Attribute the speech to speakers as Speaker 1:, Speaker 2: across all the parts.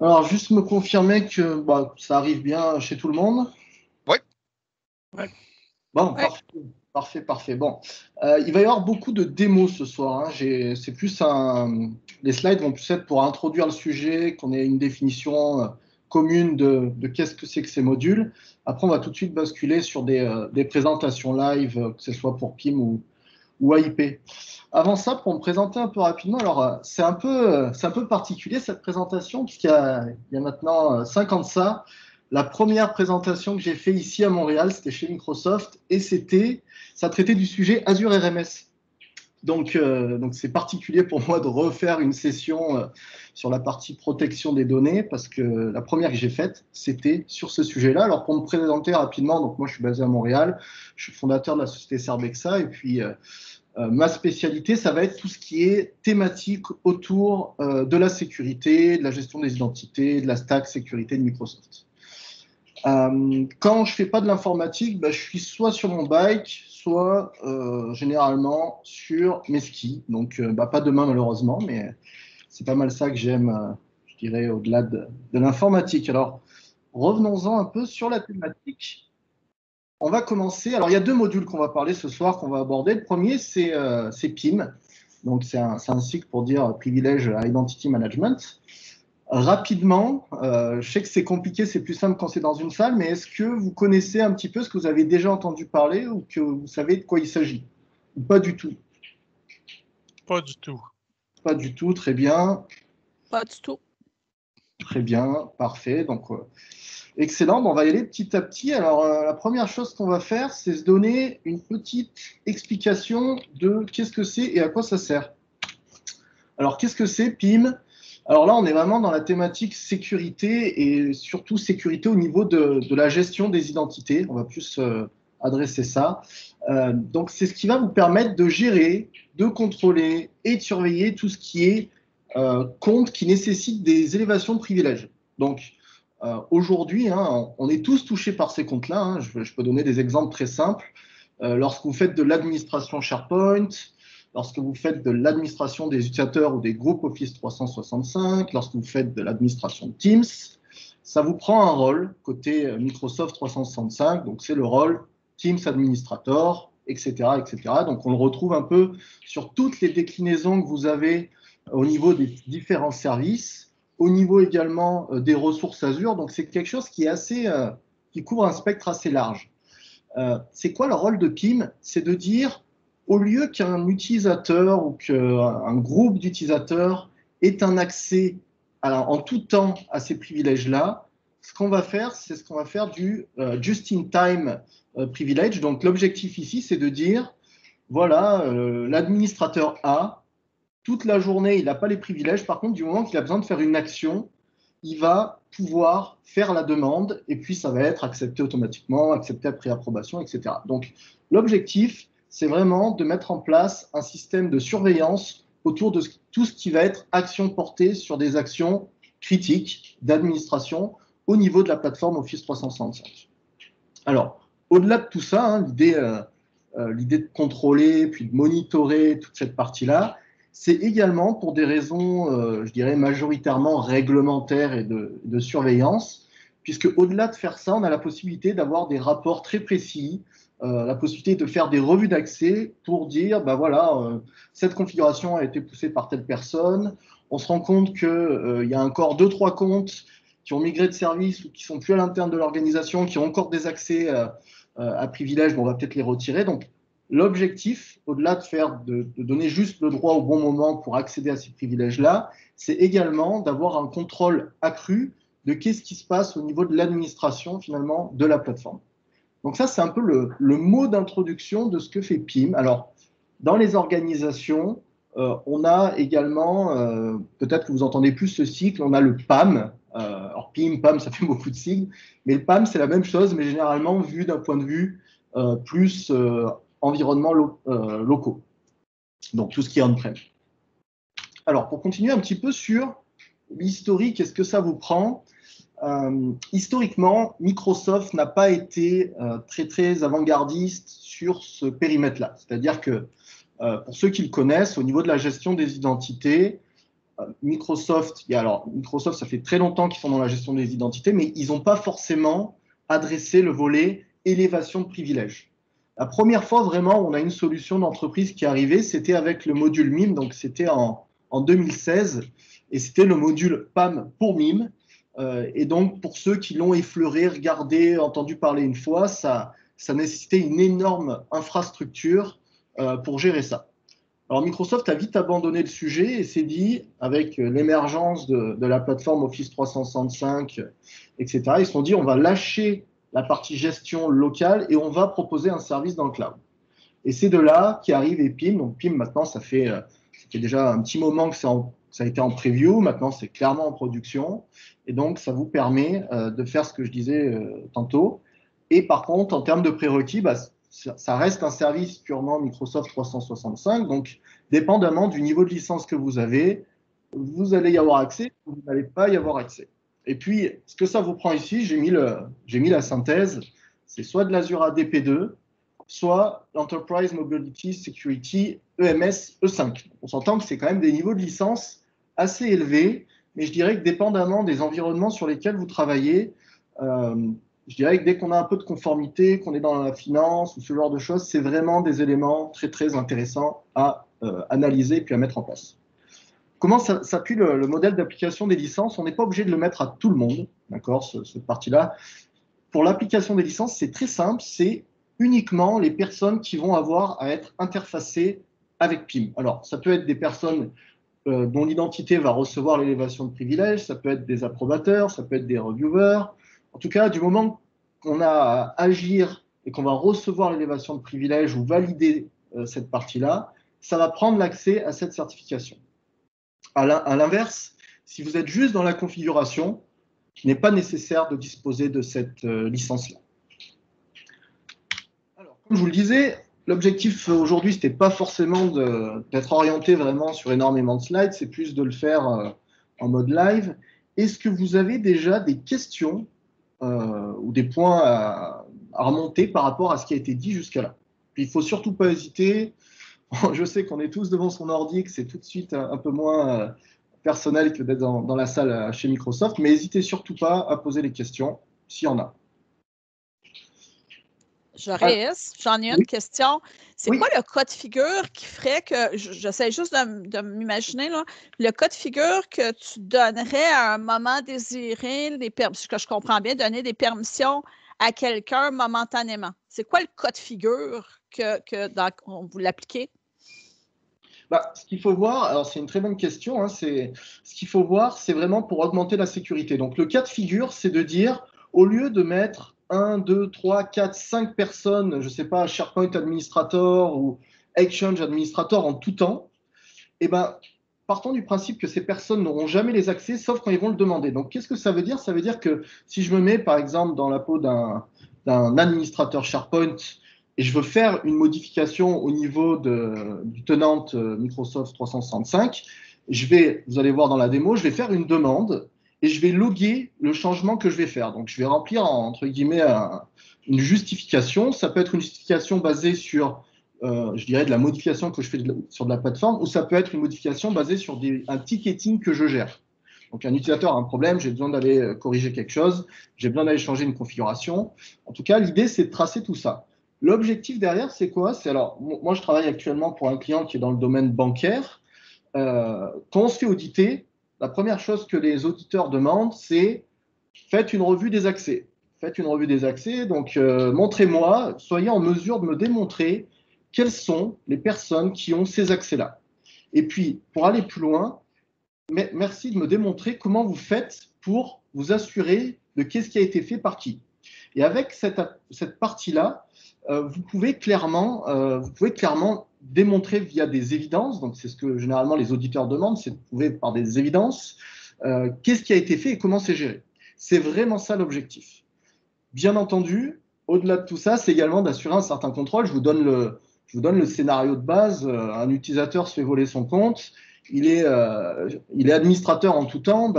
Speaker 1: Alors, juste me confirmer que ça arrive bien chez tout le monde.
Speaker 2: Ouais.
Speaker 1: Bon, ouais. Parfait. Bon, il va y avoir beaucoup de démos ce soir. Hein. C'est plus les slides vont plus être pour introduire le sujet, qu'on ait une définition commune de qu'est-ce que c'est que ces modules. Après, on va tout de suite basculer sur des présentations live, que ce soit pour PIM ou AIP. Avant ça, pour me présenter un peu rapidement, alors c'est un peu particulier cette présentation, puisqu'il y a maintenant 5 ans de ça. La première présentation que j'ai fait ici à Montréal, c'était chez Microsoft, et ça traitait du sujet Azure RMS. Donc c'est particulier pour moi de refaire une session sur la partie protection des données, parce que la première que j'ai faite, c'était sur ce sujet-là. Alors pour me présenter rapidement, donc moi je suis basé à Montréal, je suis fondateur de la société Cerbexa, et puis ma spécialité, ça va être tout ce qui est thématique autour de la sécurité, de la gestion des identités, de la stack sécurité de Microsoft. Quand je fais pas de l'informatique, je suis soit sur mon bike, soit généralement sur mes skis. Donc, pas demain malheureusement, mais c'est pas mal ça que j'aime, je dirais, au-delà de l'informatique. Alors, revenons-en un peu sur la thématique. On va commencer. Alors, il y a 2 modules qu'on va parler ce soir, qu'on va aborder. Le premier, c'est PIM. Donc, c'est un cycle pour dire Privilege Identity Management. Rapidement, je sais que c'est compliqué, c'est plus simple quand c'est dans une salle, mais est-ce que vous connaissez un petit peu ce que vous avez déjà entendu parler ou que vous savez de quoi il s'agit? Ou pas du tout?
Speaker 3: Pas du tout.
Speaker 1: Pas du tout, très bien.
Speaker 4: Pas du tout.
Speaker 1: Très bien, parfait. Donc, excellent. Bon, on va y aller petit à petit. Alors, la première chose qu'on va faire, c'est se donner une petite explication de qu'est-ce que c'est et à quoi ça sert. Alors, qu'est-ce que c'est PIM? Alors là, on est vraiment dans la thématique sécurité et surtout sécurité au niveau de la gestion des identités. On va plus adresser ça. Donc, c'est ce qui va vous permettre de gérer, de contrôler et de surveiller tout ce qui est compte qui nécessite des élévations de privilèges. Donc, aujourd'hui, on est tous touchés par ces comptes-là. Hein. Je peux donner des exemples très simples. Lorsque vous faites de l'administration SharePoint, lorsque vous faites de l'administration des utilisateurs ou des groupes Office 365, lorsque vous faites de l'administration de Teams, ça vous prend un rôle côté Microsoft 365, donc c'est le rôle Teams Administrator, etc., etc. Donc on le retrouve un peu sur toutes les déclinaisons que vous avez au niveau des différents services, au niveau également des ressources Azure. Donc c'est quelque chose qui est qui couvre un spectre assez large. C'est quoi le rôle de PIM? C'est de dire, au lieu qu'un utilisateur ou qu'un groupe d'utilisateurs ait un accès en tout temps à ces privilèges-là, ce qu'on va faire, c'est ce qu'on va faire du just-in-time privilege. Donc l'objectif ici, c'est de dire, voilà, l'administrateur A, toute la journée, il n'a pas les privilèges. Par contre, du moment qu'il a besoin de faire une action, il va pouvoir faire la demande et puis ça va être accepté automatiquement, accepté après approbation, etc. Donc, l'objectif, c'est vraiment de mettre en place un système de surveillance autour de tout ce qui va être action portée sur des actions critiques d'administration au niveau de la plateforme Office 365. Alors, au-delà de tout ça, l'idée de contrôler puis de monitorer toute cette partie-là, c'est également pour des raisons, je dirais, majoritairement réglementaires et de surveillance, puisque au-delà de faire ça, on a la possibilité d'avoir des rapports très précis, la possibilité de faire des revues d'accès pour dire, cette configuration a été poussée par telle personne, on se rend compte qu'il y a encore 2-3 comptes qui ont migré de service ou qui sont plus à l'interne de l'organisation, qui ont encore des accès à privilèges, on va peut-être les retirer. Donc, l'objectif, au-delà de donner juste le droit au bon moment pour accéder à ces privilèges-là, c'est également d'avoir un contrôle accru de qu'est-ce qui se passe au niveau de l'administration, finalement, de la plateforme. Donc ça, c'est un peu le mot d'introduction de ce que fait PIM. Alors, dans les organisations, on a également, peut-être que vous entendez plus ce cycle, on a le PAM. Alors PIM, PAM, ça fait beaucoup de sigles, mais le PAM, c'est la même chose, mais généralement vu d'un point de vue plus environnements locaux. Donc, tout ce qui est on-prem. Alors, pour continuer un petit peu sur l'historique, est-ce que ça vous prend? historiquement, Microsoft n'a pas été très avant-gardiste sur ce périmètre-là. C'est-à-dire que, pour ceux qui le connaissent, au niveau de la gestion des identités, Microsoft, Microsoft, ça fait très longtemps qu'ils sont dans la gestion des identités, mais ils n'ont pas forcément adressé le volet élévation de privilèges. La première fois, vraiment, on a une solution d'entreprise qui est arrivée, c'était avec le module MIME, donc c'était en 2016, et c'était le module PAM pour MIME. Et donc, pour ceux qui l'ont effleuré, regardé, entendu parler une fois, ça nécessitait une énorme infrastructure pour gérer ça. Alors, Microsoft a vite abandonné le sujet et s'est dit, avec l'émergence de la plateforme Office 365, etc., ils se sont dit, on va lâcher la partie gestion locale et on va proposer un service dans le cloud. Et c'est de là qu'arrive PIM. Donc, PIM, maintenant, ça fait déjà un petit moment que ça a été en preview. Maintenant, c'est clairement en production. Et donc, ça vous permet de faire ce que je disais tantôt. Et par contre, en termes de prérequis, ça reste un service purement Microsoft 365. Donc, dépendamment du niveau de licence que vous avez, vous allez y avoir accès ou vous n'allez pas y avoir accès. Et puis, ce que ça vous prend ici, j'ai mis la synthèse, c'est soit de l'Azure AD P2, soit l'Enterprise Mobility Security EMS E5. On s'entend que c'est quand même des niveaux de licence assez élevés, mais je dirais que dépendamment des environnements sur lesquels vous travaillez, je dirais que dès qu'on a un peu de conformité, qu'on est dans la finance ou ce genre de choses, c'est vraiment des éléments très, très intéressants à analyser et puis à mettre en place. Comment s'appuie le modèle d'application des licences? On n'est pas obligé de le mettre à tout le monde, d'accord, cette partie-là. Pour l'application des licences, c'est très simple, c'est uniquement les personnes qui vont avoir à être interfacées avec PIM. Alors, ça peut être des personnes dont l'identité va recevoir l'élévation de privilèges, ça peut être des approbateurs, ça peut être des reviewers. En tout cas, du moment qu'on a à agir et qu'on va recevoir l'élévation de privilèges ou valider cette partie-là, ça va prendre l'accès à cette certification. À l'inverse, si vous êtes juste dans la configuration, il n'est pas nécessaire de disposer de cette licence-là. Alors, comme je vous le disais, l'objectif aujourd'hui, ce n'était pas forcément d'être orienté vraiment sur énormément de slides, c'est plus de le faire en mode live. Est-ce que vous avez déjà des questions ou des points à remonter par rapport à ce qui a été dit jusqu'à là? Puis, il ne faut surtout pas hésiter. Je sais qu'on est tous devant son ordi, que c'est tout de suite un peu moins personnel que d'être dans la salle chez Microsoft, mais n'hésitez surtout pas à poser les questions s'il y en a.
Speaker 2: J'en ai une question. C'est quoi le cas de figure qui ferait que, j'essaie juste de m'imaginer, le cas de figure que tu donnerais à un moment désiré, que je comprends bien, donner des permissions à quelqu'un momentanément? C'est quoi le cas de figure que vous l'appliquez?
Speaker 1: Ce qu'il faut voir, alors c'est une très bonne question, ce qu'il faut voir, c'est vraiment pour augmenter la sécurité. Donc le cas de figure, c'est de dire, au lieu de mettre 1, 2, 3, 4, 5 personnes, je ne sais pas, SharePoint Administrator ou Exchange Administrator en tout temps, partons du principe que ces personnes n'auront jamais les accès, sauf quand ils vont le demander. Donc qu'est-ce que ça veut dire? Ça veut dire que si je me mets par exemple dans la peau d'un administrateur SharePoint, et je veux faire une modification au niveau du tenant Microsoft 365, vous allez voir dans la démo, je vais faire une demande et je vais loguer le changement que je vais faire. Donc, je vais remplir, entre guillemets, une justification. Ça peut être une justification basée sur, je dirais, de la modification que je fais sur de la plateforme, ou ça peut être une modification basée sur un ticketing que je gère. Donc, un utilisateur a un problème, j'ai besoin d'aller corriger quelque chose, j'ai besoin d'aller changer une configuration. En tout cas, l'idée, c'est de tracer tout ça. L'objectif derrière, c'est quoi? Alors, moi, je travaille actuellement pour un client qui est dans le domaine bancaire. Quand on se fait auditer, la première chose que les auditeurs demandent, c'est faites une revue des accès. Faites une revue des accès, donc montrez-moi, soyez en mesure de me démontrer quelles sont les personnes qui ont ces accès-là. Et puis, pour aller plus loin, merci de me démontrer comment vous faites pour vous assurer de qu'est-ce qui a été fait par qui. Et avec cette partie-là, vous pouvez clairement démontrer via des évidences, donc c'est ce que généralement les auditeurs demandent, c'est de prouver par des évidences qu'est-ce qui a été fait et comment c'est géré. C'est vraiment ça l'objectif. Bien entendu, au-delà de tout ça, c'est également d'assurer un certain contrôle. Je vous donne le scénario de base. Un utilisateur se fait voler son compte, il est administrateur en tout temps,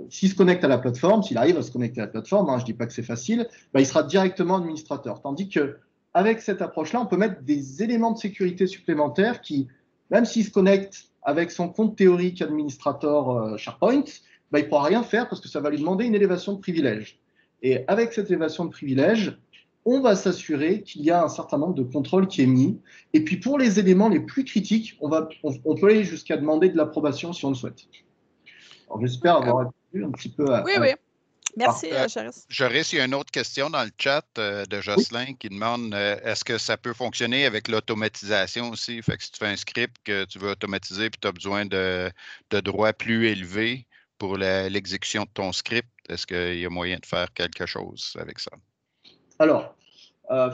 Speaker 1: s'il se connecte à la plateforme, s'il arrive à se connecter à la plateforme, je ne dis pas que c'est facile, il sera directement administrateur. Tandis qu'avec cette approche-là, on peut mettre des éléments de sécurité supplémentaires qui, même s'il se connecte avec son compte théorique administrateur SharePoint, il ne pourra rien faire parce que ça va lui demander une élévation de privilège. Et avec cette élévation de privilège, on va s'assurer qu'il y a un certain nombre de contrôles qui est mis. Et puis pour les éléments les plus critiques, on peut aller jusqu'à demander de l'approbation si on le souhaite. Alors j'espère avoir répondu un petit peu à...
Speaker 2: Oui. Merci, Charis.
Speaker 4: Joris, il y a une autre question dans le chat de Jocelyn qui demande est-ce que ça peut fonctionner avec l'automatisation aussi? Fait que si tu fais un script que tu veux automatiser et tu as besoin de droits plus élevés pour l'exécution de ton script, est-ce qu'il y a moyen de faire quelque chose avec ça?
Speaker 1: Alors,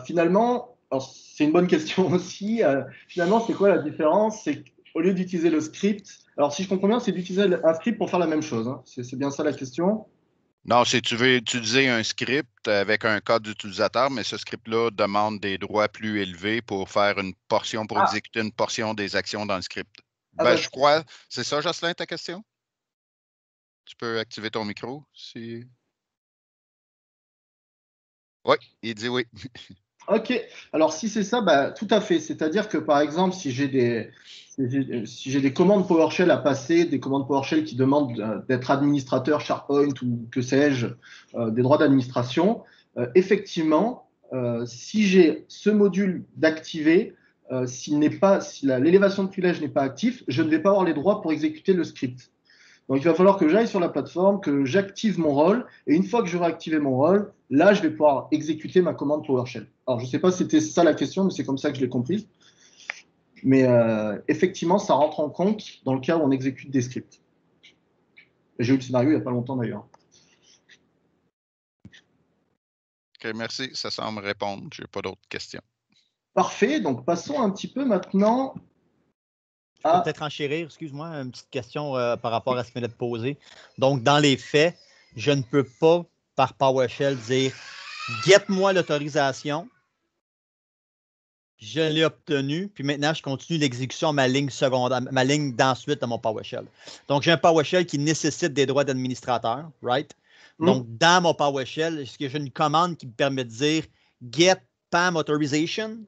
Speaker 1: finalement, c'est une bonne question aussi. Finalement, c'est quoi la différence? C'est qu'au lieu d'utiliser le script, alors si je comprends bien, c'est d'utiliser un script pour faire la même chose. C'est bien ça la question?
Speaker 4: Non, c'est tu veux utiliser un script avec un code d'utilisateur, mais ce script-là demande des droits plus élevés pour faire une portion, pour exécuter une portion des actions dans le script. Je crois, c'est ça, Jocelyn, ta question? Tu peux activer ton micro si... Oui, il dit oui.
Speaker 1: OK. Alors, si c'est ça, tout à fait. C'est-à-dire que, par exemple, si j'ai des commandes PowerShell à passer, des commandes PowerShell qui demandent d'être administrateur SharePoint ou que sais-je, des droits d'administration, effectivement, si j'ai ce module d'activer, si l'élévation de privilège n'est pas actif, je ne vais pas avoir les droits pour exécuter le script. Donc, il va falloir que j'aille sur la plateforme, que j'active mon rôle. Et une fois que j'aurai activé mon rôle, là, je vais pouvoir exécuter ma commande PowerShell. Alors, je ne sais pas si c'était ça la question, mais c'est comme ça que je l'ai compris. Mais effectivement, ça rentre en compte dans le cas où on exécute des scripts. J'ai eu le scénario il n'y a pas longtemps d'ailleurs.
Speaker 4: OK, merci. Ça semble répondre. Je n'ai pas d'autres questions.
Speaker 1: Parfait. Donc, passons un petit peu maintenant...
Speaker 5: Je peux peut-être enchérir, excuse-moi, une petite question par rapport à ce que vient de poser. Donc, dans les faits, je ne peux pas, par PowerShell, dire « Get-moi l'autorisation ». Je l'ai obtenu, puis maintenant, je continue l'exécution à ma ligne secondaire, ma ligne d'ensuite de mon PowerShell. Donc, j'ai un PowerShell qui nécessite des droits d'administrateur, right? Donc, dans mon PowerShell, est-ce que j'ai une commande qui me permet de dire « Get PAM Authorization ».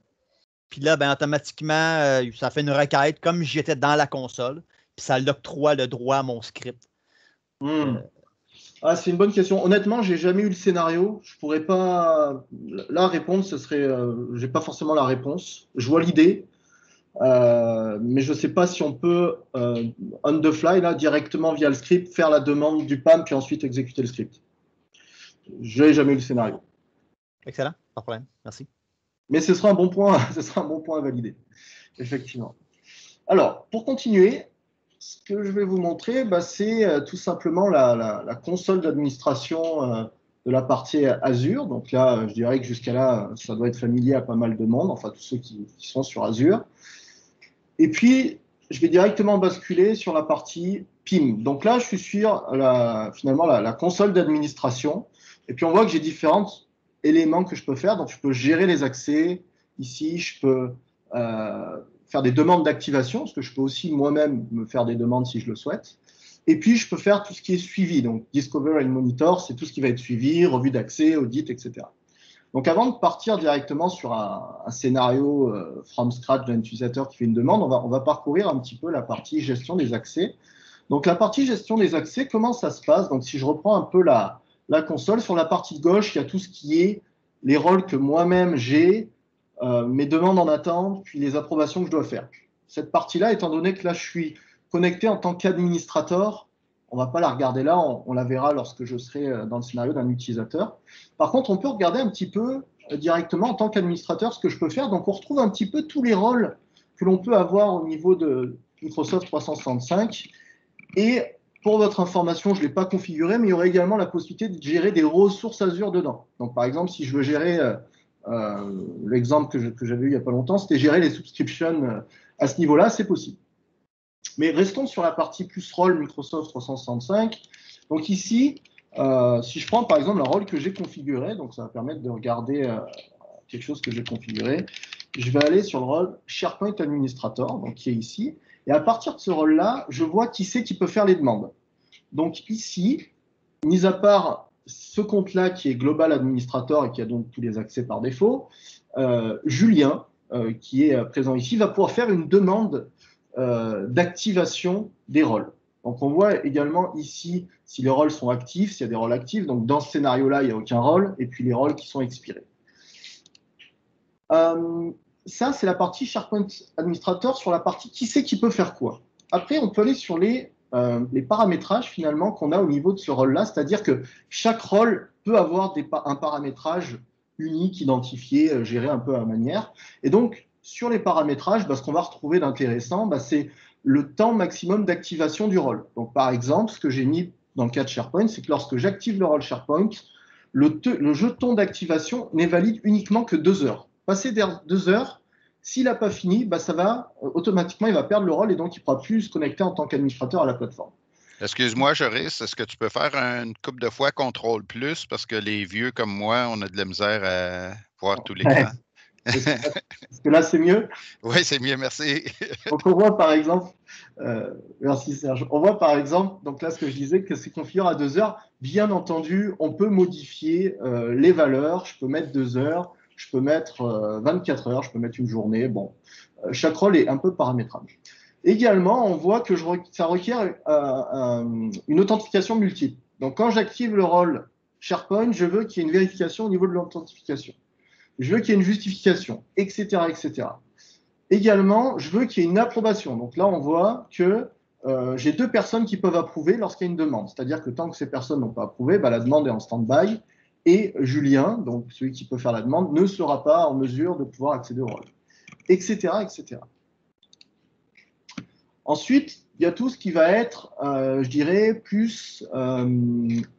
Speaker 5: Puis là, automatiquement, ça fait une requête comme j'étais dans la console, puis ça l'octroie le droit à mon script.
Speaker 1: C'est une bonne question. Honnêtement, j'ai jamais eu le scénario. Je pourrais pas là répondre. Ce serait, j'ai pas forcément la réponse. Je vois l'idée, mais je sais pas si on peut on the fly là directement via le script faire la demande du PAM puis ensuite exécuter le script. Je n'ai jamais eu le scénario.
Speaker 5: Excellent, pas de problème. Merci.
Speaker 1: Mais ce sera un bon point. Ce sera un bon point à valider, effectivement. Alors, pour continuer. Ce que je vais vous montrer, c'est tout simplement la console d'administration de la partie Azure. Donc là, je dirais que jusqu'à là, ça doit être familier à pas mal de monde, enfin tous ceux qui sont sur Azure. Et puis, je vais directement basculer sur la partie PIM. Donc là, je suis sur finalement la console d'administration. Et puis, on voit que j'ai différents éléments que je peux faire. Donc, je peux gérer les accès. Ici, je peux... faire des demandes d'activation, parce que je peux aussi moi-même me faire des demandes si je le souhaite. Et puis, je peux faire tout ce qui est suivi. Donc, Discover and Monitor, c'est tout ce qui va être suivi, revue d'accès, audit, etc. Donc, avant de partir directement sur un scénario from scratch d'un utilisateur qui fait une demande, on va parcourir un petit peu la partie gestion des accès. Donc, la partie gestion des accès, comment ça se passe? Donc, si je reprends un peu la console, sur la partie gauche, il y a tout ce qui est les rôles que moi-même j'ai, mes demandes en attente, puis les approbations que je dois faire. Cette partie-là, étant donné que là, je suis connecté en tant qu'administrateur, on ne va pas la regarder là, on la verra lorsque je serai dans le scénario d'un utilisateur. Par contre, on peut regarder un petit peu directement en tant qu'administrateur ce que je peux faire. Donc, on retrouve un petit peu tous les rôles que l'on peut avoir au niveau de Microsoft 365. Et pour votre information, je ne l'ai pas configuré, mais il y aurait également la possibilité de gérer des ressources Azure dedans. Donc, par exemple, si je veux gérer... l'exemple que j'avais eu il n'y a pas longtemps, c'était gérer les subscriptions à ce niveau-là, c'est possible. Mais restons sur la partie plus rôle Microsoft 365. Donc ici, si je prends par exemple le rôle que j'ai configuré, donc ça va permettre de regarder quelque chose que j'ai configuré, je vais aller sur le rôle SharePoint Administrator, donc qui est ici, et à partir de ce rôle-là, je vois qui c'est qui peut faire les demandes. Donc ici, mis à part ce compte-là qui est Global Administrator et qui a donc tous les accès par défaut, Julien, qui est présent ici, va pouvoir faire une demande d'activation des rôles. Donc on voit également ici si les rôles sont actifs, s'il y a des rôles actifs. Donc dans ce scénario-là, il n'y a aucun rôle, et puis les rôles qui sont expirés. Ça, c'est la partie SharePoint Administrator sur la partie qui sait qui peut faire quoi. Après, on peut aller sur les paramétrages finalement qu'on a au niveau de ce rôle-là, c'est-à-dire que chaque rôle peut avoir un paramétrage unique, identifié, géré un peu à manière. Et donc, sur les paramétrages, ce qu'on va retrouver d'intéressant, c'est le temps maximum d'activation du rôle. Donc, par exemple, ce que j'ai mis dans le cas de SharePoint, c'est que lorsque j'active le rôle SharePoint, le jeton d'activation n'est valide uniquement que 2 heures. Passer 2 heures, s'il n'a pas fini, ça va automatiquement, il va perdre le rôle et donc il ne pourra plus se connecter en tant qu'administrateur à la plateforme.
Speaker 4: Excuse-moi, Joris, est-ce que tu peux faire une couple de fois CTRL+, parce que les vieux comme moi, on a de la misère à voir tout l'écran.
Speaker 1: Est-ce que là, c'est mieux?
Speaker 4: Oui, c'est mieux, merci.
Speaker 1: Donc, on voit par exemple, merci Serge, on voit par exemple, donc là, ce que je disais, que c'est configuré à 2 heures. Bien entendu, on peut modifier les valeurs. Je peux mettre 2 heures, je peux mettre 24 heures, je peux mettre une journée. Bon, chaque rôle est un peu paramétrable. Également, on voit que ça requiert une authentification multiple. Donc, quand j'active le rôle SharePoint, je veux qu'il y ait une vérification au niveau de l'authentification. Je veux qu'il y ait une justification, etc., etc. Également, je veux qu'il y ait une approbation. Donc là, on voit que j'ai 2 personnes qui peuvent approuver lorsqu'il y a une demande. C'est-à-dire que tant que ces personnes n'ont pas approuvé, la demande est en stand-by. Et Julien, donc celui qui peut faire la demande, ne sera pas en mesure de pouvoir accéder au rôle, etc., etc. Ensuite, il y a tout ce qui va être, je dirais, plus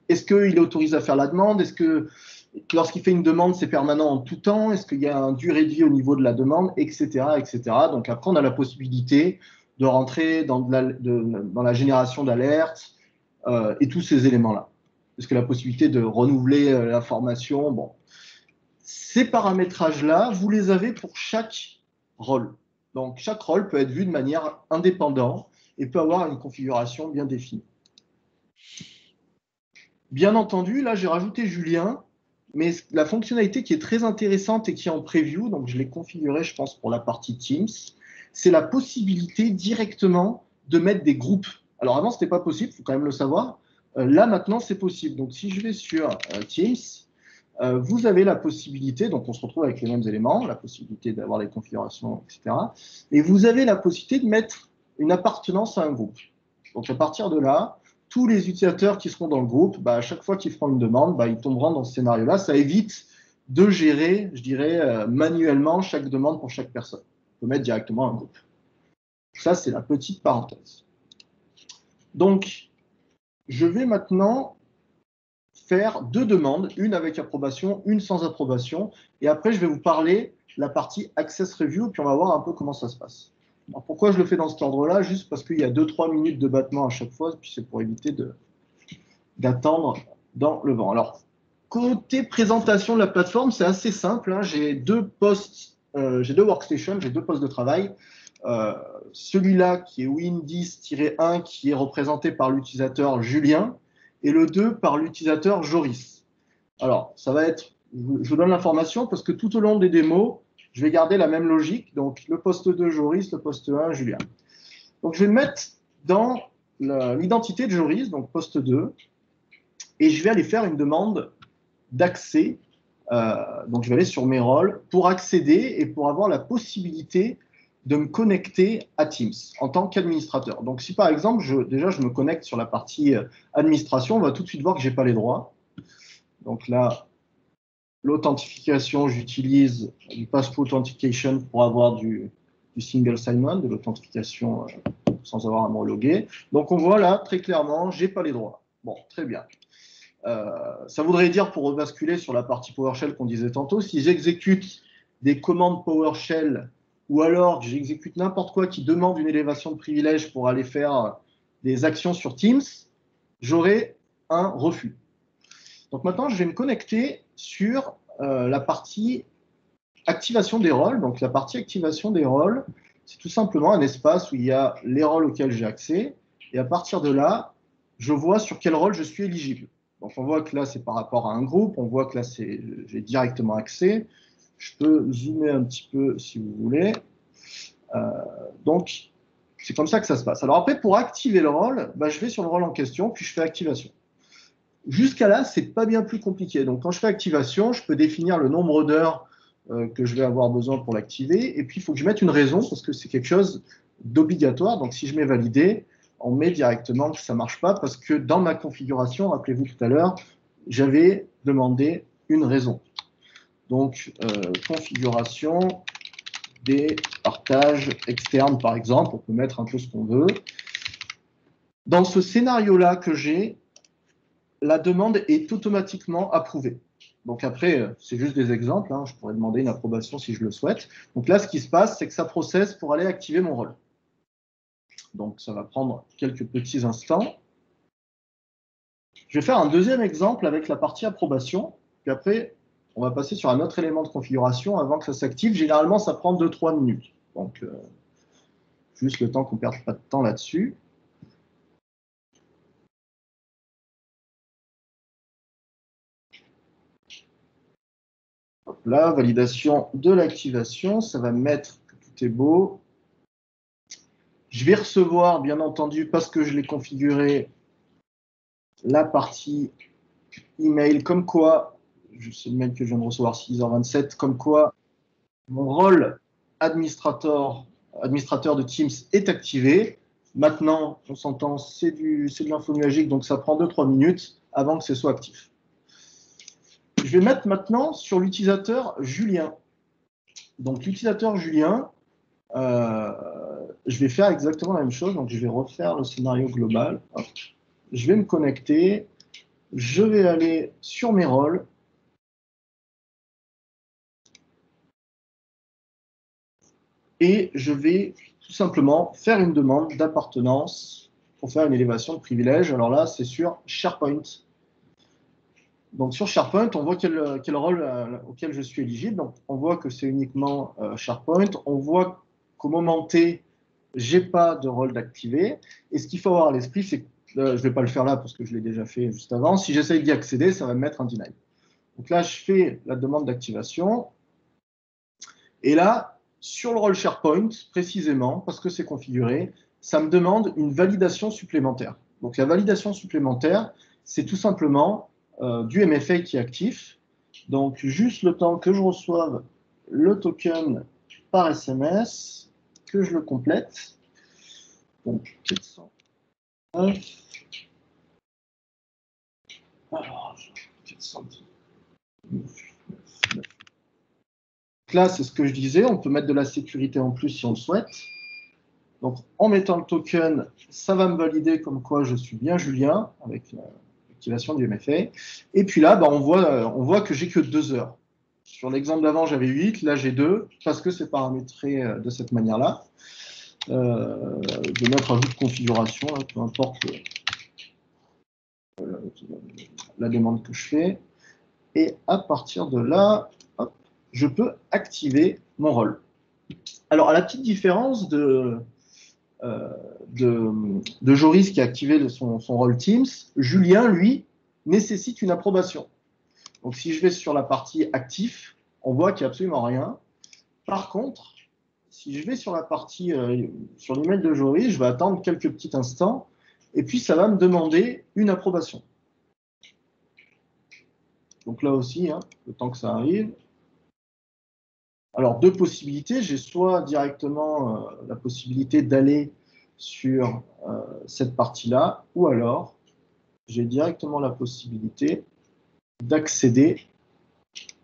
Speaker 1: est-ce qu'il est autorisé à faire la demande? Est-ce que lorsqu'il fait une demande, c'est permanent en tout temps? Est-ce qu'il y a un durée de vie au niveau de la demande, etc., etc. Donc après, on a la possibilité de rentrer dans la génération d'alertes et tous ces éléments-là. Est-ce que la possibilité de renouveler l'information? Bon. Ces paramétrages-là, vous les avez pour chaque rôle. Donc, chaque rôle peut être vu de manière indépendante et peut avoir une configuration bien définie. Bien entendu, là, j'ai rajouté Julien, mais la fonctionnalité qui est très intéressante et qui est en preview, donc je l'ai configurée, je pense, pour la partie Teams, c'est la possibilité directement de mettre des groupes. Alors, avant, ce n'était pas possible, il faut quand même le savoir. Là, maintenant, c'est possible. Donc, si je vais sur Teams, vous avez la possibilité, donc on se retrouve avec les mêmes éléments, la possibilité d'avoir les configurations, etc. Et vous avez la possibilité de mettre une appartenance à un groupe. Donc, à partir de là, tous les utilisateurs qui seront dans le groupe, à chaque fois qu'ils feront une demande, ils tomberont dans ce scénario-là. Ça évite de gérer, je dirais, manuellement chaque demande pour chaque personne. On peut mettre directement un groupe. Ça, c'est la petite parenthèse. Donc, je vais maintenant faire 2 demandes, une avec approbation, une sans approbation. Et après, je vais vous parler de la partie Access Review, puis on va voir un peu comment ça se passe. Alors, pourquoi je le fais dans cet ordre-là? Juste parce qu'il y a 2-3 minutes de battement à chaque fois, puis c'est pour éviter d'attendre dans le vent. Alors, côté présentation de la plateforme, c'est assez simple. J'ai 2 postes, j'ai 2 workstations, j'ai 2 postes de travail. Celui-là qui est Win10-1 qui est représenté par l'utilisateur Julien et le 2 par l'utilisateur Joris. Alors, ça va être, je vous donne l'information parce que tout au long des démos, je vais garder la même logique. Donc, le poste 2 Joris, le poste 1 Julien. Donc, je vais le mettre dans l'identité de Joris, donc poste 2, et je vais aller faire une demande d'accès. Donc, je vais aller sur mes rôles pour accéder et pour avoir la possibilité de me connecter à Teams en tant qu'administrateur. Donc, si par exemple, déjà, je me connecte sur la partie administration, on va tout de suite voir que je n'ai pas les droits. Donc là, l'authentification, j'utilise du Passport Authentication pour avoir du single sign-on, de l'authentification sans avoir à me reloguer. Donc, on voit là, très clairement, je n'ai pas les droits. Bon, très bien. Ça voudrait dire, pour rebasculer sur la partie PowerShell qu'on disait tantôt, si j'exécute des commandes PowerShell ou alors que j'exécute n'importe quoi qui demande une élévation de privilège pour aller faire des actions sur Teams, j'aurai un refus. Donc maintenant, je vais me connecter sur la partie activation des rôles. Donc la partie activation des rôles, c'est tout simplement un espace où il y a les rôles auxquels j'ai accès. Et à partir de là, je vois sur quel rôle je suis éligible. Donc, on voit que là, c'est par rapport à un groupe. On voit que là, j'ai directement accès. Je peux zoomer un petit peu si vous voulez. Donc, c'est comme ça que ça se passe. Alors après, pour activer le rôle, je vais sur le rôle en question, puis je fais activation. Jusqu'à là, c'est pas bien plus compliqué. Donc, quand je fais activation, je peux définir le nombre d'heures que je vais avoir besoin pour l'activer. Et puis, il faut que je mette une raison parce que c'est quelque chose d'obligatoire. Donc, si je mets validé, on met directement que ça ne marche pas parce que dans ma configuration, rappelez-vous tout à l'heure, j'avais demandé une raison. Donc, configuration des partages externes, par exemple. On peut mettre un peu ce qu'on veut. Dans ce scénario-là que j'ai, la demande est automatiquement approuvée. Donc après, c'est juste des exemples. Je pourrais demander une approbation si je le souhaite. Donc là, ce qui se passe, c'est que ça processe pour aller activer mon rôle. Donc ça va prendre quelques petits instants. Je vais faire un deuxième exemple avec la partie approbation. Puis après, on va passer sur un autre élément de configuration avant que ça s'active. Généralement, ça prend 2-3 minutes. Donc, juste le temps qu'on ne perde pas de temps là-dessus. Là, validation de l'activation, ça va me mettre que tout est beau. Je vais recevoir, bien entendu, parce que je l'ai configuré, la partie email, comme quoi, c'est le mail que je viens de recevoir 6h27, comme quoi mon rôle administrateur de Teams est activé. Maintenant, on s'entend, c'est de l'info nuagique, donc ça prend 2-3 minutes avant que ce soit actif. Je vais mettre maintenant sur l'utilisateur Julien. Donc, l'utilisateur Julien, je vais faire exactement la même chose. Donc, je vais refaire le scénario global. Hop. Je vais me connecter. Je vais aller sur mes rôles. Et je vais tout simplement faire une demande d'appartenance pour faire une élévation de privilège. Alors là, c'est sur SharePoint. Donc sur SharePoint, on voit quel rôle auquel je suis éligible. Donc on voit que c'est uniquement SharePoint. On voit qu'au moment T, je n'ai pas de rôle d'activer. Et ce qu'il faut avoir à l'esprit, c'est que je ne vais pas le faire là parce que je l'ai déjà fait juste avant. Si j'essaye d'y accéder, ça va me mettre un deny. Donc là, je fais la demande d'activation. Et là, sur le rôle SharePoint, précisément, parce que c'est configuré, ça me demande une validation supplémentaire. Donc la validation supplémentaire, c'est tout simplement du MFA qui est actif. Donc, juste le temps que je reçoive le token par SMS, que je le complète. Donc, 409. Alors, 419. Là, c'est ce que je disais, on peut mettre de la sécurité en plus si on le souhaite. Donc, en mettant le token, ça va me valider comme quoi je suis bien Julien, avec l'activation du MFA. Et puis là, on voit que j'ai que 2 heures. Sur l'exemple d'avant, j'avais 8, là j'ai 2, parce que c'est paramétré de cette manière-là. De mettre un bout de configuration, là, peu importe la demande que je fais. Et à partir de là, hop, je peux activer mon rôle. Alors, à la petite différence de Joris qui a activé son rôle Teams, Julien, lui, nécessite une approbation. Donc, si je vais sur la partie actif, on voit qu'il n'y a absolument rien. Par contre, si je vais sur la partie, sur l'email de Joris, je vais attendre quelques petits instants et puis ça va me demander une approbation. Donc là aussi, le temps que ça arrive. Alors, 2 possibilités. J'ai soit directement la possibilité d'aller sur cette partie-là, ou alors j'ai directement la possibilité d'accéder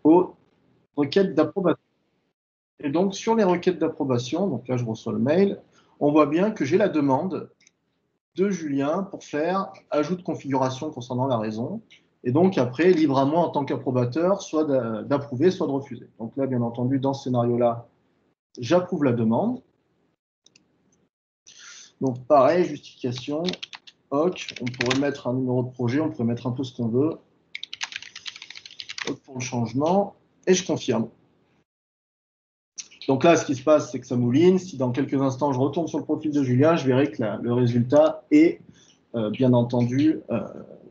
Speaker 1: aux requêtes d'approbation. Et donc, sur les requêtes d'approbation, donc là, je reçois le mail, on voit bien que j'ai la demande de Julien pour faire ajout de configuration concernant la raison. Et donc, après, libre à moi en tant qu'approbateur, soit d'approuver, soit de refuser. Donc là, bien entendu, dans ce scénario-là, j'approuve la demande. Donc, pareil, justification, OK, on pourrait mettre un numéro de projet, on pourrait mettre un peu ce qu'on veut. OK pour le changement, et je confirme. Donc là, ce qui se passe, c'est que ça mouline. Si dans quelques instants, je retourne sur le profil de Julien, je verrai que le résultat est bien entendu,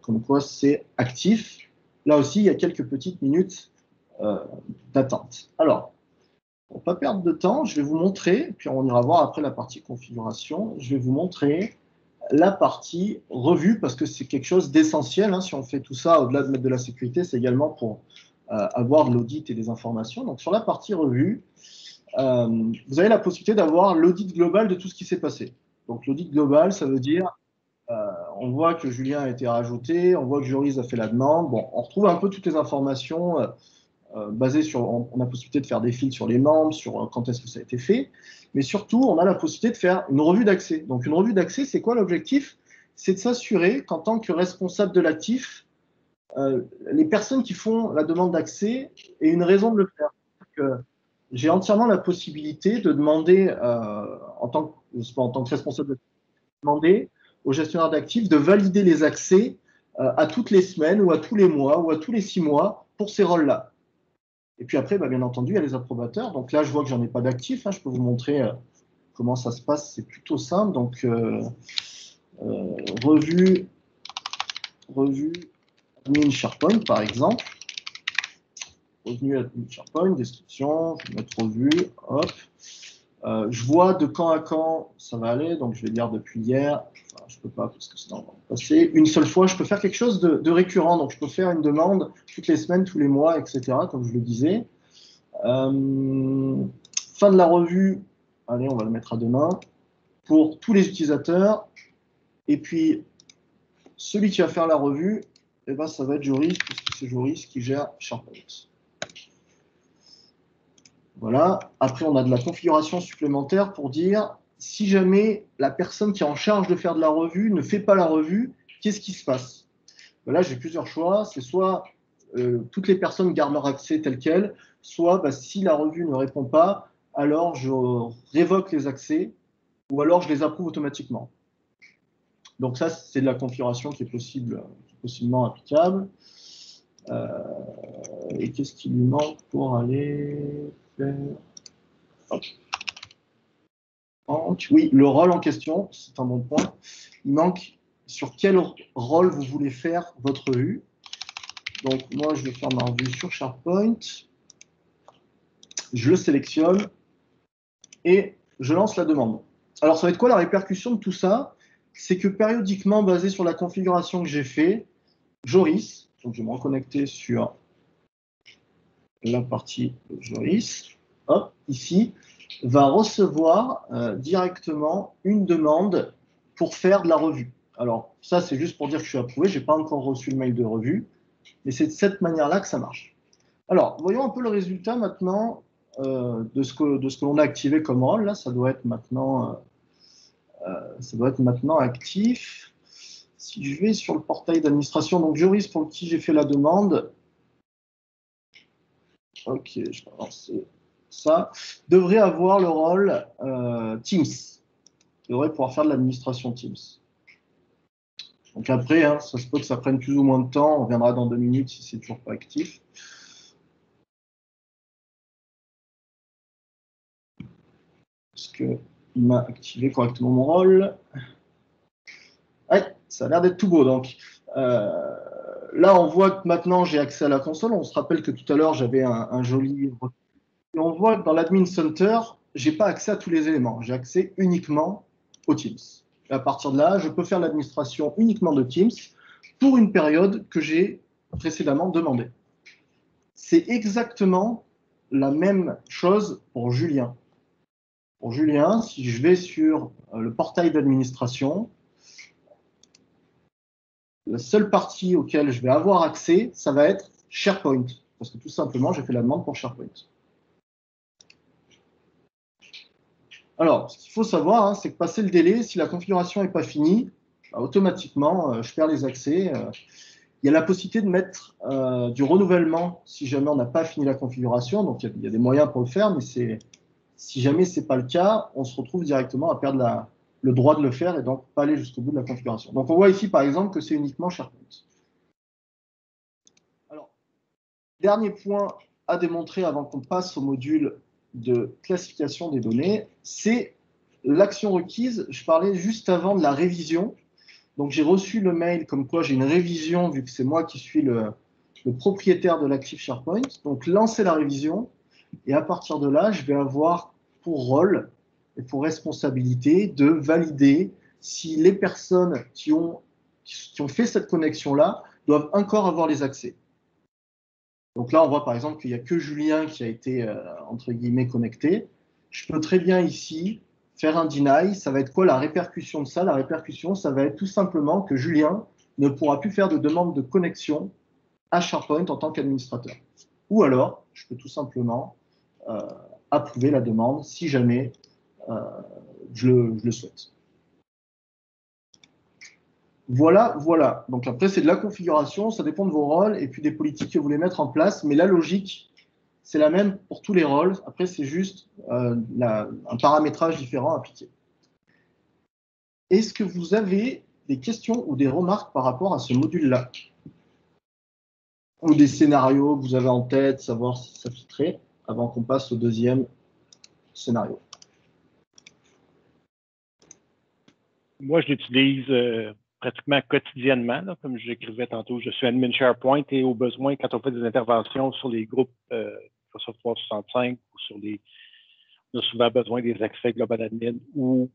Speaker 1: comme quoi c'est actif. Là aussi, il y a quelques petites minutes d'attente. Alors, pour ne pas perdre de temps, je vais vous montrer, puis on ira voir après la partie configuration, je vais vous montrer la partie revue, parce que c'est quelque chose d'essentiel. Hein, si on fait tout ça, au-delà de mettre de la sécurité, c'est également pour avoir de l'audit et des informations. Donc, sur la partie revue, vous avez la possibilité d'avoir l'audit global de tout ce qui s'est passé. Donc, l'audit global, ça veut dire, on voit que Julien a été rajouté, on voit que Joris a fait la demande. Bon, on retrouve un peu toutes les informations basées sur, on a la possibilité de faire des fils sur les membres, sur quand est-ce que ça a été fait. Mais surtout, on a la possibilité de faire une revue d'accès. Donc, une revue d'accès, c'est quoi l'objectif? C'est de s'assurer qu'en tant que responsable de l'actif, les personnes qui font la demande d'accès aient une raison de le faire. J'ai entièrement la possibilité de demander, en tant que responsable, de demander aux gestionnaires d'actifs de valider les accès à toutes les semaines ou à tous les mois ou à tous les 6 mois pour ces rôles-là. Et puis après, bien entendu, il y a les approbateurs. Donc là, je vois que j'en ai pas d'actifs. Hein. Je peux vous montrer comment ça se passe. C'est plutôt simple. Donc, revue admin SharePoint, par exemple. Revue admin SharePoint, description, je vais mettre revue, hop. Je vois de quand à quand ça va aller, donc je vais dire depuis hier. Enfin, je ne peux pas parce que c'est dans le passé. Une seule fois, je peux faire quelque chose de récurrent, donc je peux faire une demande toutes les semaines, tous les mois, etc., comme je le disais. Fin de la revue, allez, on va le mettre à demain, pour tous les utilisateurs. Et puis, celui qui va faire la revue, eh ben, ça va être Joris, puisque c'est Joris qui gère SharePoint. Voilà. Après, on a de la configuration supplémentaire pour dire si jamais la personne qui est en charge de faire de la revue ne fait pas la revue, qu'est-ce qui se passe? Là, j'ai plusieurs choix. C'est soit toutes les personnes gardent leur accès tel quel, soit si la revue ne répond pas, alors je révoque les accès ou alors je les approuve automatiquement. Donc ça, c'est de la configuration qui est possiblement applicable. Et qu'est-ce qui lui manque pour aller faire... Oui, le rôle en question, c'est un bon point. Il manque sur quel rôle vous voulez faire votre revue. Donc moi, je vais faire ma revue sur SharePoint. Je le sélectionne et je lance la demande. Alors, ça va être quoi la répercussion de tout ça? C'est que périodiquement, basé sur la configuration que j'ai fait, Joris, donc je vais me reconnecter sur la partie Joris, hop, ici, va recevoir directement une demande pour faire de la revue. Alors, ça, c'est juste pour dire que je suis approuvé. Je n'ai pas encore reçu le mail de revue, mais c'est de cette manière-là que ça marche. Alors, voyons un peu le résultat maintenant de ce que l'on a activé comme rôle. Là, ça doit être maintenant actif. Si je vais sur le portail d'administration, donc Joris pour qui j'ai fait la demande, ok, je vais lancer ça, devrait avoir le rôle Teams. Il devrait pouvoir faire de l'administration Teams. Donc après, hein, ça se peut que ça prenne plus ou moins de temps. On reviendra dans 2 minutes si c'est toujours pas actif. Est-ce qu'il m'a activé correctement mon rôle? Ouais, ça a l'air d'être tout beau. Donc là, on voit que maintenant j'ai accès à la console. On se rappelle que tout à l'heure, j'avais un joli... Et on voit que dans l'Admin Center, je n'ai pas accès à tous les éléments. J'ai accès uniquement aux Teams. Et à partir de là, je peux faire l'administration uniquement de Teams pour une période que j'ai précédemment demandée. C'est exactement la même chose pour Julien. Pour Julien, si je vais sur le portail d'administration, la seule partie auquel je vais avoir accès, ça va être SharePoint. Parce que tout simplement, j'ai fait la demande pour SharePoint. Alors, ce qu'il faut savoir, hein, c'est que passer le délai, si la configuration n'est pas finie, automatiquement, je perds les accès. Il y a la possibilité de mettre du renouvellement si jamais on n'a pas fini la configuration. Donc, il y a des moyens pour le faire, mais si jamais ce n'est pas le cas, on se retrouve directement à perdre le droit de le faire et donc pas aller jusqu'au bout de la configuration. Donc, on voit ici, par exemple, que c'est uniquement SharePoint. Alors, dernier point à démontrer avant qu'on passe au module de classification des données, c'est l'action requise. Je parlais juste avant de la révision. Donc, j'ai reçu le mail comme quoi j'ai une révision, vu que c'est moi qui suis le propriétaire de l'actif SharePoint. Donc, lancer la révision. Et à partir de là, je vais avoir pour rôle et pour responsabilité de valider si les personnes qui ont fait cette connexion-là doivent encore avoir les accès. Donc là, on voit par exemple qu'il n'y a que Julien qui a été, entre guillemets, connecté. Je peux très bien ici faire un deny. Ça va être quoi la répercussion de ça? La répercussion, ça va être tout simplement que Julien ne pourra plus faire de demande de connexion à SharePoint en tant qu'administrateur. Ou alors, je peux tout simplement approuver la demande si jamais je le souhaite. Voilà. Donc après, c'est de la configuration, ça dépend de vos rôles et puis des politiques que vous voulez mettre en place. Mais la logique, c'est la même pour tous les rôles. Après, c'est juste un paramétrage différent appliqué. Est-ce que vous avez des questions ou des remarques par rapport à ce module-là? Ou des scénarios que vous avez en tête, savoir si ça fitterait, avant qu'on passe au deuxième scénario.
Speaker 6: Moi, je l'utilise pratiquement quotidiennement. Là, comme j'écrivais tantôt, je suis admin SharePoint et au besoin, quand on fait des interventions sur les groupes Microsoft 365 ou sur on a souvent besoin des accès Global Admin ou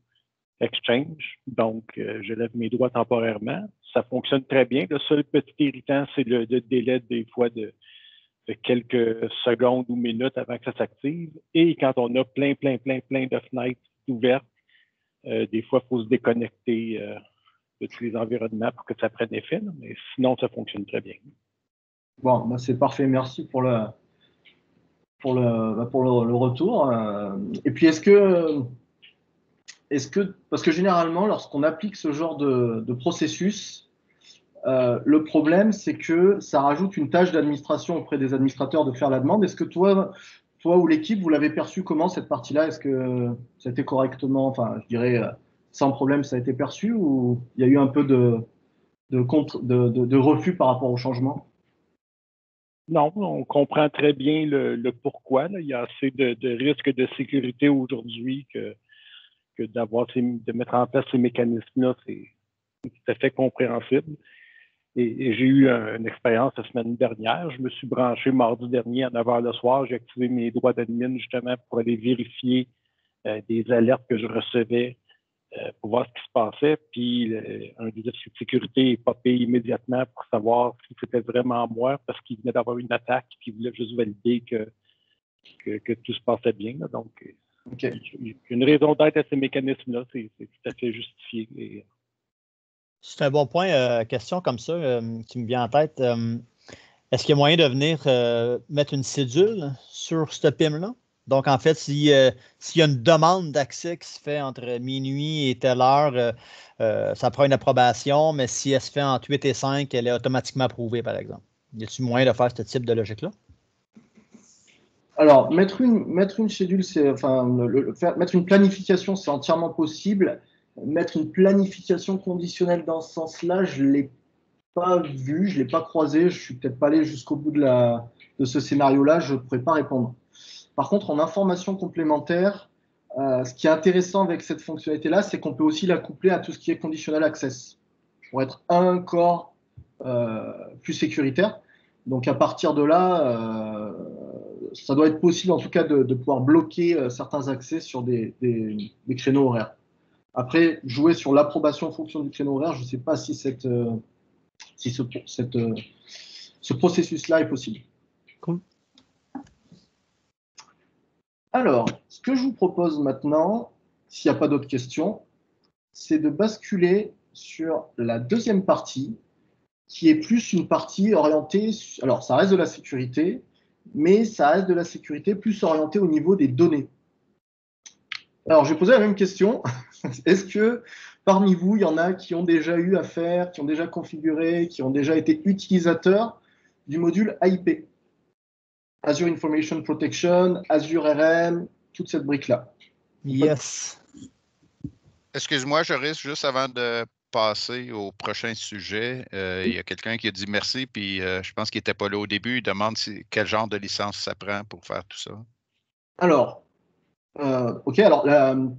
Speaker 6: Exchange. Donc, je lève mes doigts temporairement. Ça fonctionne très bien. Le seul petit irritant, c'est le délai des fois de quelques secondes ou minutes avant que ça s'active. Et quand on a plein de fenêtres ouvertes, des fois, il faut se déconnecter de tous les environnements pour que ça prenne effet. Là, mais sinon, ça fonctionne très bien.
Speaker 1: Bon, bah c'est parfait. Merci pour le retour. Et puis, est-ce que, parce que généralement, lorsqu'on applique ce genre de processus, le problème, c'est que ça rajoute une tâche d'administration auprès des administrateurs de faire la demande. Est-ce que toi ou l'équipe, vous l'avez perçu comment cette partie-là? Est-ce que ça a été correctement, enfin, je dirais, sans problème, ça a été perçu ou il y a eu un peu de refus par rapport au changement?
Speaker 6: Non, on comprend très bien le pourquoi. Là. Il y a assez de risques de sécurité aujourd'hui que de mettre en place ces mécanismes-là, c'est tout à fait compréhensible. Et j'ai eu une expérience la semaine dernière. Je me suis branché mardi dernier à 9h le soir. J'ai activé mes droits d'admin justement pour aller vérifier des alertes que je recevais pour voir ce qui se passait. Puis un des officiers de sécurité est popé immédiatement pour savoir si c'était vraiment moi parce qu'il venait d'avoir une attaque et il voulait juste valider que tout se passait bien. Là. Donc, okay. Il y a une raison d'être à ces mécanismes-là. C'est tout à fait justifié. Et,
Speaker 5: c'est un bon point. Question comme ça qui me vient en tête. Est-ce qu'il y a moyen de venir mettre une cédule sur ce PIM-là? Donc, en fait, s'il y a une demande d'accès qui se fait entre minuit et telle heure, ça prend une approbation, mais si elle se fait entre 8 et 5, elle est automatiquement approuvée, par exemple. Y a-t-il moyen de faire ce type de logique-là?
Speaker 1: Alors, mettre une cédule, mettre une planification, c'est entièrement possible. Mettre une planification conditionnelle dans ce sens-là, je ne l'ai pas vu, je ne l'ai pas croisé, je ne suis peut-être pas allé jusqu'au bout de ce scénario-là, je ne pourrais pas répondre. Par contre, en information complémentaire, ce qui est intéressant avec cette fonctionnalité-là, c'est qu'on peut aussi la coupler à tout ce qui est conditional access pour être encore plus sécuritaire. Donc, à partir de là, ça doit être possible en tout cas de pouvoir bloquer certains accès sur des créneaux horaires. Après, jouer sur l'approbation en fonction du créneau horaire, je ne sais pas si ce processus-là est possible.
Speaker 5: Cool.
Speaker 1: Alors, ce que je vous propose maintenant, s'il n'y a pas d'autres questions, c'est de basculer sur la deuxième partie, qui est plus une partie orientée, alors ça reste de la sécurité, mais ça reste de la sécurité plus orientée au niveau des données. Alors, je vais poser la même question. Est-ce que parmi vous, il y en a qui ont déjà eu affaire, qui ont déjà configuré, qui ont déjà été utilisateurs du module AIP? Azure Information Protection, Azure RM, toute cette brique-là.
Speaker 5: Yes.
Speaker 4: Excuse-moi, je risque juste avant de passer au prochain sujet. Il y a quelqu'un qui a dit merci, puis je pense qu'il n'était pas là au début. Il demande quel genre de licence ça prend pour faire tout ça.
Speaker 1: Alors, Ok, alors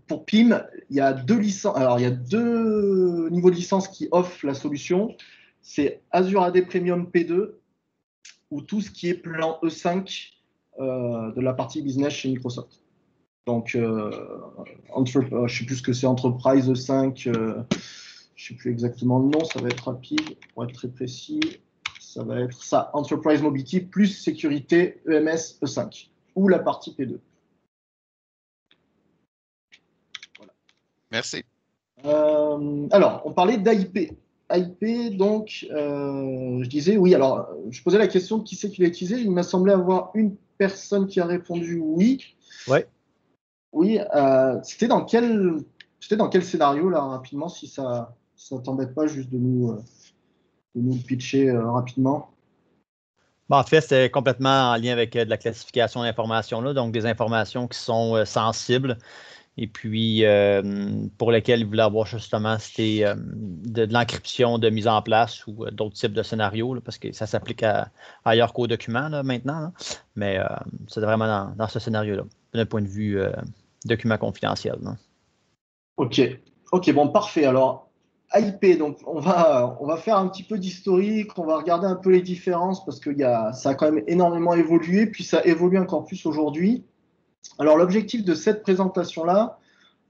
Speaker 1: pour PIM, il y a deux licences. Alors il y a deux niveaux de licence qui offrent la solution. C'est Azure AD Premium P2 ou tout ce qui est plan E5 de la partie business chez Microsoft. Donc, je ne sais plus ce que c'est, Enterprise E5, je ne sais plus exactement le nom, ça va être rapide, pour être très précis. Ça va être ça, Enterprise Mobility plus sécurité EMS E5 ou la partie P2.
Speaker 4: Voilà. Merci.
Speaker 1: Alors, on parlait d'AIP. AIP, donc, je disais, oui, alors, je posais la question de qui c'est qui l'a utilisé. Il m'a semblé avoir une personne qui a répondu oui.
Speaker 5: Ouais.
Speaker 1: Oui, c'était dans quel scénario, là, rapidement, si ça t'embête pas juste de nous pitcher rapidement?
Speaker 5: En fait, c'est complètement en lien avec de la classification d'informations, donc des informations qui sont sensibles et puis pour lesquelles il voulait avoir justement c'était de l'encryption de mise en place ou d'autres types de scénarios, là, parce que ça s'applique ailleurs qu'aux documents là, maintenant. Là. Mais c'est vraiment dans ce scénario-là, d'un point de vue document confidentiel. Là.
Speaker 1: Ok, bon, parfait. Alors, AIP, donc on va faire un petit peu d'historique, on va regarder un peu les différences parce que ça a quand même énormément évolué, puis ça évolue encore plus aujourd'hui. Alors, l'objectif de cette présentation-là,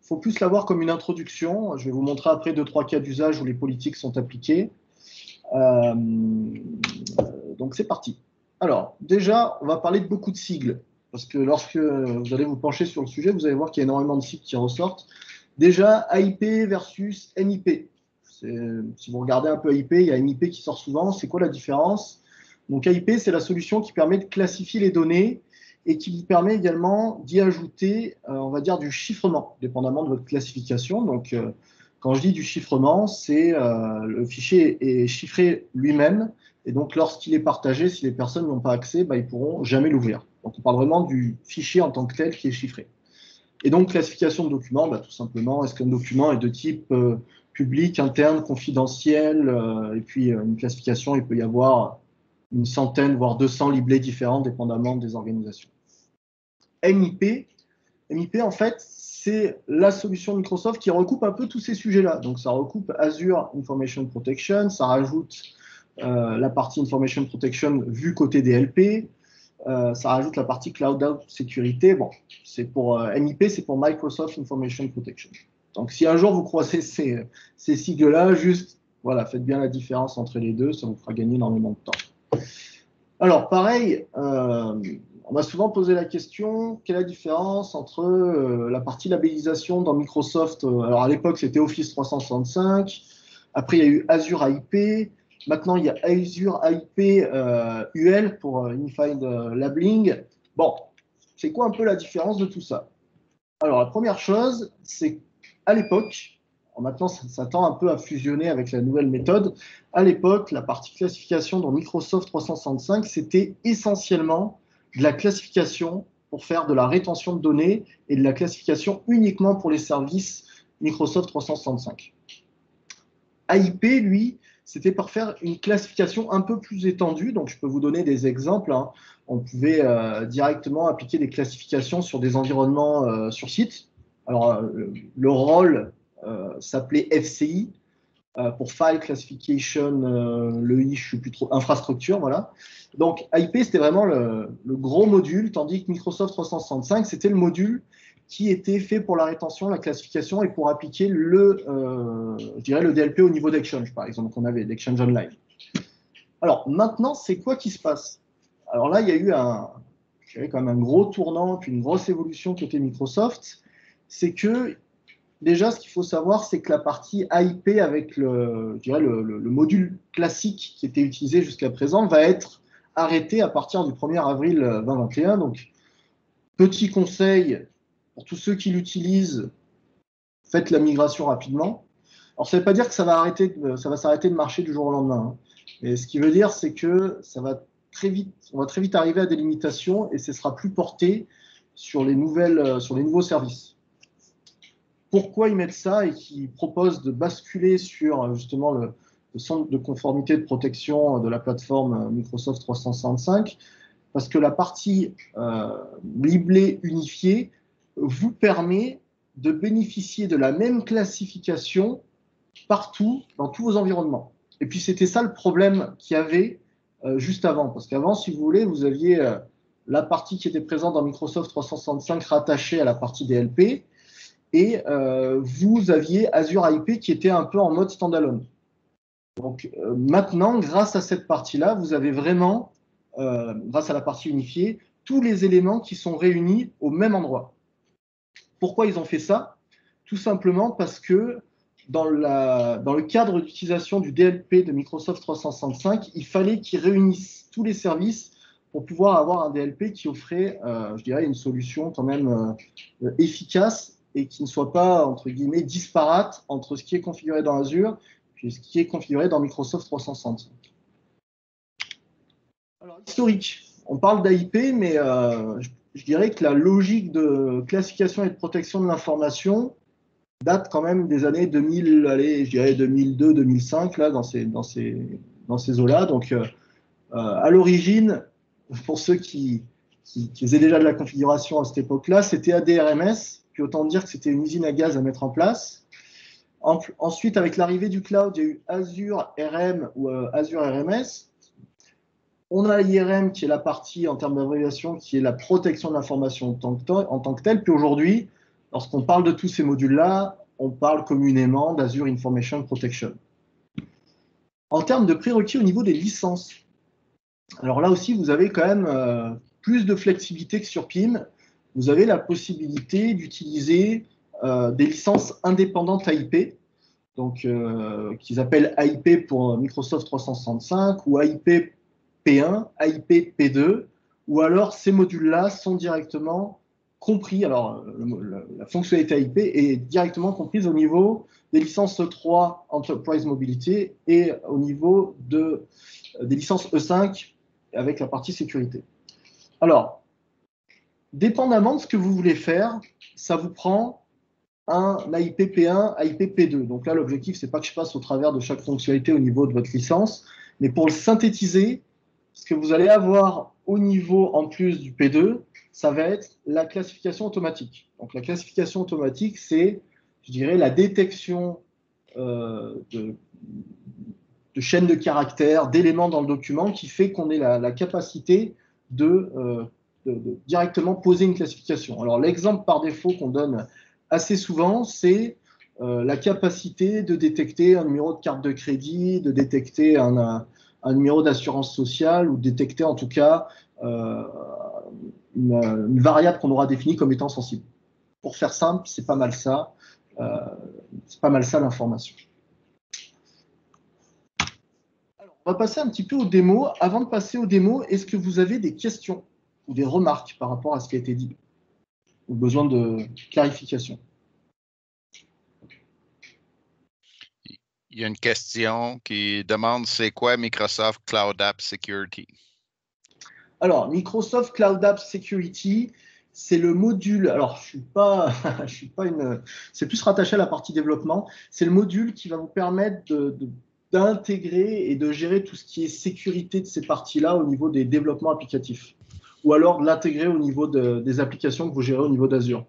Speaker 1: il faut plus la voir comme une introduction. Je vais vous montrer après 2-3 cas d'usage où les politiques sont appliquées. Donc, c'est parti. Alors, déjà, on va parler de beaucoup de sigles, parce que lorsque vous allez vous pencher sur le sujet, vous allez voir qu'il y a énormément de sigles qui ressortent. Déjà, AIP versus MIP. Si vous regardez un peu AIP, il y a MIP qui sort souvent. C'est quoi la différence? Donc, AIP, c'est la solution qui permet de classifier les données et qui vous permet également d'y ajouter, on va dire, du chiffrement, dépendamment de votre classification. Donc, quand je dis du chiffrement, c'est le fichier est chiffré lui-même. Et donc, lorsqu'il est partagé, si les personnes n'ont pas accès, ils ne pourront jamais l'ouvrir. Donc, on parle vraiment du fichier en tant que tel qui est chiffré. Et donc, classification de documents, tout simplement, est-ce qu'un document est de type public, interne, confidentiel, et puis une classification, il peut y avoir une centaine, voire 200 liblets différents, dépendamment des organisations. MIP, en fait, c'est la solution de Microsoft qui recoupe un peu tous ces sujets-là. Donc, ça recoupe Azure Information Protection, ça rajoute la partie Information Protection vue côté DLP, ça rajoute la partie Cloud Sécurité. Bon, c'est pour MIP, c'est pour Microsoft Information Protection. Donc, si un jour vous croisez ces sigles-là, juste, voilà, faites bien la différence entre les deux, ça vous fera gagner énormément de temps. Alors, pareil, on m'a souvent posé la question, quelle est la différence entre la partie labellisation dans Microsoft, alors à l'époque, c'était Office 365, après, il y a eu Azure AIP, maintenant, il y a Azure AIP UL pour Unified Labeling. Bon, c'est quoi un peu la différence de tout ça? Alors, la première chose, c'est qu'à l'époque, maintenant, ça tend un peu à fusionner avec la nouvelle méthode. À l'époque, la partie classification dans Microsoft 365, c'était essentiellement de la classification pour faire de la rétention de données et de la classification uniquement pour les services Microsoft 365. AIP, lui, c'était pour faire une classification un peu plus étendue. Donc, je peux vous donner des exemples. Hein. On pouvait directement appliquer des classifications sur des environnements sur site. Alors, le rôle s'appelait FCI pour File Classification, le I, je ne sais plus trop, infrastructure, voilà. Donc, AIP, c'était vraiment le gros module, tandis que Microsoft 365, c'était le module qui était fait pour la rétention, la classification et pour appliquer je dirais le DLP au niveau d'Exchange, par exemple, qu'on avait, d'Exchange Online. Alors, maintenant, c'est quoi qui se passe? Alors là, il y a eu quand même un gros tournant, puis une grosse évolution côté Microsoft. C'est que, déjà, ce qu'il faut savoir, c'est que la partie AIP avec je dirais le module classique qui était utilisé jusqu'à présent va être arrêté à partir du 1er avril 2021. Donc, petit conseil pour tous ceux qui l'utilisent, faites la migration rapidement. Alors, ça ne veut pas dire que ça va s'arrêter de marcher du jour au lendemain. Hein. Mais ce qui veut dire, c'est que on va très vite arriver à des limitations et ce ne sera plus porté sur les nouveaux services. Pourquoi ils mettent ça et qu'ils proposent de basculer sur justement le centre de conformité de protection de la plateforme Microsoft 365? Parce que la partie liblée unifiée vous permet de bénéficier de la même classification partout, dans tous vos environnements. Et puis, c'était ça le problème qu'il y avait juste avant. Parce qu'avant, si vous voulez, vous aviez la partie qui était présente dans Microsoft 365 rattachée à la partie DLP, et vous aviez Azure IP qui était un peu en mode standalone. Donc maintenant, grâce à cette partie-là, vous avez vraiment, grâce à la partie unifiée, tous les éléments qui sont réunis au même endroit. Pourquoi ils ont fait ça? Tout simplement parce que dans le cadre d'utilisation du DLP de Microsoft 365, il fallait qu'ils réunissent tous les services pour pouvoir avoir un DLP qui offrait, je dirais, une solution quand même efficace et qui ne soit pas, entre guillemets, disparate entre ce qui est configuré dans Azure et ce qui est configuré dans Microsoft 365. Alors, historique. On parle d'AIP, mais je dirais que la logique de classification et de protection de l'information date quand même des années 2000, allez, je dirais 2002-2005, là, dans ces eaux-là. Donc, à l'origine, pour ceux qui faisaient déjà de la configuration à cette époque-là, c'était ADRMS, puis autant dire que c'était une usine à gaz à mettre en place. Ensuite, avec l'arrivée du cloud, il y a eu Azure RM ou Azure RMS. On a l'IRM qui est la partie en termes d'abréviation qui est la protection de l'information en tant que telle. Puis aujourd'hui, lorsqu'on parle de tous ces modules-là, on parle communément d'Azure Information Protection. En termes de prérequis au niveau des licences, alors là aussi, vous avez quand même plus de flexibilité que sur PIM. Vous avez la possibilité d'utiliser des licences indépendantes AIP, donc qu'ils appellent AIP pour Microsoft 365 ou AIP P1, AIP P2, ou alors ces modules-là sont directement compris. Alors, la fonctionnalité AIP est directement comprise au niveau des licences 3 Enterprise Mobility et au niveau des licences E5 avec la partie sécurité. Alors, dépendamment de ce que vous voulez faire, ça vous prend un AIP P1, AIP P2. Donc là, l'objectif, c'est pas que je passe au travers de chaque fonctionnalité au niveau de votre licence, mais pour le synthétiser, ce que vous allez avoir au niveau, en plus du P2, ça va être la classification automatique. Donc la classification automatique, c'est, je dirais, la détection de chaînes de caractères, d'éléments dans le document qui fait qu'on ait la capacité de directement poser une classification. Alors l'exemple par défaut qu'on donne assez souvent, c'est la capacité de détecter un numéro de carte de crédit, de détecter un numéro d'assurance sociale ou détecter en tout cas une variable qu'on aura définie comme étant sensible. Pour faire simple, c'est pas mal ça. C'est pas mal ça l'information. Alors, on va passer un petit peu aux démos. Avant de passer aux démos, est-ce que vous avez des questions ou des remarques par rapport à ce qui a été dit ou besoin de clarification?
Speaker 4: Il y a une question qui demande c'est quoi Microsoft Cloud App Security?
Speaker 1: Alors, Microsoft Cloud App Security, c'est le module. Alors, je suis pas une. C'est plus rattaché à la partie développement. C'est le module qui va vous permettre d'intégrer et de gérer tout ce qui est sécurité de ces parties-là au niveau des développements applicatifs, ou alors de l'intégrer au niveau des applications que vous gérez au niveau d'Azure.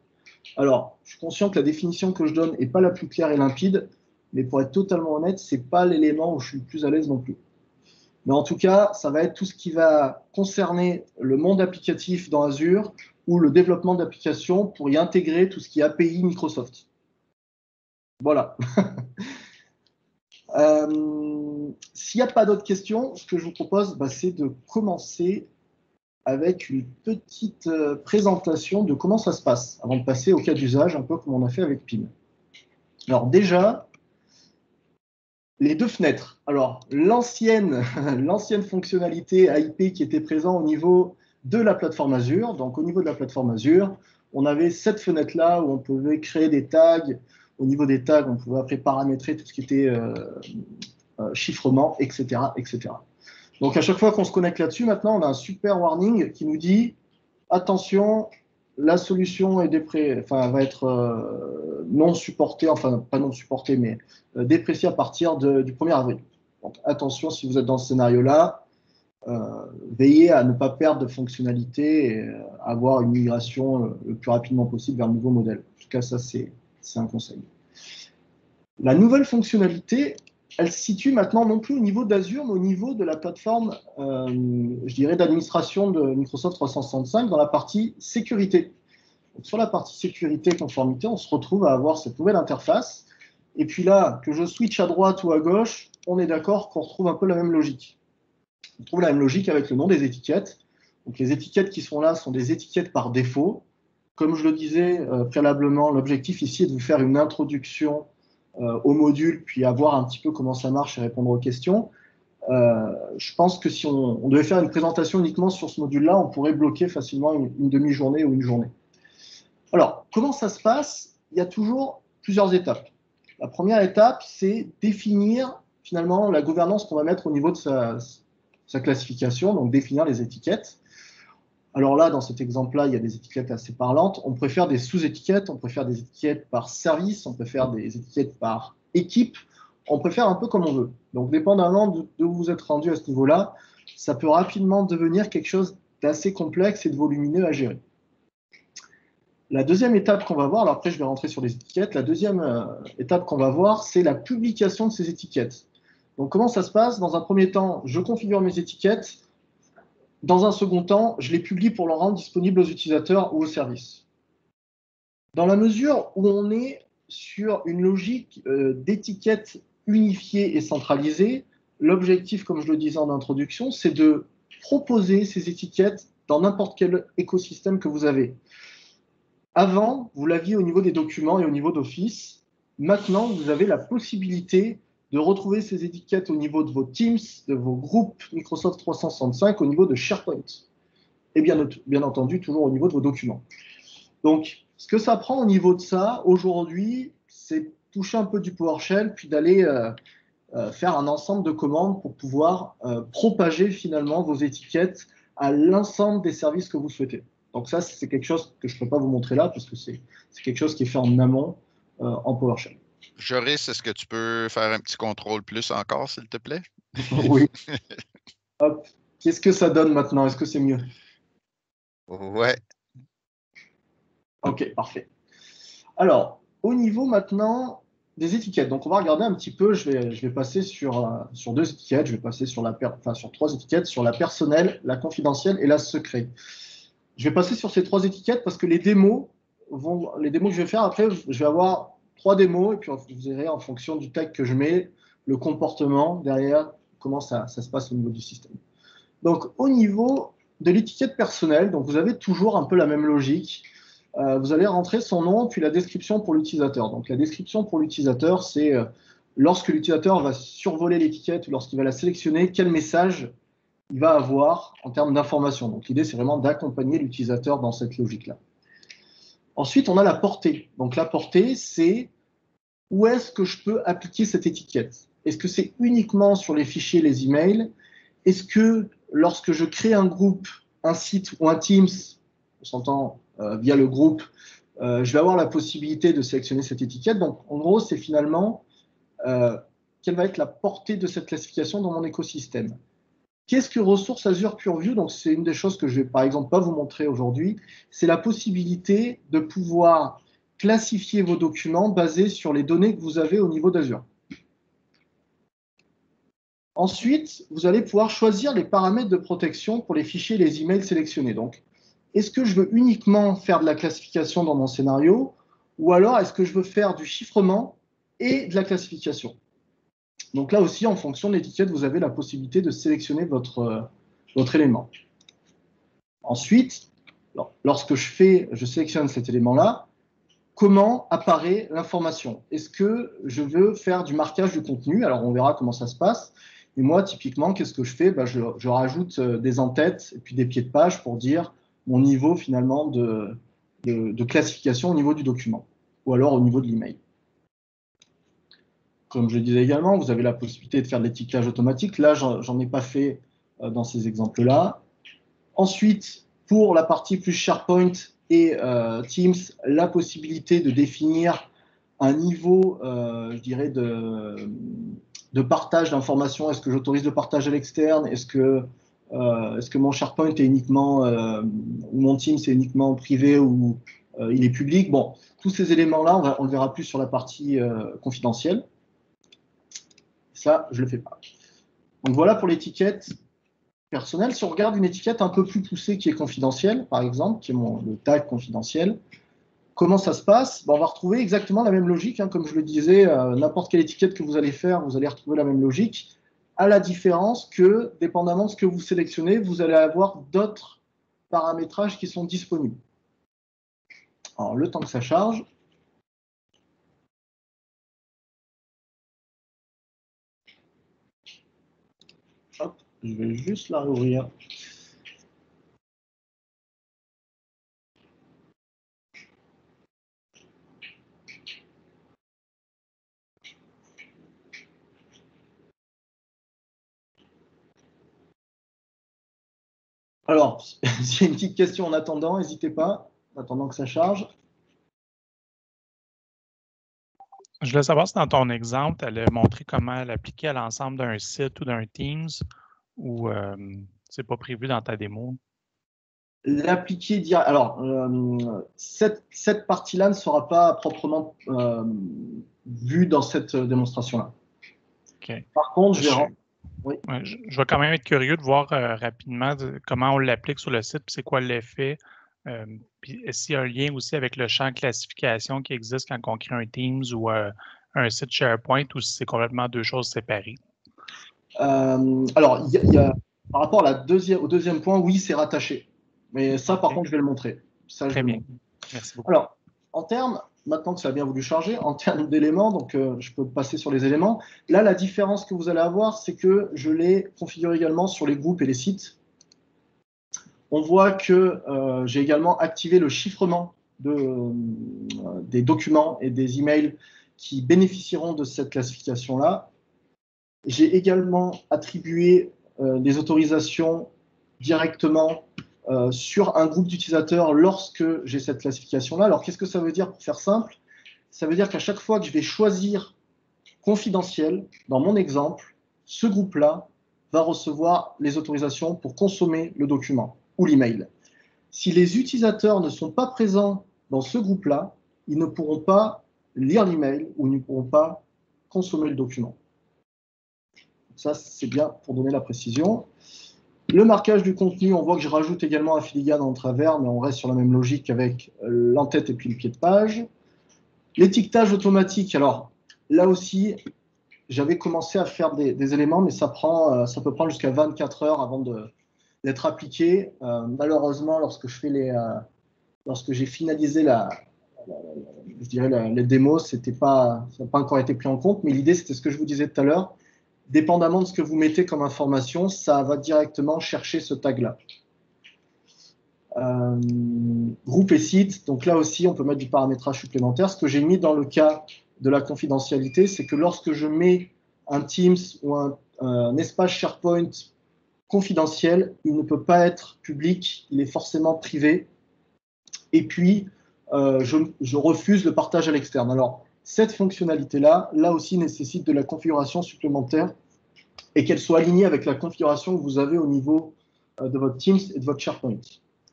Speaker 1: Alors, je suis conscient que la définition que je donne n'est pas la plus claire et limpide, mais pour être totalement honnête, ce n'est pas l'élément où je suis le plus à l'aise non plus. Mais en tout cas, ça va être tout ce qui va concerner le monde applicatif dans Azure ou le développement d'applications pour y intégrer tout ce qui est API Microsoft. Voilà. S'il n'y a pas d'autres questions, ce que je vous propose, c'est de commencer avec une petite présentation de comment ça se passe, avant de passer au cas d'usage, un peu comme on a fait avec PIM. Alors déjà, les deux fenêtres. Alors, l'ancienne fonctionnalité AIP qui était présente au niveau de la plateforme Azure. Donc, au niveau de la plateforme Azure, on avait cette fenêtre-là où on pouvait créer des tags. Au niveau des tags, on pouvait après paramétrer tout ce qui était chiffrement, etc., etc. Donc, à chaque fois qu'on se connecte là-dessus, maintenant, on a un super warning qui nous dit « Attention, la solution va être non supportée, enfin, pas non supportée, mais dépréciée à partir du 1er avril. » Donc, attention, si vous êtes dans ce scénario-là, veiller à ne pas perdre de fonctionnalités et avoir une migration le plus rapidement possible vers le nouveau modèle. En tout cas, ça, c'est un conseil. La nouvelle fonctionnalité, elle se situe maintenant non plus au niveau d'Azure, mais au niveau de la plateforme, je dirais, d'administration de Microsoft 365 dans la partie sécurité. Donc, sur la partie sécurité et conformité, on se retrouve à avoir cette nouvelle interface. Et puis là, que je switch à droite ou à gauche, on est d'accord qu'on retrouve un peu la même logique. On trouve la même logique avec le nom des étiquettes. Donc, les étiquettes qui sont là sont des étiquettes par défaut. Comme je le disais préalablement, l'objectif ici est de vous faire une introduction au module, puis à voir un petit peu comment ça marche et répondre aux questions. Je pense que si on devait faire une présentation uniquement sur ce module-là, on pourrait bloquer facilement une demi-journée ou une journée. Alors, comment ça se passe? Il y a toujours plusieurs étapes. La première étape, c'est définir finalement la gouvernance qu'on va mettre au niveau de sa classification, donc définir les étiquettes. Alors là, dans cet exemple-là, il y a des étiquettes assez parlantes. On préfère des sous-étiquettes, on préfère des étiquettes par service, on préfère des étiquettes par équipe, on préfère un peu comme on veut. Donc, dépendamment de où vous êtes rendu à ce niveau-là, ça peut rapidement devenir quelque chose d'assez complexe et de volumineux à gérer. La deuxième étape qu'on va voir, alors après je vais rentrer sur les étiquettes, la deuxième étape qu'on va voir, c'est la publication de ces étiquettes. Donc comment ça se passe? Dans un premier temps, je configure mes étiquettes. Dans un second temps, je les publie pour les rendre disponibles aux utilisateurs ou aux services. Dans la mesure où on est sur une logique d'étiquettes unifiées et centralisées, l'objectif, comme je le disais en introduction, c'est de proposer ces étiquettes dans n'importe quel écosystème que vous avez. Avant, vous l'aviez au niveau des documents et au niveau d'Office. Maintenant, vous avez la possibilité de retrouver ces étiquettes au niveau de vos Teams, de vos groupes Microsoft 365, au niveau de SharePoint. Et bien entendu, toujours au niveau de vos documents. Donc, ce que ça prend au niveau de ça, aujourd'hui, c'est toucher un peu du PowerShell, puis d'aller faire un ensemble de commandes pour pouvoir propager finalement vos étiquettes à l'ensemble des services que vous souhaitez. Donc ça, c'est quelque chose que je ne peux pas vous montrer là, parce que c'est quelque chose qui est fait en amont en PowerShell.
Speaker 4: Joris, est-ce que tu peux faire un petit contrôle plus encore, s'il te plaît?
Speaker 1: Oui. Hop. Qu'est-ce que ça donne maintenant? Est-ce que c'est mieux?
Speaker 4: Ouais.
Speaker 1: OK, parfait. Alors, au niveau maintenant des étiquettes, donc on va regarder un petit peu, je vais passer sur deux étiquettes, je vais passer sur trois étiquettes, sur la personnelle, la confidentielle et la secret. Je vais passer sur ces trois étiquettes parce que les démos que je vais faire après, je vais avoir 3 démos et puis vous verrez en fonction du tag que je mets, le comportement derrière, comment ça se passe au niveau du système. Donc, au niveau de l'étiquette personnelle, donc vous avez toujours un peu la même logique. Vous allez rentrer son nom puis la description pour l'utilisateur. Donc, la description pour l'utilisateur, c'est lorsque l'utilisateur va survoler l'étiquette ou lorsqu'il va la sélectionner, quel message il va avoir en termes d'information. Donc, l'idée, c'est vraiment d'accompagner l'utilisateur dans cette logique-là. Ensuite, on a la portée. Donc, la portée, c'est où est-ce que je peux appliquer cette étiquette? Est-ce que c'est uniquement sur les fichiers, les emails? Est-ce que lorsque je crée un groupe, un site ou un Teams, on s'entend via le groupe, je vais avoir la possibilité de sélectionner cette étiquette. Donc, en gros, c'est finalement quelle va être la portée de cette classification dans mon écosystème. Qu'est-ce que Ressources Azure PureView? Donc, c'est une des choses que je vais, par exemple, pas vous montrer aujourd'hui. C'est la possibilité de pouvoir classifier vos documents basés sur les données que vous avez au niveau d'Azure. Ensuite, vous allez pouvoir choisir les paramètres de protection pour les fichiers et les emails sélectionnés. Donc, est-ce que je veux uniquement faire de la classification dans mon scénario ou alors est-ce que je veux faire du chiffrement et de la classification? Donc là aussi, en fonction de l'étiquette, vous avez la possibilité de sélectionner votre élément. Ensuite, lorsque je sélectionne cet élément-là, comment apparaît l'information? Est-ce que je veux faire du marquage du contenu? Alors, on verra comment ça se passe. Et moi, typiquement, qu'est-ce que je fais? Je rajoute des en-têtes et puis des pieds de page pour dire mon niveau, finalement, de classification au niveau du document ou alors au niveau de l'email. Comme je le disais également, vous avez la possibilité de faire de l'étiquetage automatique. Là, j'en ai pas fait dans ces exemples-là. Ensuite, pour la partie plus SharePoint et Teams, la possibilité de définir un niveau, je dirais, de partage d'informations. Est-ce que j'autorise le partage à l'externe? Est-ce que Est-ce que mon SharePoint est uniquement, ou mon Teams est uniquement privé ou il est public? Bon, tous ces éléments-là, on le verra plus sur la partie confidentielle. Ça, je ne le fais pas. Donc voilà pour l'étiquette personnelle. Si on regarde une étiquette un peu plus poussée qui est confidentielle, par exemple, qui est le tag confidentiel, comment ça se passe? On va retrouver exactement la même logique, hein, comme je le disais, n'importe quelle étiquette que vous allez faire, vous allez retrouver la même logique, à la différence que, dépendamment de ce que vous sélectionnez, vous allez avoir d'autres paramétrages qui sont disponibles. Alors, le temps que ça charge. Hop, je vais juste la rouvrir. Alors, s'il y a une petite question en attendant, n'hésitez pas, en attendant que ça charge.
Speaker 3: Je voulais savoir si dans ton exemple, tu allais montrer comment l'appliquer à l'ensemble d'un site ou d'un Teams ou c'est pas prévu dans ta démo?
Speaker 1: L'appliquer direct. Alors, cette partie-là ne sera pas proprement vue dans cette démonstration-là.
Speaker 3: Okay.
Speaker 1: Par contre, oui.
Speaker 3: Je vais quand même être curieux de voir rapidement comment on l'applique sur le site, puis c'est quoi l'effet. Puis est-ce qu'il y a un lien aussi avec le champ classification qui existe quand on crée un Teams ou un site SharePoint, ou si c'est complètement deux choses séparées?
Speaker 1: Alors, par rapport au deuxième point, oui, c'est rattaché. Mais ça, par contre, je vais le montrer. Ça,
Speaker 3: Très bien. Merci beaucoup.
Speaker 1: Alors, en termes, maintenant que ça a bien voulu charger, en termes d'éléments, donc je peux passer sur les éléments. Là, la différence que vous allez avoir, c'est que je l'ai configuré également sur les groupes et les sites. On voit que j'ai également activé le chiffrement des documents et des emails qui bénéficieront de cette classification-là. J'ai également attribué des autorisations directement sur un groupe d'utilisateurs lorsque j'ai cette classification-là. Alors, qu'est-ce que ça veut dire pour faire simple? Ça veut dire qu'à chaque fois que je vais choisir confidentiel, dans mon exemple, ce groupe-là va recevoir les autorisations pour consommer le document ou l'email. Si les utilisateurs ne sont pas présents dans ce groupe-là, ils ne pourront pas lire l'email ou ils ne pourront pas consommer le document. Ça, c'est bien pour donner la précision. Le marquage du contenu, on voit que je rajoute également un filigrane en travers, mais on reste sur la même logique qu'avec l'entête et puis le pied de page. L'étiquetage automatique, alors là aussi, j'avais commencé à faire des éléments, mais ça peut prendre jusqu'à 24 heures avant d'être appliqué. Malheureusement, lorsque j'ai finalisé les démos, ça n'a pas encore été pris en compte, mais l'idée, c'était ce que je vous disais tout à l'heure. Dépendamment de ce que vous mettez comme information, ça va directement chercher ce tag-là. Groupe et site, donc là aussi, on peut mettre du paramétrage supplémentaire. Ce que j'ai mis dans le cas de la confidentialité, c'est que lorsque je mets un Teams ou un espace SharePoint confidentiel, il ne peut pas être public, il est forcément privé. Et puis, je refuse le partage à l'externe. Alors, cette fonctionnalité-là, là aussi, nécessite de la configuration supplémentaire et qu'elle soit alignée avec la configuration que vous avez au niveau de votre Teams et de votre SharePoint.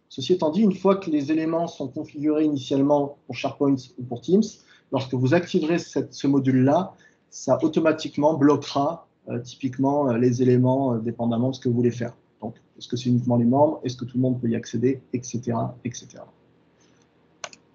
Speaker 1: Ceci étant dit, une fois que les éléments sont configurés initialement pour SharePoint ou pour Teams, lorsque vous activerez ce module-là, ça automatiquement bloquera typiquement les éléments dépendamment de ce que vous voulez faire. Donc, est-ce que c'est uniquement les membres? Est-ce que tout le monde peut y accéder? Etc. etc.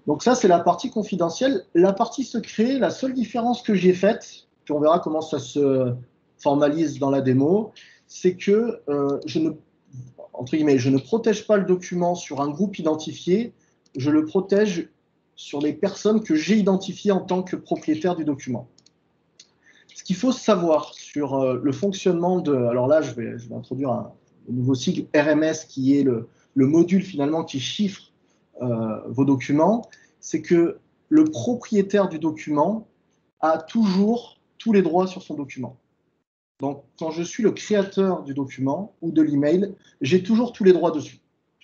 Speaker 1: Donc ça, c'est la partie confidentielle. La partie secret, la seule différence que j'ai faite, puis on verra comment ça se formalise dans la démo, c'est que je ne protège pas le document sur un groupe identifié, je le protège sur les personnes que j'ai identifiées en tant que propriétaire du document. Ce qu'il faut savoir sur le fonctionnement alors là, je vais introduire un nouveau sigle RMS qui est le module finalement qui chiffre vos documents, c'est que le propriétaire du document a toujours tous les droits sur son document. Donc, quand je suis le créateur du document ou de l'email, j'ai toujours tous les droits dessus.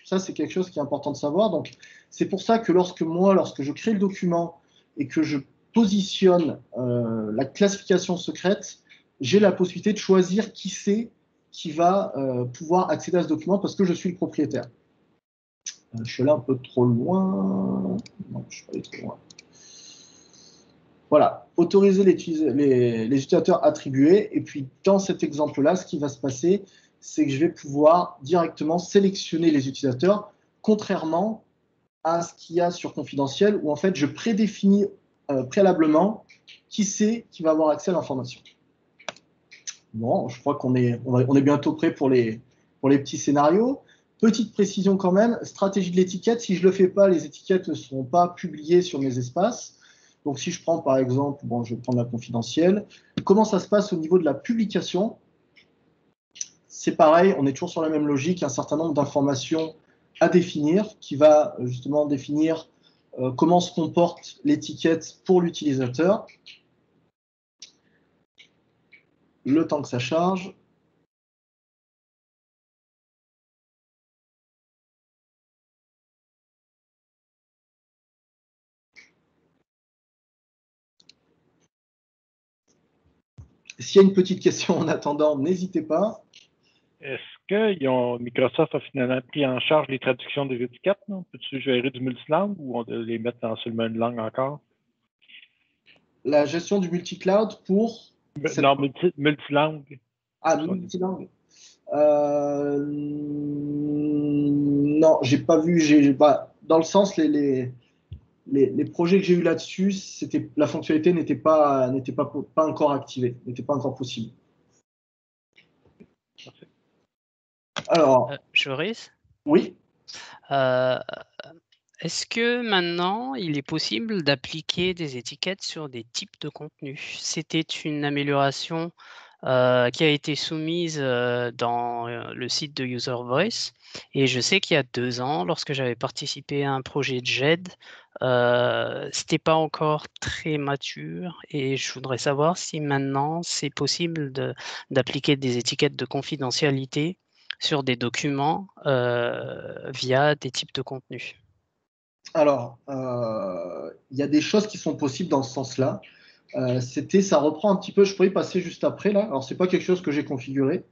Speaker 1: Ça, c'est quelque chose qui est important de savoir. Donc, c'est pour ça que lorsque je crée le document et que je positionne la classification secrète, j'ai la possibilité de choisir qui qui va pouvoir accéder à ce document parce que je suis le propriétaire. Je suis là un peu trop loin. Non, je suis pas allé trop loin. Voilà, autoriser les utilisateurs attribués. Et puis, dans cet exemple-là, ce qui va se passer, c'est que je vais pouvoir directement sélectionner les utilisateurs, contrairement à ce qu'il y a sur confidentiel, où en fait, je prédéfinis préalablement qui c'est qui va avoir accès à l'information. Bon, je crois qu'on est bientôt prêt pour les petits scénarios. Petite précision quand même, stratégie de l'étiquette, si je ne le fais pas, les étiquettes ne seront pas publiées sur mes espaces. Donc si je prends par exemple, bon, je vais prendre la confidentielle, comment ça se passe au niveau de la publication? C'est pareil, on est toujours sur la même logique, un certain nombre d'informations à définir, qui va justement définir comment se comporte l'étiquette pour l'utilisateur. Le temps que ça charge. S'il y a une petite question en attendant, n'hésitez pas.
Speaker 6: Est-ce que Microsoft a finalement pris en charge les traductions des étiquettes? Peux-tu gérer du multilangue ou on doit les mettre dans seulement une langue encore?
Speaker 1: La gestion du multicloud pour...
Speaker 6: Non, multilangue.
Speaker 1: Ah, multilangue. Non, j'ai pas vu. Dans le sens, les projets que j'ai eu là-dessus, la fonctionnalité n'était pas encore activée, n'était pas encore possible. Alors,
Speaker 7: Joris?
Speaker 1: Oui.
Speaker 7: Est-ce que maintenant, il est possible d'appliquer des étiquettes sur des types de contenus? C'était une amélioration qui a été soumise dans le site de User Voice. Et je sais qu'il y a 2 ans, lorsque j'avais participé à un projet de GED, c'était pas encore très mature. Et je voudrais savoir si maintenant, c'est possible d'appliquer des étiquettes de confidentialité sur des documents via des types de contenus.
Speaker 1: Alors, il y a des choses qui sont possibles dans ce sens-là. Ça reprend un petit peu, je pourrais y passer juste après là. Alors, c'est pas quelque chose que j'ai configuré,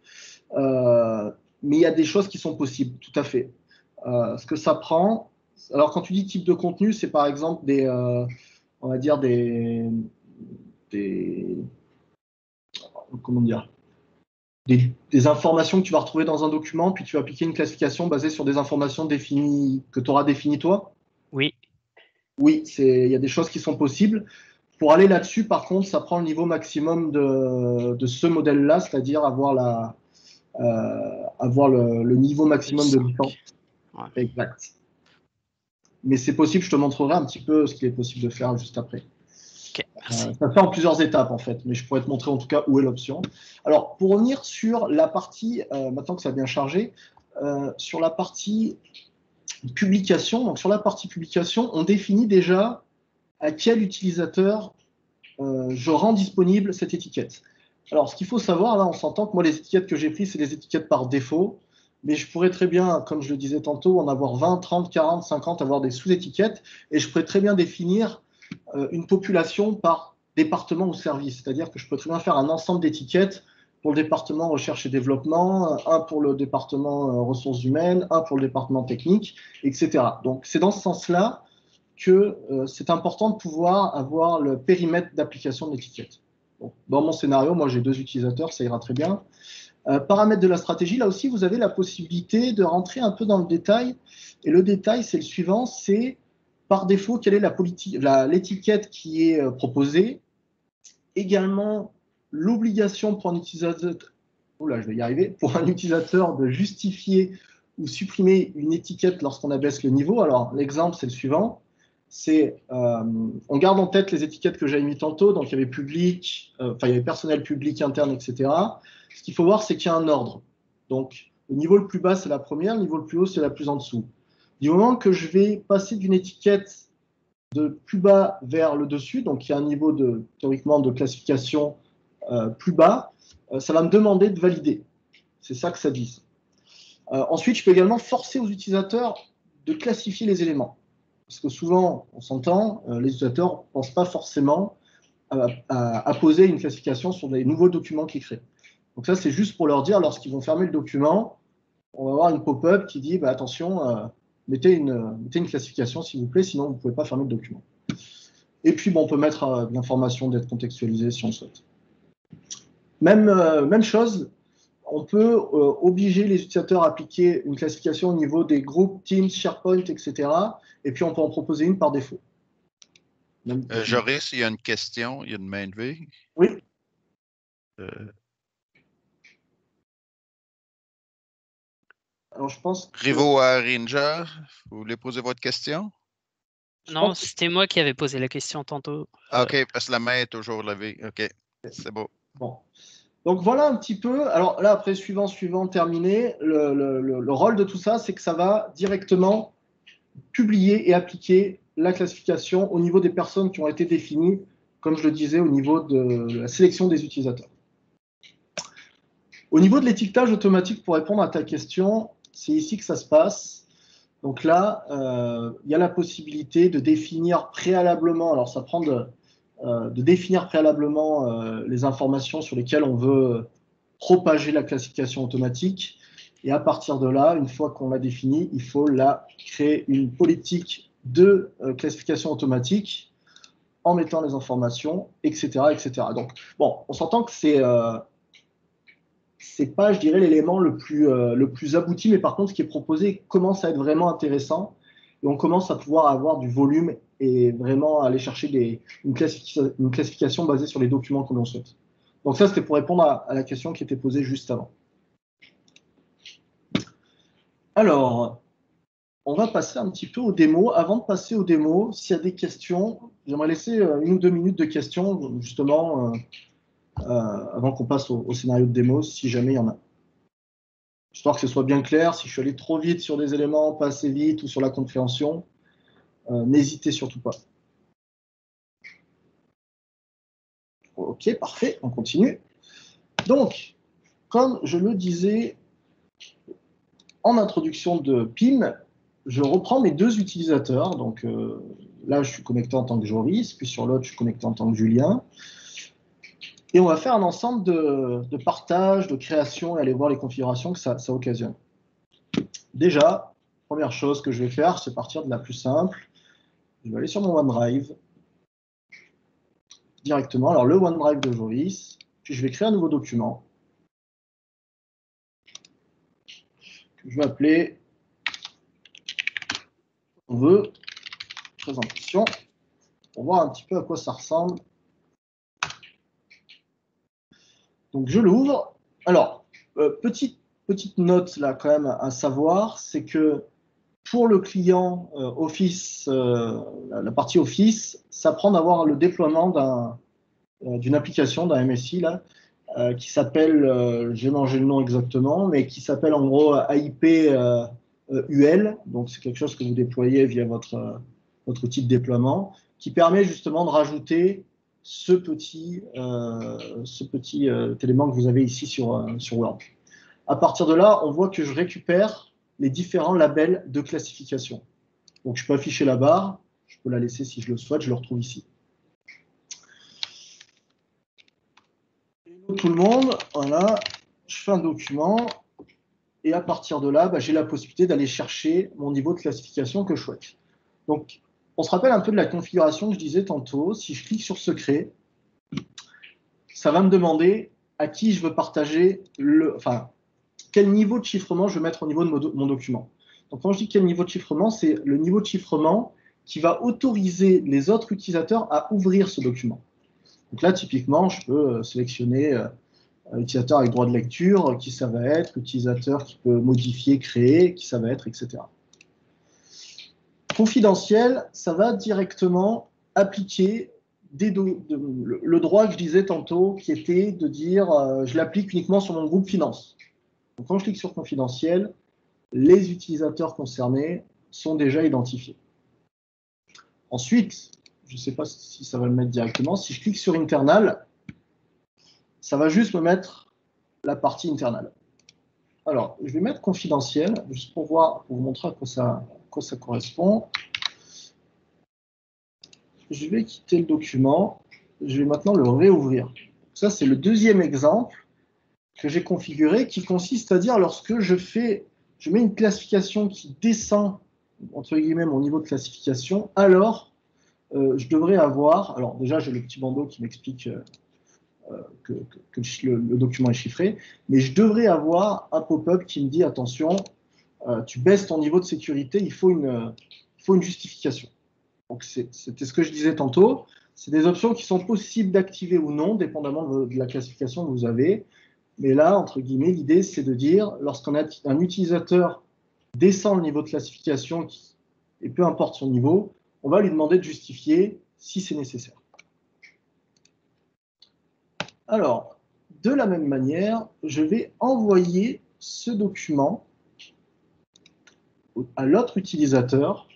Speaker 1: mais il y a des choses qui sont possibles, tout à fait. Ce que ça prend, alors quand tu dis type de contenu, c'est par exemple on va dire comment dire, des informations que tu vas retrouver dans un document, puis tu vas appliquer une classification basée sur des informations définies que tu auras définies toi.
Speaker 7: Oui.
Speaker 1: Oui, il y a des choses qui sont possibles. Pour aller là-dessus, par contre, ça prend le niveau maximum de ce modèle-là, c'est-à-dire avoir le niveau maximum de licence.
Speaker 7: Ouais.
Speaker 1: Exact. Mais c'est possible, je te montrerai un petit peu ce qu'il est possible de faire juste après.
Speaker 7: Okay, merci.
Speaker 1: Ça fait en plusieurs étapes, en fait, mais je pourrais te montrer en tout cas où est l'option. Alors, pour revenir sur la partie, maintenant que ça a bien chargé, sur la partie publication, donc sur la partie publication, on définit déjà à quel utilisateur je rends disponible cette étiquette. Alors, ce qu'il faut savoir, là, on s'entend que moi, les étiquettes que j'ai prises, c'est des étiquettes par défaut, mais je pourrais très bien, comme je le disais tantôt, en avoir 20, 30, 40, 50, avoir des sous-étiquettes, et je pourrais très bien définir une population par département ou service, c'est-à-dire que je peux très bien faire un ensemble d'étiquettes pour le département recherche et développement, un pour le département ressources humaines, un pour le département technique, etc. Donc, c'est dans ce sens-là que c'est important de pouvoir avoir le périmètre d'application de l'étiquette. Bon, dans mon scénario, moi j'ai 2 utilisateurs, ça ira très bien. Paramètres de la stratégie, là aussi vous avez la possibilité de rentrer un peu dans le détail. Et le détail, c'est le suivant, c'est par défaut quelle est l'étiquette qui est proposée. Également l'obligation pour un utilisateur, je vais y arriver, pour un utilisateur de justifier ou supprimer une étiquette lorsqu'on abaisse le niveau. Alors l'exemple, c'est le suivant. On garde en tête les étiquettes que j'avais mis tantôt, donc il y avait public, il y avait personnel public, interne, etc. Ce qu'il faut voir, c'est qu'il y a un ordre. Donc, le niveau le plus bas, c'est la première, le niveau le plus haut, c'est la plus en dessous. Du moment que je vais passer d'une étiquette de plus bas vers le dessus, donc il y a un niveau théoriquement de classification plus bas, ça va me demander de valider. C'est ça que ça dit. Ensuite, je peux également forcer aux utilisateurs de classifier les éléments. Parce que souvent, on s'entend, les utilisateurs ne pensent pas forcément à poser une classification sur des nouveaux documents qu'ils créent. Donc ça, c'est juste pour leur dire, lorsqu'ils vont fermer le document, on va avoir une pop-up qui dit, attention, mettez une classification, s'il vous plaît, sinon vous ne pouvez pas fermer le document. Et puis, on peut mettre de l'information d'être contextualisée si on le souhaite. Même chose, on peut obliger les utilisateurs à appliquer une classification au niveau des groupes, Teams, SharePoint, etc. Et puis, on peut en proposer une par défaut.
Speaker 4: Joris, il y a une question, il y a une main levée.
Speaker 1: Oui. Alors, je pense que...
Speaker 4: Rivo Ranger, vous voulez poser votre question?
Speaker 7: Non, c'était moi qui avais posé la question tantôt.
Speaker 4: OK, parce que la main est toujours levée. OK, c'est beau.
Speaker 1: Bon. Donc, voilà un petit peu. Alors là, après, suivant, terminé. Le rôle de tout ça, c'est que ça va directement publier et appliquer la classification au niveau des personnes qui ont été définies, comme je le disais, au niveau de la sélection des utilisateurs. Au niveau de l'étiquetage automatique, pour répondre à ta question, c'est ici que ça se passe. Donc là, il y a la possibilité de définir préalablement, alors ça prend de définir préalablement les informations sur lesquelles on veut propager la classification automatique. Et à partir de là, une fois qu'on l'a défini, il faut créer une politique de classification automatique en mettant les informations, etc., etc. Donc, bon, on s'entend que c'est pas, je dirais, l'élément le plus abouti, mais par contre, ce qui est proposé commence à être vraiment intéressant et on commence à pouvoir avoir du volume et vraiment aller chercher une classification basée sur les documents que l'on souhaite. Donc ça, c'était pour répondre à la question qui était posée juste avant. Alors, on va passer un petit peu aux démos. Avant de passer aux démos, s'il y a des questions, j'aimerais laisser 1 ou 2 minutes de questions, justement, avant qu'on passe au scénario de démo, si jamais il y en a. Histoire que ce soit bien clair, si je suis allé trop vite sur des éléments, pas assez vite, ou sur la compréhension, n'hésitez surtout pas. Ok, parfait, on continue. Donc, comme je le disais en introduction de PIM, je reprends mes 2 utilisateurs. Donc là, je suis connecté en tant que Joris, puis sur l'autre, je suis connecté en tant que Julien. Et on va faire un ensemble de partage, de création et aller voir les configurations que ça occasionne. Déjà, première chose que je vais faire, c'est partir de la plus simple. Je vais aller sur mon OneDrive directement. Alors, le OneDrive de Joris, puis je vais créer un nouveau document que je vais appeler, on veut, présentation, pour voir un petit peu à quoi ça ressemble. Donc, je l'ouvre. Alors, petite note là quand même à savoir, c'est que pour le client Office, la partie Office, ça prend d'avoir le déploiement d'une application, d'un MSI là, qui s'appelle, j'ai mangé le nom exactement, mais qui s'appelle en gros AIP UL. Donc c'est quelque chose que vous déployez via votre outil de déploiement, qui permet justement de rajouter ce petit élément que vous avez ici sur Word. À partir de là, on voit que je récupère les différents labels de classification. Donc, je peux afficher la barre, je peux la laisser si je le souhaite, je le retrouve ici. Hello tout le monde, voilà, je fais un document, et à partir de là, j'ai la possibilité d'aller chercher mon niveau de classification que je souhaite. Donc, on se rappelle un peu de la configuration que je disais tantôt. Si je clique sur Secret, ça va me demander à qui je veux partager quel niveau de chiffrement je veux mettre au niveau de mon document. Donc, quand je dis quel niveau de chiffrement, c'est le niveau de chiffrement qui va autoriser les autres utilisateurs à ouvrir ce document. Donc là, typiquement, je peux sélectionner utilisateur avec droit de lecture, qui ça va être, utilisateur qui peut modifier, créer, qui ça va être, etc. Confidentiel, ça va directement appliquer le droit que je disais tantôt, qui était de dire je l'applique uniquement sur mon groupe finance. Donc, quand je clique sur confidentiel, les utilisateurs concernés sont déjà identifiés. Ensuite, je ne sais pas si ça va le mettre directement, si je clique sur internal, ça va juste me mettre la partie internal. Alors, je vais mettre confidentiel, juste pour vous montrer à quoi ça correspond. Je vais quitter le document, je vais maintenant le réouvrir. Ça, c'est le deuxième exemple que j'ai configuré qui consiste à dire lorsque je mets une classification qui descend, entre guillemets, mon niveau de classification, alors je devrais avoir, alors déjà j'ai le petit bandeau qui m'explique que le document est chiffré, mais je devrais avoir un pop-up qui me dit attention, tu baisses ton niveau de sécurité, il faut une justification. Donc c'était ce que je disais tantôt, c'est des options qui sont possibles d'activer ou non, dépendamment de la classification que vous avez. Mais là, entre guillemets, l'idée c'est de dire, lorsqu'un utilisateur descend le niveau de classification, et peu importe son niveau, on va lui demander de justifier si c'est nécessaire. Alors, de la même manière, je vais envoyer ce document à l'autre utilisateur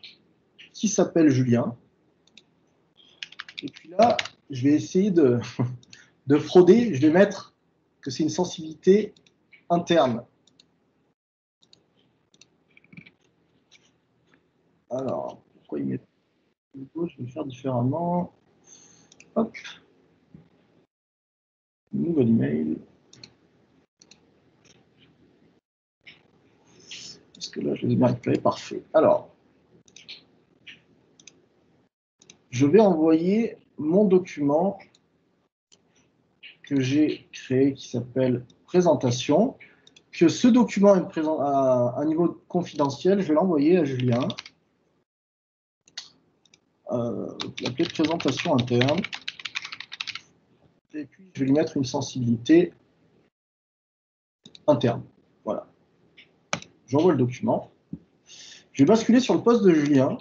Speaker 1: qui s'appelle Julien. Et puis là, je vais essayer de frauder. Je vais mettre que c'est une sensibilité interne. Alors, pourquoi il met... Je vais le faire différemment. Hop. Nouvel email. Est-ce que là, je vais bien créer? Parfait. Alors, je vais envoyer mon document que j'ai créé qui s'appelle présentation. Que ce document est présent à un niveau confidentiel, je vais l'envoyer à Julien. L'appeler présentation interne. Et puis, je vais lui mettre une sensibilité interne. Voilà. J'envoie le document. Je vais basculer sur le poste de Julien.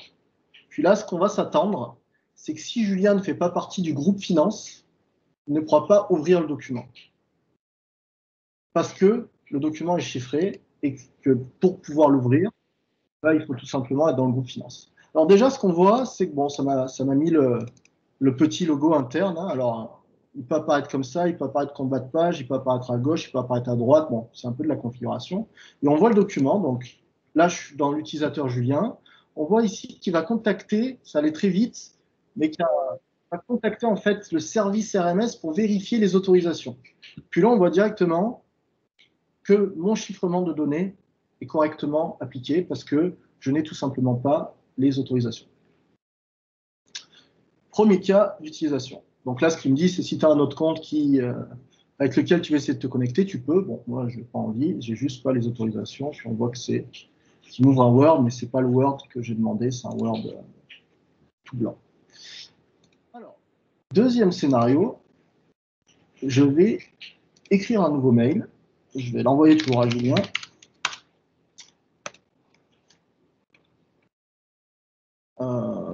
Speaker 1: Puis là, ce qu'on va s'attendre, c'est que si Julien ne fait pas partie du groupe finance, il ne pourra pas ouvrir le document. Parce que le document est chiffré et que pour pouvoir l'ouvrir, là, il faut tout simplement être dans le groupe finance. Alors déjà, ce qu'on voit, c'est que bon, ça m'a mis le petit logo interne. Hein. Alors, il peut apparaître comme ça, il peut apparaître combat de page, il peut apparaître à gauche, il peut apparaître à droite. Bon, c'est un peu de la configuration. Et on voit le document. Donc là, je suis dans l'utilisateur Julien. On voit ici qu'il va contacter, ça allait très vite, mais qu'il va contacter en fait le service RMS pour vérifier les autorisations. Puis là, on voit directement que mon chiffrement de données est correctement appliqué parce que je n'ai tout simplement pas les autorisations. Premier cas d'utilisation. Donc là, ce qu'il me dit, c'est si tu as un autre compte avec lequel tu veux essayer de te connecter, tu peux. Bon, moi, je n'ai pas envie, j'ai juste pas les autorisations. Puis on voit que c'est qui m'ouvre un Word, mais ce n'est pas le Word que j'ai demandé, c'est un Word tout blanc. Alors, deuxième scénario, je vais écrire un nouveau mail. Je vais l'envoyer toujours à Julien.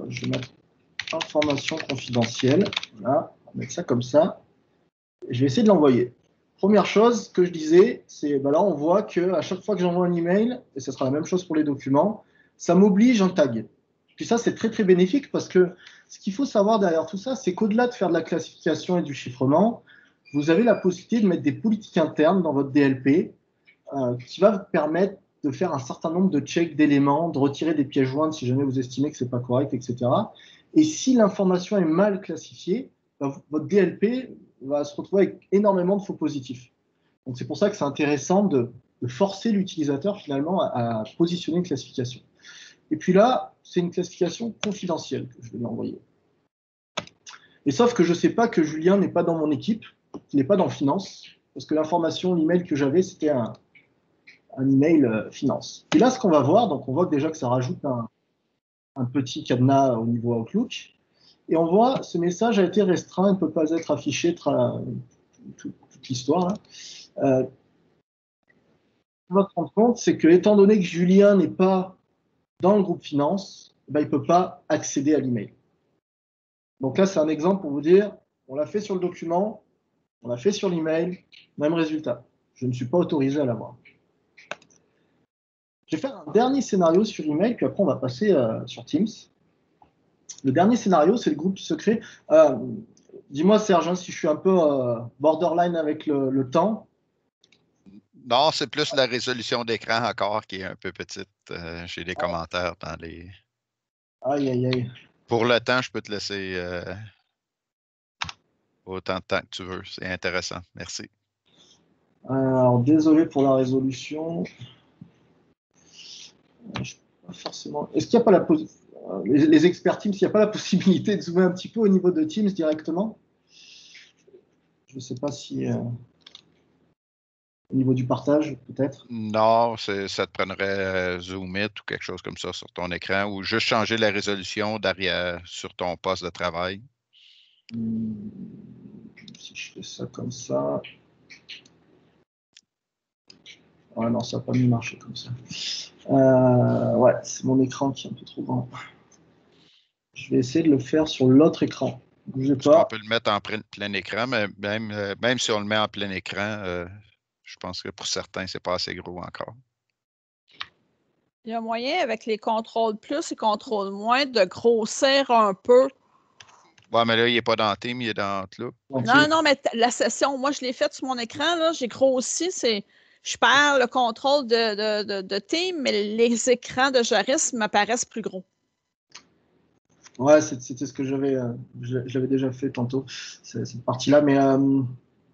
Speaker 1: Je vais mettre information confidentielle. Voilà, on va mettre ça comme ça. Je vais essayer de l'envoyer. Première chose que je disais, c'est là on voit qu'à chaque fois que j'envoie un email, et ce sera la même chose pour les documents, ça m'oblige un tag. Puis ça, c'est très très bénéfique parce que ce qu'il faut savoir derrière tout ça, c'est qu'au-delà de faire de la classification et du chiffrement, vous avez la possibilité de mettre des politiques internes dans votre DLP qui va vous permettre de faire un certain nombre de checks d'éléments, de retirer des pièces jointes si jamais vous estimez que ce n'est pas correct, etc. Et si l'information est mal classifiée, votre DLP va se retrouver avec énormément de faux positifs. Donc c'est pour ça que c'est intéressant de forcer l'utilisateur finalement à positionner une classification. Et puis là, c'est une classification confidentielle que je vais lui envoyer. Et sauf que je ne sais pas que Julien n'est pas dans mon équipe, qu'il n'est pas dans finance, parce que l'information, l'email que j'avais, c'était un email finance. Et là, ce qu'on va voir, donc on voit déjà que ça rajoute un petit cadenas au niveau Outlook. Et on voit, ce message a été restreint, il ne peut pas être affiché toute l'histoire. On va se rendre compte, c'est que étant donné que Julien n'est pas dans le groupe finance, il ne peut pas accéder à l'email. Donc là, c'est un exemple pour vous dire, on l'a fait sur le document, on l'a fait sur l'email, même résultat. Je ne suis pas autorisé à l'avoir. Je vais faire un dernier scénario sur email, puis après on va passer sur Teams. Le dernier scénario, c'est le groupe secret. Dis-moi, Serge, hein, si je suis un peu borderline avec le temps.
Speaker 4: Non, c'est plus la résolution d'écran encore qui est un peu petite. J'ai des commentaires dans les...
Speaker 1: Aïe, aïe, aïe.
Speaker 4: Pour le temps, je peux te laisser autant de temps que tu veux. C'est intéressant. Merci.
Speaker 1: Alors, désolé pour la résolution. Je pas forcément. Est-ce qu'il n'y a pas les experts Teams, il n'y a pas la possibilité de zoomer un petit peu au niveau de Teams directement? Je ne sais pas si au niveau du partage, peut-être.
Speaker 4: Non, ça te prendrait Zoom It ou quelque chose comme ça sur ton écran ou juste changer la résolution derrière sur ton poste de travail.
Speaker 1: Si je fais ça comme ça. Ouais, non, ça n'a pas mieux marché comme ça. Ouais, c'est mon écran qui est un peu trop grand. Je vais essayer de le faire sur l'autre écran. Bougez pas.
Speaker 4: On peut le mettre en plein écran, mais même si on le met en plein écran, je pense que pour certains, c'est pas assez gros encore.
Speaker 2: Il y a moyen avec les contrôles plus et contrôles moins de grossir un peu.
Speaker 4: Ouais, mais là, il n'est pas dans Team, il est dans Outlook.
Speaker 2: Non, mais la session, moi, je l'ai faite sur mon écran, là, j'ai grossi, je perds le contrôle de Team, mais les écrans de Joris m'apparaissent plus gros.
Speaker 1: Ouais, c'était ce que je l'avais déjà fait tantôt, cette partie-là, mais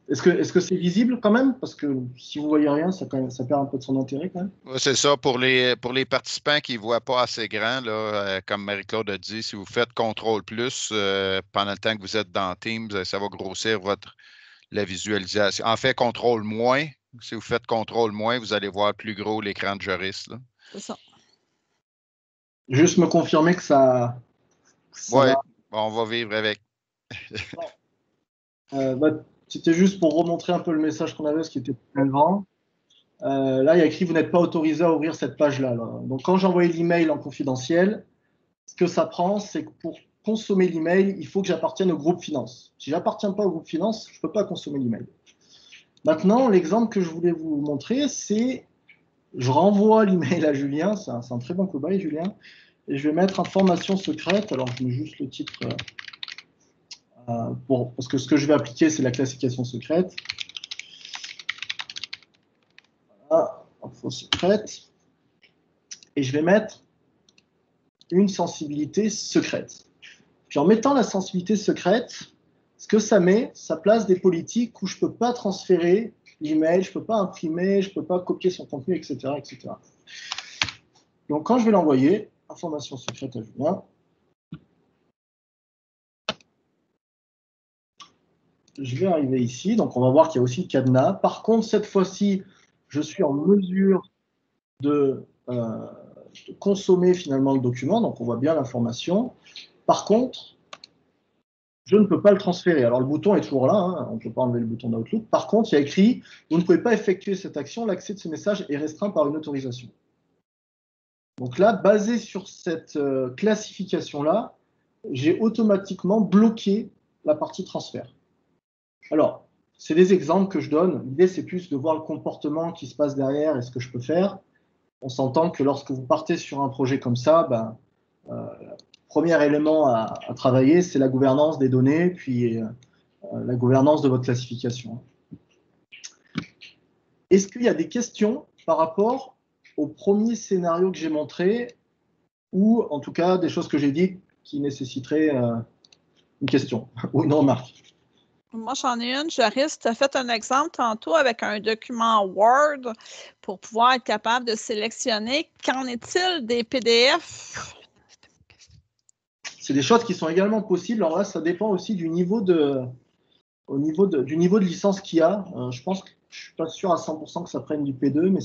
Speaker 1: est-ce que c'est visible quand même? Parce que si vous voyez rien, ça perd un peu de son intérêt quand même.
Speaker 4: Ouais, c'est ça, pour les participants qui ne voient pas assez grand, là, comme Marie-Claude a dit, si vous faites CTRL+, pendant le temps que vous êtes dans Teams, ça va grossir la visualisation. En fait, CTRL-, si vous faites CTRL-, vous allez voir plus gros l'écran de Joris.
Speaker 2: C'est ça.
Speaker 1: Juste me confirmer que ça
Speaker 4: oui,
Speaker 1: va.
Speaker 4: On va vivre avec.
Speaker 1: C'était juste pour remontrer un peu le message qu'on avait, ce qui était très grand. Là, il y a écrit « Vous n'êtes pas autorisé à ouvrir cette page-là ». Donc, quand j'envoie l'email en confidentiel, ce que ça prend, c'est que pour consommer l'email, il faut que j'appartienne au groupe finance. Si je n'appartiens pas au groupe finance, je ne peux pas consommer l'email. Maintenant, l'exemple que je voulais vous montrer, c'est je renvoie l'email à Julien, c'est un très bon cobaye, Julien, et je vais mettre information secrète. Alors, je mets juste le titre parce que ce que je vais appliquer, c'est la classification secrète. Voilà, info secrète. Et je vais mettre une sensibilité secrète. Puis en mettant la sensibilité secrète, ce que ça met, ça place des politiques où je ne peux pas transférer l'email, je ne peux pas imprimer, je ne peux pas copier son contenu, etc., etc. Donc quand je vais l'envoyer, information secrète à Julien, je vais arriver ici, donc on va voir qu'il y a aussi le cadenas. Par contre, cette fois-ci, je suis en mesure de consommer finalement le document, donc on voit bien l'information. Par contre, je ne peux pas le transférer. Alors le bouton est toujours là, hein, on ne peut pas enlever le bouton d'Outlook. Par contre, il y a écrit « Vous ne pouvez pas effectuer cette action, l'accès de ce message est restreint par une autorisation ». Donc là, basé sur cette classification-là, j'ai automatiquement bloqué la partie transfert. Alors, c'est des exemples que je donne. L'idée, c'est plus de voir le comportement qui se passe derrière et ce que je peux faire. On s'entend que lorsque vous partez sur un projet comme ça, premier élément à travailler, c'est la gouvernance des données, puis la gouvernance de votre classification. Est-ce qu'il y a des questions par rapport au premier scénario que j'ai montré, ou en tout cas des choses que j'ai dites qui nécessiteraient une question ou une remarque?
Speaker 2: Moi, j'en ai une. Joris, tu as fait un exemple tantôt avec un document Word pour pouvoir être capable de sélectionner. Qu'en est-il des PDF?
Speaker 1: C'est des choses qui sont également possibles. Alors là, ça dépend aussi du niveau de licence qu'il y a. Je pense que je ne suis pas sûr à 100% que ça prenne du P2, mais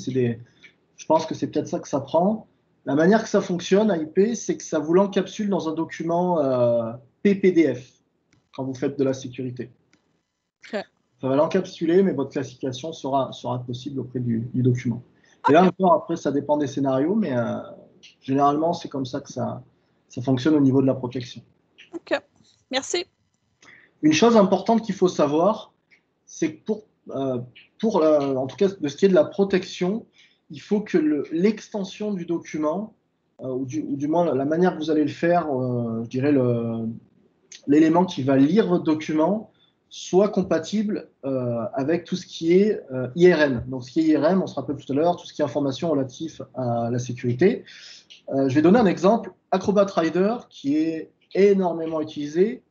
Speaker 1: je pense que c'est peut-être ça que ça prend. La manière que ça fonctionne, AIP, c'est que ça vous l'encapsule dans un document PPDF quand vous faites de la sécurité.
Speaker 2: Okay.
Speaker 1: Ça va l'encapsuler, mais votre classification sera possible auprès du document. Okay. Et là encore, après, ça dépend des scénarios, mais généralement, c'est comme ça que ça fonctionne au niveau de la protection.
Speaker 2: OK. Merci.
Speaker 1: Une chose importante qu'il faut savoir, c'est que en tout cas, de ce qui est de la protection, il faut que l'extension du document, ou du moins la manière que vous allez le faire, je dirais l'élément qui va lire votre document, soit compatible avec tout ce qui est IRM. Donc, ce qui est IRM, on se rappelle tout à l'heure, tout ce qui est information relative à la sécurité. Je vais donner un exemple. Acrobat Reader, qui est énormément utilisé,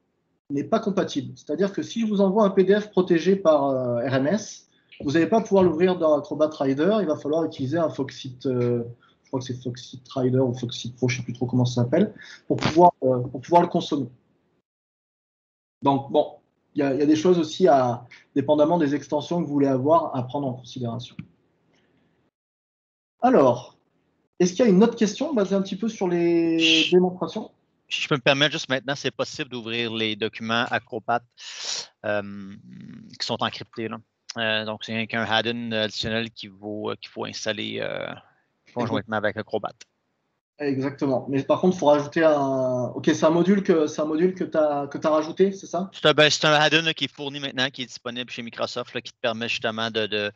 Speaker 1: n'est pas compatible. C'est-à-dire que si je vous envoie un PDF protégé par RMS, vous n'allez pas pouvoir l'ouvrir dans Acrobat Rider. Il va falloir utiliser un Foxit, je crois que c'est Foxit Rider ou Foxit Pro, je ne sais plus trop comment ça s'appelle, pour pouvoir le consommer. Donc, bon, il y a des choses aussi, dépendamment des extensions que vous voulez avoir, à prendre en considération. Alors, est-ce qu'il y a une autre question basée un petit peu sur les démonstrations?
Speaker 5: Si je peux me permettre, juste maintenant, c'est possible d'ouvrir les documents Acrobat qui sont encryptés. Là. Donc, c'est un add-on additionnel qu'il faut installer conjointement avec Acrobat.
Speaker 1: Exactement. Mais par contre, il faut rajouter un. Ok, c'est un module que tu as rajouté, c'est ça?
Speaker 5: C'est un add-on qui est fourni maintenant, qui est disponible chez Microsoft, là, qui te permet justement de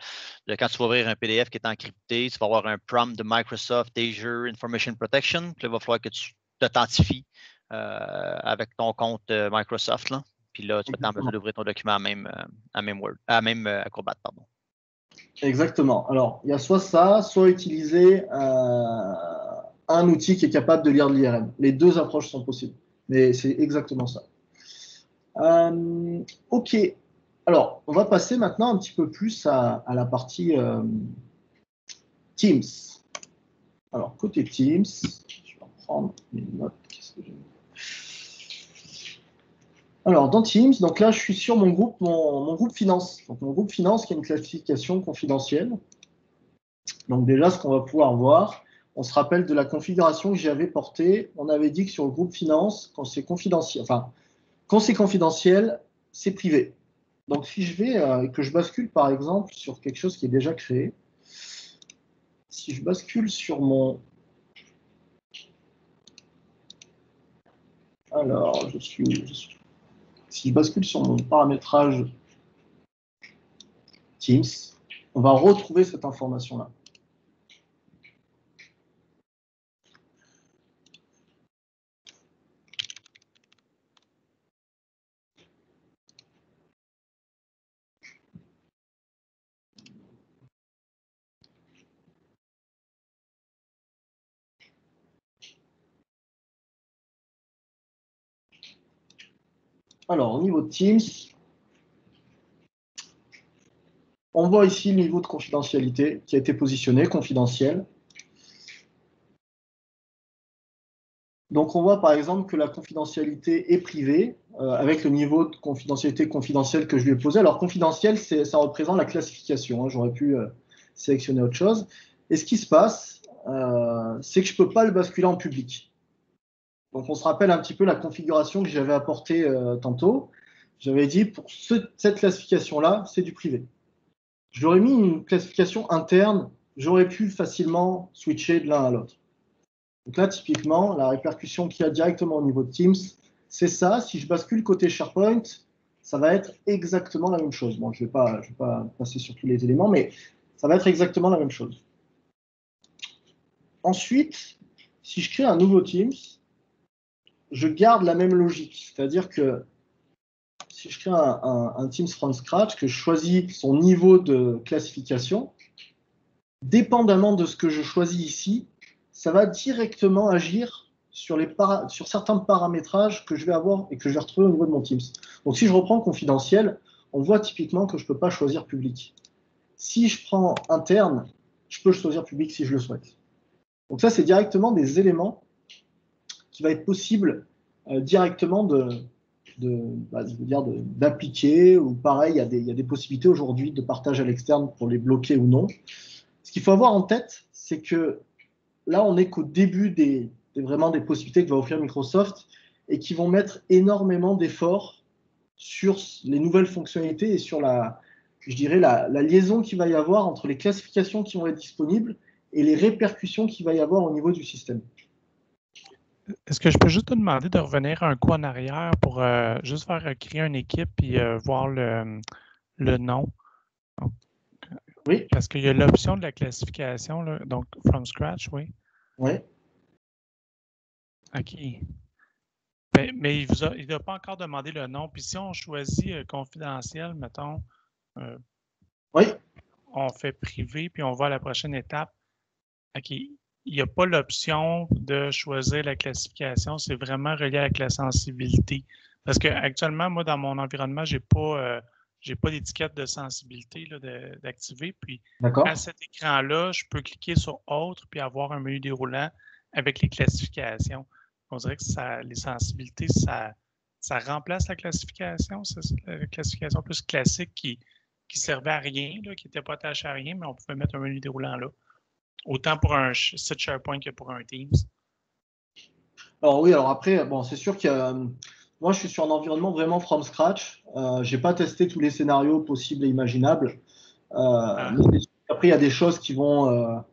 Speaker 5: quand tu vas ouvrir un PDF qui est encrypté, tu vas avoir un prompt de Microsoft Azure Information Protection. Puis là, il va falloir que tu t'authentifies avec ton compte Microsoft. Là. Puis là, tu vas être en mesure d'ouvrir ton document à même Acrobat. Pardon.
Speaker 1: Exactement. Alors, il y a soit ça, soit utiliser un outil qui est capable de lire de l'IRM. Les deux approches sont possibles, mais c'est exactement ça. Ok. Alors, on va passer maintenant un petit peu plus à la partie Teams. Alors, côté Teams, je vais reprendre mes notes. Qu'est-ce que j'ai mis ? Alors, dans Teams, donc là, je suis sur mon groupe finance. Donc, mon groupe finance qui a une classification confidentielle. Donc, déjà, ce qu'on va pouvoir voir, on se rappelle de la configuration que j'avais portée. On avait dit que sur le groupe finance, quand c'est confidentiel, c'est privé. Donc, si je vais et que je bascule, par exemple, sur quelque chose qui est déjà créé, si je bascule sur mon... Alors, si je bascule sur mon paramétrage Teams, on va retrouver cette information-là. Alors, au niveau de Teams, on voit ici le niveau de confidentialité qui a été positionné, confidentiel. Donc, on voit par exemple que la confidentialité est privée avec le niveau de confidentialité confidentielle que je lui ai posé. Alors, confidentiel, ça représente la classification. Hein. J'aurais pu sélectionner autre chose. Et ce qui se passe, c'est que je ne peux pas le basculer en public. Donc, on se rappelle un petit peu la configuration que j'avais apportée tantôt. J'avais dit, pour cette classification-là, c'est du privé. Je leur ai mis une classification interne. J'aurais pu facilement switcher de l'un à l'autre. Donc là, typiquement, la répercussion qu'il y a directement au niveau de Teams, c'est ça. Si je bascule côté SharePoint, ça va être exactement la même chose. Bon, je ne vais pas passer sur tous les éléments, mais ça va être exactement la même chose. Ensuite, si je crée un nouveau Teams, je garde la même logique. C'est-à-dire que si je crée un Teams from scratch, que je choisis son niveau de classification, dépendamment de ce que je choisis ici, ça va directement agir sur certains paramétrages que je vais avoir et que je vais retrouver au niveau de mon Teams. Donc, si je reprends confidentiel, on voit typiquement que je ne peux pas choisir public. Si je prends interne, je peux choisir public si je le souhaite. Donc ça, c'est directement des éléments qui va être possible directement d'appliquer, ou pareil, il y a des possibilités aujourd'hui de partage à l'externe pour les bloquer ou non. Ce qu'il faut avoir en tête, c'est que là, on n'est qu'au début vraiment des possibilités que va offrir Microsoft et qui vont mettre énormément d'efforts sur les nouvelles fonctionnalités et sur la liaison qu'il va y avoir entre les classifications qui vont être disponibles et les répercussions qu'il va y avoir au niveau du système.
Speaker 3: Est-ce que je peux juste te demander de revenir un coup en arrière pour juste faire créer une équipe et voir le nom? Donc,
Speaker 1: oui.
Speaker 3: Parce qu'il y a l'option de la classification, là, donc from scratch, oui.
Speaker 1: Oui.
Speaker 3: OK. Mais il ne doit pas encore demander le nom. Puis si on choisit confidentiel, mettons,
Speaker 1: oui.
Speaker 3: On fait privé, puis on va à la prochaine étape. OK. Il n'y a pas l'option de choisir la classification, c'est vraiment relié avec la sensibilité. Parce qu'actuellement, moi, dans mon environnement, je n'ai pas j'ai pas d'étiquette de sensibilité là, d'activer. Puis
Speaker 1: D'accord.
Speaker 3: à cet écran-là, je peux cliquer sur Autre puis avoir un menu déroulant avec les classifications. On dirait que les sensibilités, ça remplace la classification. C'est la classification plus classique qui servait à rien, là, qui n'était pas attachée à rien, mais on pouvait mettre un menu déroulant là. Autant pour un site SharePoint que pour un Teams.
Speaker 1: Alors oui, alors après, bon, c'est sûr qu'il y a... Moi, je suis sur un environnement vraiment from scratch. Je n'ai pas testé tous les scénarios possibles et imaginables. Mais après, il y a des choses qui vont,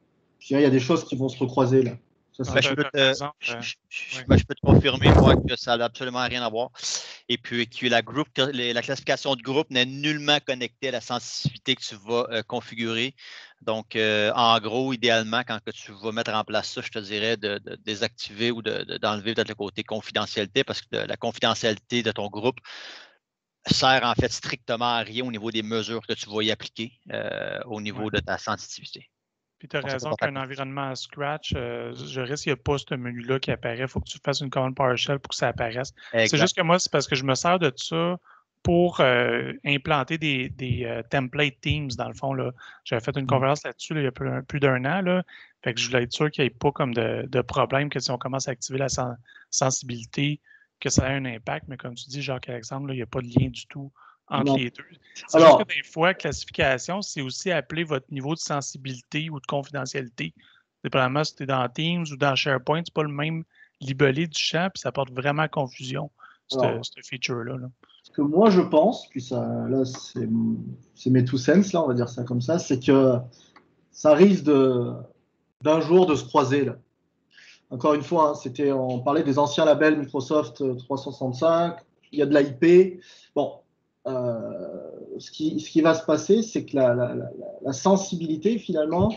Speaker 1: il y a des choses qui vont se recroiser là.
Speaker 5: Je peux te confirmer, moi, que ça n'a absolument rien à voir. Et puis que la classification de groupe n'est nullement connectée à la sensibilité que tu vas configurer. Donc, en gros, idéalement, quand tu vas mettre en place ça, je te dirais de désactiver ou d'enlever peut-être le côté confidentialité, parce que la confidentialité de ton groupe sert en fait strictement à rien au niveau des mesures que tu vas y appliquer au niveau de ta sensibilité.
Speaker 3: Puis tu as raison qu'un environnement à Scratch, je risque qu'il n'y a pas ce menu-là qui apparaît. Il faut que tu fasses une commande PowerShell pour que ça apparaisse. C'est juste que moi, c'est parce que je me sers de ça pour implanter des template Teams, dans le fond. J'avais fait une conférence là-dessus il y a plus d'un an. Là. Fait que je voulais être sûr qu'il n'y ait pas comme de problème que si on commence à activer la sensibilité, que ça ait un impact. Mais comme tu dis, Jacques-Alexandre, il n'y a pas de lien du tout entre les deux. C'est juste que des fois, classification, c'est aussi appeler votre niveau de sensibilité ou de confidentialité. Dépendamment si tu es dans Teams ou dans SharePoint, c'est pas le même libellé du champ, puis ça porte vraiment confusion, ce feature-là.
Speaker 1: Ce que moi, je pense, puis ça, là, c'est mes two cents, là, on va dire ça comme ça, c'est que ça risque d'un jour de se croiser, là. Encore une fois, on parlait des anciens labels Microsoft 365, il y a de l'IP. Bon, ce qui va se passer, c'est que la sensibilité, finalement,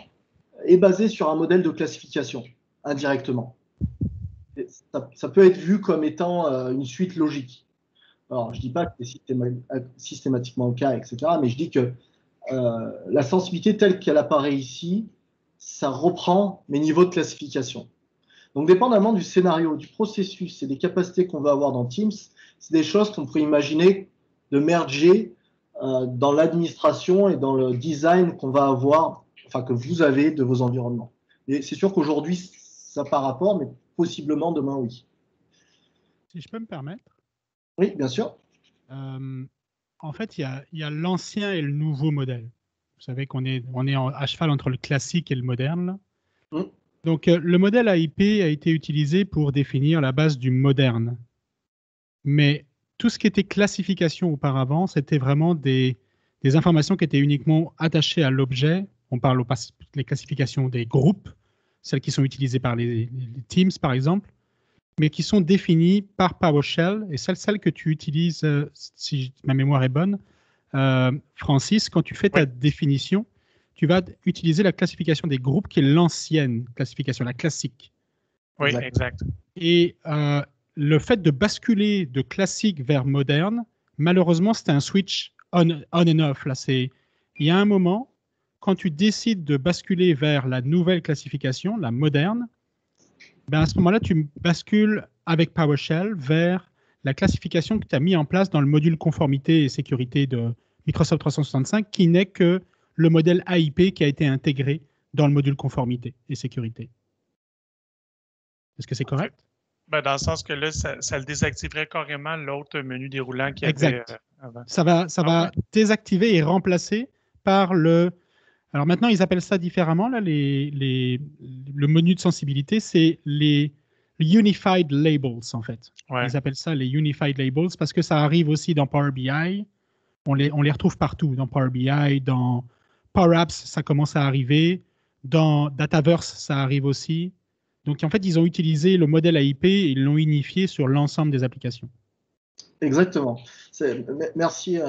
Speaker 1: est basée sur un modèle de classification, indirectement. Ça peut être vu comme étant une suite logique. Alors, je ne dis pas que c'est systématiquement le cas, etc., mais je dis que la sensibilité telle qu'elle apparaît ici, ça reprend mes niveaux de classification. Donc, dépendamment du scénario, du processus et des capacités qu'on va avoir dans Teams, c'est des choses qu'on pourrait imaginer de merger dans l'administration et dans le design qu'on va avoir, enfin que vous avez de vos environnements. Et c'est sûr qu'aujourd'hui, ça par rapport, mais possiblement demain, oui.
Speaker 8: Si je peux me permettre.
Speaker 1: Oui, bien sûr.
Speaker 8: En fait, il y a l'ancien et le nouveau modèle. Vous savez qu'on est à cheval entre le classique et le moderne. Donc, le modèle AIP a été utilisé pour définir la base du moderne. Mais tout ce qui était classification auparavant, c'était vraiment des informations qui étaient uniquement attachées à l'objet. On parle des classifications des groupes, celles qui sont utilisées par les Teams, par exemple, mais qui sont définies par PowerShell. Et celles que tu utilises, si ma mémoire est bonne, Francis, quand tu fais ta définition, tu vas utiliser la classification des groupes qui est l'ancienne classification, la classique.
Speaker 3: Oui, exact.
Speaker 8: Et le fait de basculer de classique vers moderne, malheureusement, c'était un switch on and off. Là, il y a un moment, quand tu décides de basculer vers la nouvelle classification, la moderne, ben à ce moment-là, tu bascules avec PowerShell vers la classification que tu as mis en place dans le module conformité et sécurité de Microsoft 365, qui n'est que le modèle AIP qui a été intégré dans le module conformité et sécurité. Est-ce que c'est correct?
Speaker 3: Ben, dans le sens que là, ça le désactiverait carrément l'autre menu déroulant qui avait avant.
Speaker 8: Ça va désactiver et remplacer par le... Alors maintenant, ils appellent ça différemment, là, le menu de sensibilité, c'est les Unified Labels, en fait. Ils appellent ça les Unified Labels parce que ça arrive aussi dans Power BI. On les retrouve partout, dans Power BI, dans Power Apps, ça commence à arriver. Dans Dataverse, ça arrive aussi. Donc, en fait, ils ont utilisé le modèle AIP et ils l'ont unifié sur l'ensemble des applications.
Speaker 1: Exactement. Merci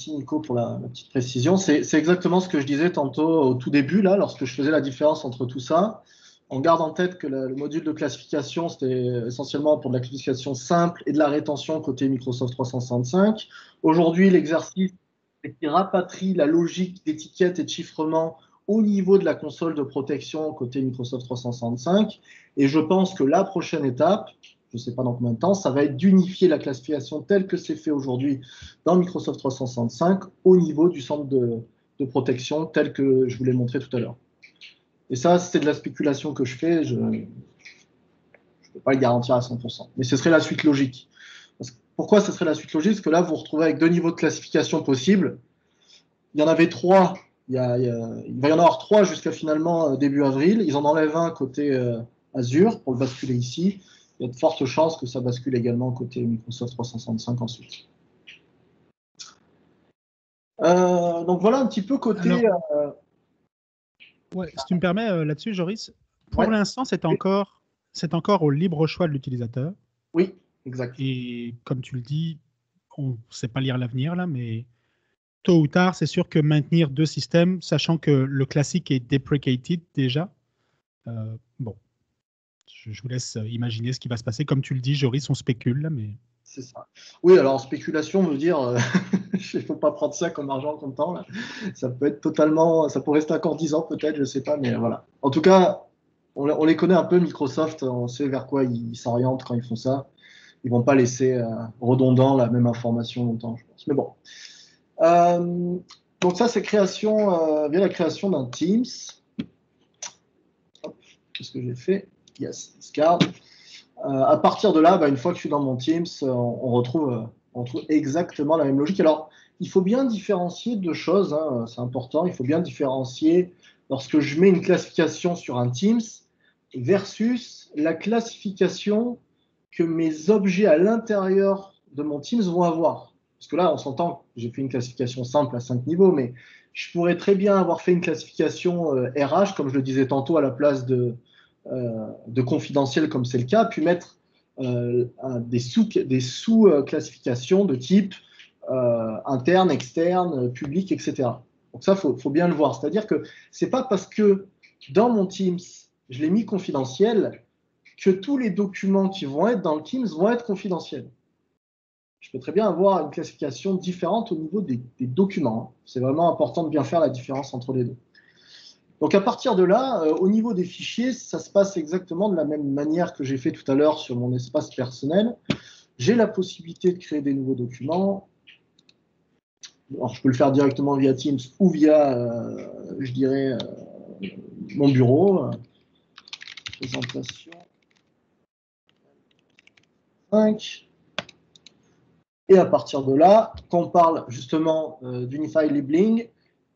Speaker 1: Nico pour la petite précision. C'est exactement ce que je disais tantôt au tout début, là, lorsque je faisais la différence entre tout ça. On garde en tête que le module de classification, c'était essentiellement pour de la classification simple et de la rétention côté Microsoft 365. Aujourd'hui, l'exercice, c'est qu'il rapatrie la logique d'étiquette et de chiffrement au niveau de la console de protection côté Microsoft 365. Et je pense que la prochaine étape, je ne sais pas dans combien de temps, ça va être d'unifier la classification telle que c'est fait aujourd'hui dans Microsoft 365 au niveau du centre de protection tel que je vous l'ai montré tout à l'heure. Et ça, c'est de la spéculation que je fais, je ne peux pas le garantir à 100%. Mais ce serait la suite logique. Pourquoi ce serait la suite logique? Parce que là, vous vous retrouvez avec 2 niveaux de classification possibles. Il y en avait 3, il va y en avoir 3 jusqu'à finalement début avril. Ils en enlèvent un côté Azure pour le basculer ici. Il y a de fortes chances que ça bascule également côté Microsoft 365 ensuite. Donc voilà un petit peu côté...
Speaker 8: Ouais, si tu me permets là-dessus, Joris, pour l'instant, c'est encore au libre choix de l'utilisateur.
Speaker 1: Oui, exact.
Speaker 8: Et comme tu le dis, on ne sait pas lire l'avenir là, mais tôt ou tard, c'est sûr que maintenir 2 systèmes, sachant que le classique est deprecated déjà, bon, je vous laisse imaginer ce qui va se passer. Comme tu le dis, Joris, on spécule là, mais...
Speaker 1: C'est ça. Oui, alors spéculation veut dire, il ne faut pas prendre ça comme argent comptant. Là. Ça peut être totalement, ça peut rester encore 10 ans peut-être, je ne sais pas, mais voilà. En tout cas, on les connaît un peu, Microsoft, on sait vers quoi ils s'orientent quand ils font ça. Ils ne vont pas laisser redondant la même information longtemps, je pense. Mais bon. Donc ça, c'est création, via la création d'un Teams. Qu'est-ce que j'ai fait? Yes, discard. À partir de là, une fois que je suis dans mon Teams, on retrouve exactement la même logique. Alors, il faut bien différencier 2 choses, hein, c'est important. Il faut bien différencier lorsque je mets une classification sur un Teams versus la classification que mes objets à l'intérieur de mon Teams vont avoir. Parce que là, on s'entend, j'ai fait une classification simple à 5 niveaux, mais je pourrais très bien avoir fait une classification RH, comme je le disais tantôt, à la place de confidentiel comme c'est le cas, puis mettre des sous-classifications de type interne, externe, public, etc. Donc ça, faut bien le voir. C'est-à-dire que c'est pas parce que dans mon Teams, je l'ai mis confidentiel que tous les documents qui vont être dans le Teams vont être confidentiels. Je peux très bien avoir une classification différente au niveau des documents. C'est vraiment important de bien faire la différence entre les deux. Donc à partir de là, au niveau des fichiers, ça se passe exactement de la même manière que j'ai fait tout à l'heure sur mon espace personnel. J'ai la possibilité de créer des nouveaux documents. Alors je peux le faire directement via Teams ou via, je dirais, mon bureau. Présentation 5. Et à partir de là, quand on parle justement d'Unified Labeling,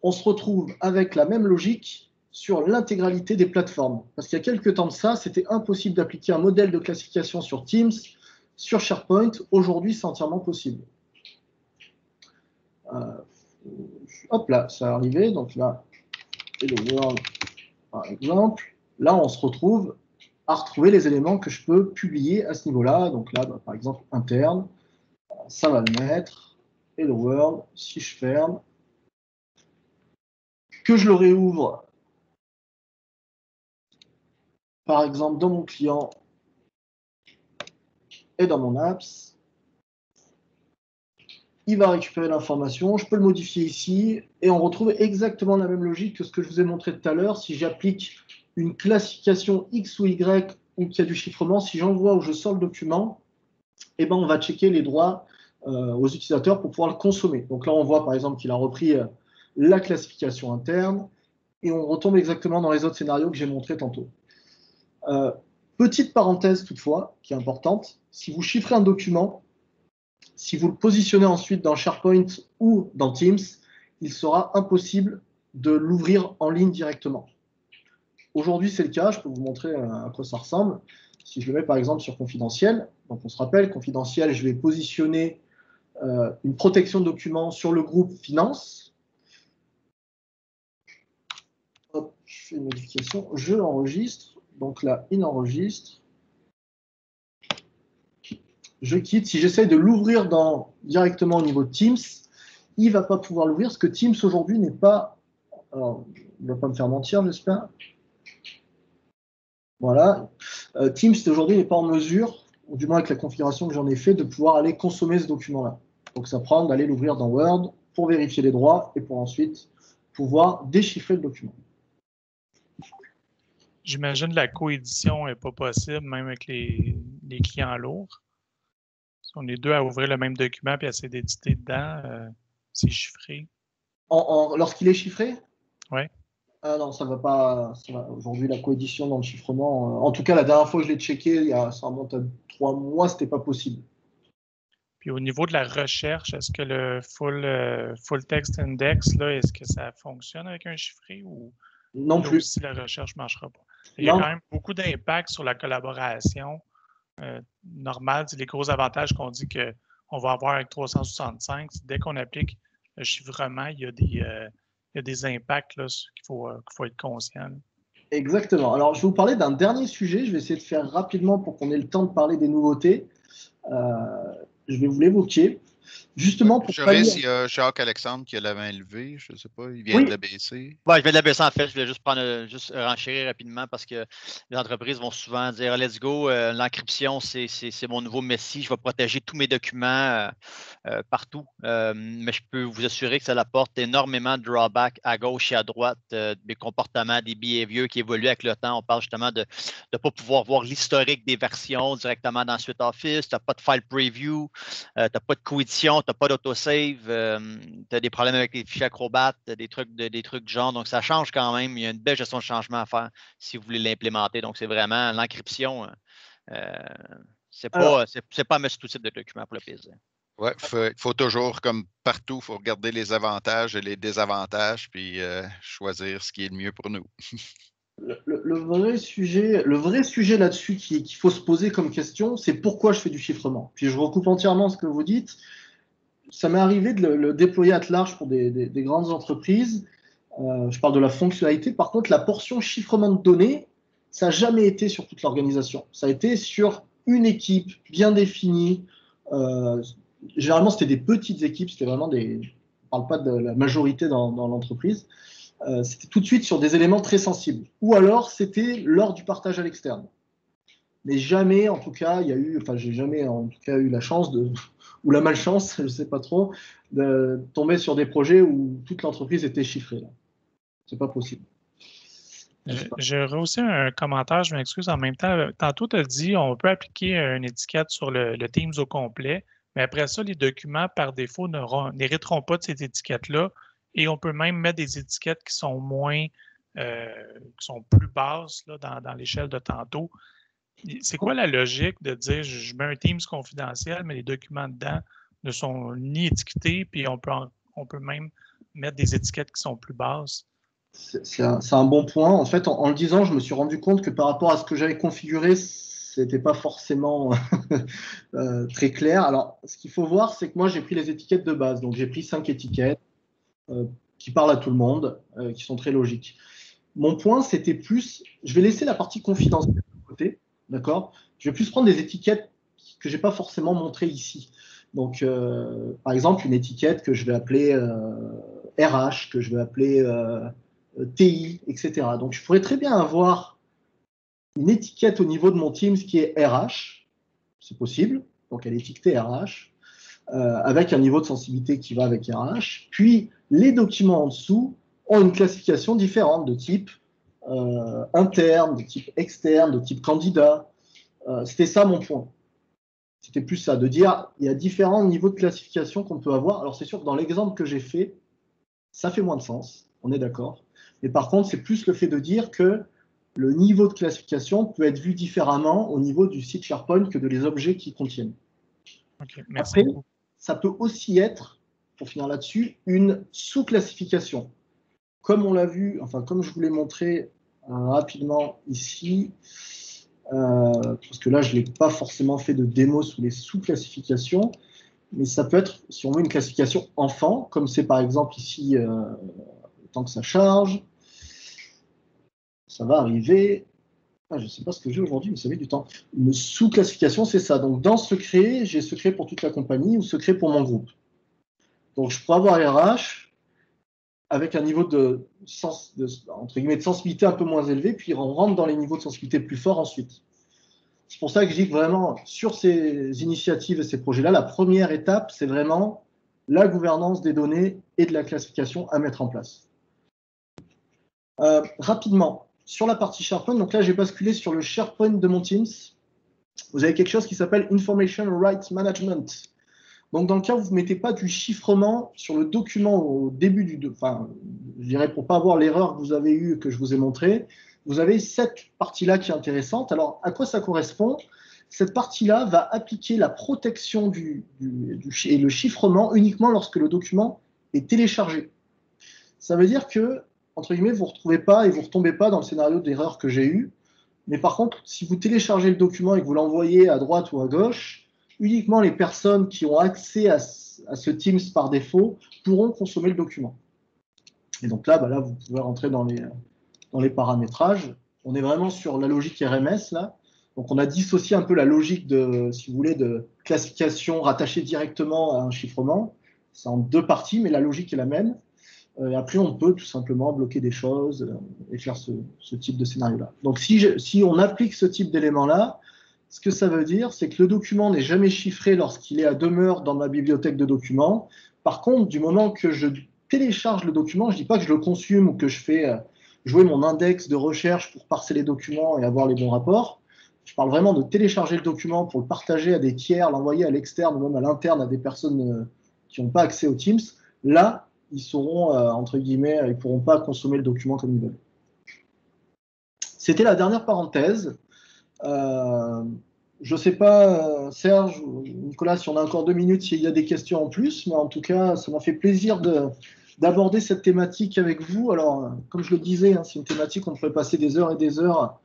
Speaker 1: on se retrouve avec la même logique sur l'intégralité des plateformes. Parce qu'il y a quelques temps de ça, c'était impossible d'appliquer un modèle de classification sur Teams, sur SharePoint. Aujourd'hui, c'est entièrement possible. Hop là, ça est arrivé. Donc là, Hello World, par exemple. Là, on se retrouve à retrouver les éléments que je peux publier à ce niveau-là. Donc là, par exemple, interne, ça va le mettre. Hello World, si je ferme, que je le réouvre, par exemple, dans mon client et dans mon apps, il va récupérer l'information, je peux le modifier ici, et on retrouve exactement la même logique que ce que je vous ai montré tout à l'heure. Si j'applique une classification X ou Y, ou qu'il y a du chiffrement, si j'envoie ou je sors le document, eh ben, on va checker les droits aux utilisateurs pour pouvoir le consommer. Donc là, on voit par exemple qu'il a repris la classification interne, et on retombe exactement dans les autres scénarios que j'ai montrés tantôt. Petite parenthèse toutefois, qui est importante, si vous chiffrez un document, si vous le positionnez ensuite dans SharePoint ou dans Teams, il sera impossible de l'ouvrir en ligne directement. Aujourd'hui, c'est le cas, je peux vous montrer à quoi ça ressemble. Si je le mets par exemple sur confidentiel, donc on se rappelle, confidentiel, je vais positionner une protection de documents sur le groupe finance. Hop, je fais une modification, je l'enregistre. Donc là, il enregistre. Je quitte. Si j'essaie de l'ouvrir directement au niveau de Teams, il ne va pas pouvoir l'ouvrir parce que Teams aujourd'hui n'est pas... Alors, il ne va pas me faire mentir, j'espère. Voilà. Teams aujourd'hui n'est pas en mesure, ou du moins avec la configuration que j'en ai fait, de pouvoir aller consommer ce document-là. Donc ça prend d'aller l'ouvrir dans Word pour vérifier les droits et pour ensuite pouvoir déchiffrer le document.
Speaker 3: J'imagine que la coédition n'est pas possible, même avec les clients lourds. Si on est deux à ouvrir le même document et à essayer d'éditer dedans, c'est chiffré.
Speaker 1: Lorsqu'il est chiffré?
Speaker 3: Oui.
Speaker 1: Ah non, ça va pas. Aujourd'hui, la coédition dans le chiffrement, en tout cas, la dernière fois que je l'ai checké, ça remonte à 3 mois, c'était pas possible.
Speaker 3: Puis au niveau de la recherche, est-ce que le full text index, là, est-ce que ça fonctionne avec un chiffré ou
Speaker 1: non
Speaker 3: là
Speaker 1: plus
Speaker 3: aussi la recherche ne marchera pas? Il y a quand même beaucoup d'impact sur la collaboration normale. C'est les gros avantages qu'on dit qu'on va avoir avec 365. Dès qu'on applique le chiffrement, il y a des impacts là, qu'il faut être conscient. Là.
Speaker 1: Exactement. Alors, je vais vous parler d'un dernier sujet. Je vais essayer de faire rapidement pour qu'on ait le temps de parler des nouveautés. Je vais vous l'évoquer. Justement, pour
Speaker 4: pallier... il y a Jacques-Alexandre qui a la main levée. Je ne sais pas, il vient de la baisser.
Speaker 5: Ouais, je viens de la baisser en fait. Je voulais juste renchérir rapidement parce que les entreprises vont souvent dire let's go, l'encryption, c'est mon nouveau messie. Je vais protéger tous mes documents partout. Mais je peux vous assurer que ça apporte énormément de drawbacks à gauche et à droite, des comportements, des behaviors qui évoluent avec le temps. On parle justement de ne pas pouvoir voir l'historique des versions directement dans Suite Office. Tu n'as pas de file preview, tu n'as pas de coédition, tu n'as pas d'autosave, tu as des problèmes avec les fichiers Acrobat, des trucs du genre. Donc, ça change quand même. Il y a une belle gestion de changement à faire si vous voulez l'implémenter. Donc, c'est vraiment l'encryption. C'est pas à mettre sur tout type de document pour le plaisir.
Speaker 4: Oui, il faut toujours, comme partout, il faut regarder les avantages et les désavantages, puis choisir ce qui est le mieux pour nous.
Speaker 1: Le vrai sujet là-dessus qu'il faut se poser comme question, c'est pourquoi je fais du chiffrement. Puis je recoupe entièrement ce que vous dites. Ça m'est arrivé de le déployer à large pour des grandes entreprises. Je parle de la fonctionnalité. Par contre, la portion chiffrement de données, ça n'a jamais été sur toute l'organisation. Ça a été sur une équipe bien définie. Généralement, c'était des petites équipes. C'était vraiment on ne parle pas de la majorité dans l'entreprise. C'était tout de suite sur des éléments très sensibles. Ou alors, c'était lors du partage à l'externe. Mais jamais, en tout cas, j'ai jamais, en tout cas, eu la chance ou la malchance, je ne sais pas trop, de tomber sur des projets où toute l'entreprise était chiffrée. C'est pas possible.
Speaker 3: J'aurais aussi un commentaire, je m'excuse en même temps. Tantôt, tu as dit on peut appliquer une étiquette sur le Teams au complet, mais après ça, les documents, par défaut, n'hériteront pas de cette étiquette-là. Et on peut même mettre des étiquettes qui sont qui sont plus basses là, dans l'échelle de tantôt. C'est quoi la logique de dire je mets un Teams confidentiel, mais les documents dedans ne sont ni étiquetés, puis on peut même mettre des étiquettes qui sont plus basses?
Speaker 1: C'est un bon point. En fait, en le disant, je me suis rendu compte que par rapport à ce que j'avais configuré, ce n'était pas forcément très clair. Alors, ce qu'il faut voir, c'est que moi, j'ai pris les étiquettes de base. Donc, j'ai pris 5 étiquettes qui parlent à tout le monde, qui sont très logiques. Mon point, c'était plus, je vais laisser la partie confidentielle de côté, d'accord? Je vais plus prendre des étiquettes que je n'ai pas forcément montrées ici. Donc, par exemple, une étiquette que je vais appeler RH, que je vais appeler TI, etc. Donc, je pourrais très bien avoir une étiquette au niveau de mon Teams qui est RH, c'est possible, donc elle est étiquetée RH, avec un niveau de sensibilité qui va avec RH. Puis, les documents en dessous ont une classification différente de type interne, de type externe, de type candidat. C'était ça mon point. C'était plus ça, de dire il y a différents niveaux de classification qu'on peut avoir. Alors, c'est sûr que dans l'exemple que j'ai fait, ça fait moins de sens, on est d'accord. Mais par contre, c'est plus le fait de dire que le niveau de classification peut être vu différemment au niveau du site SharePoint que de les objets qu'ils contiennent.
Speaker 3: Okay, merci.
Speaker 1: Après, ça peut aussi être, pour finir là-dessus, une sous-classification. Comme on l'a vu, enfin comme je vous l'ai montré rapidement ici, parce que là, je n'ai pas forcément fait de démo sous les sous-classifications, mais ça peut être, si on veut, une classification enfant, comme c'est par exemple ici, le temps que ça charge. Ça va arriver. Je ne sais pas ce que j'ai aujourd'hui, mais ça met du temps. Une sous-classification, c'est ça. Donc, dans secret, j'ai secret pour toute la compagnie ou secret pour mon groupe. Donc, je pourrais avoir RH avec un niveau entre guillemets, de sensibilité un peu moins élevé, puis on rentre dans les niveaux de sensibilité plus forts ensuite. C'est pour ça que je dis que vraiment, sur ces initiatives et ces projets-là, la première étape, c'est vraiment la gouvernance des données et de la classification à mettre en place. Rapidement, sur la partie SharePoint, donc là, j'ai basculé sur le SharePoint de mon Teams. Vous avez quelque chose qui s'appelle Information Rights Management. Donc, dans le cas où vous ne mettez pas du chiffrement sur le document au début je dirais pour ne pas avoir l'erreur que vous avez eue, que je vous ai montré, vous avez cette partie-là qui est intéressante. Alors, à quoi ça correspond? Cette partie-là va appliquer la protection et le chiffrement uniquement lorsque le document est téléchargé. Ça veut dire que, entre guillemets, vous ne retrouvez pas et vous ne retombez pas dans le scénario d'erreur que j'ai eu. Mais par contre, si vous téléchargez le document et que vous l'envoyez à droite ou à gauche, uniquement les personnes qui ont accès à ce Teams par défaut pourront consommer le document. Et donc là, vous pouvez rentrer dans les paramétrages. On est vraiment sur la logique RMS, là. Donc on a dissocié un peu la logique si vous voulez, de classification rattachée directement à un chiffrement. C'est en deux parties, mais la logique est la même. Et après, on peut tout simplement bloquer des choses et faire ce type de scénario-là. Donc si on applique ce type d'élément-là, ce que ça veut dire, c'est que le document n'est jamais chiffré lorsqu'il est à demeure dans ma bibliothèque de documents. Par contre, du moment que je télécharge le document, je ne dis pas que je le consume ou que je fais jouer mon index de recherche pour parser les documents et avoir les bons rapports. Je parle vraiment de télécharger le document pour le partager à des tiers, l'envoyer à l'externe ou même à l'interne à des personnes qui n'ont pas accès aux Teams. Là, ils seront, entre guillemets, ils ne pourront pas consommer le document comme ils veulent. C'était la dernière parenthèse. Je ne sais pas, Serge ou Nicolas, si on a encore 2 minutes, s'il y a des questions en plus, mais en tout cas, ça m'a fait plaisir d'aborder cette thématique avec vous. Alors, comme je le disais, c'est une thématique où on pourrait passer des heures et des heures.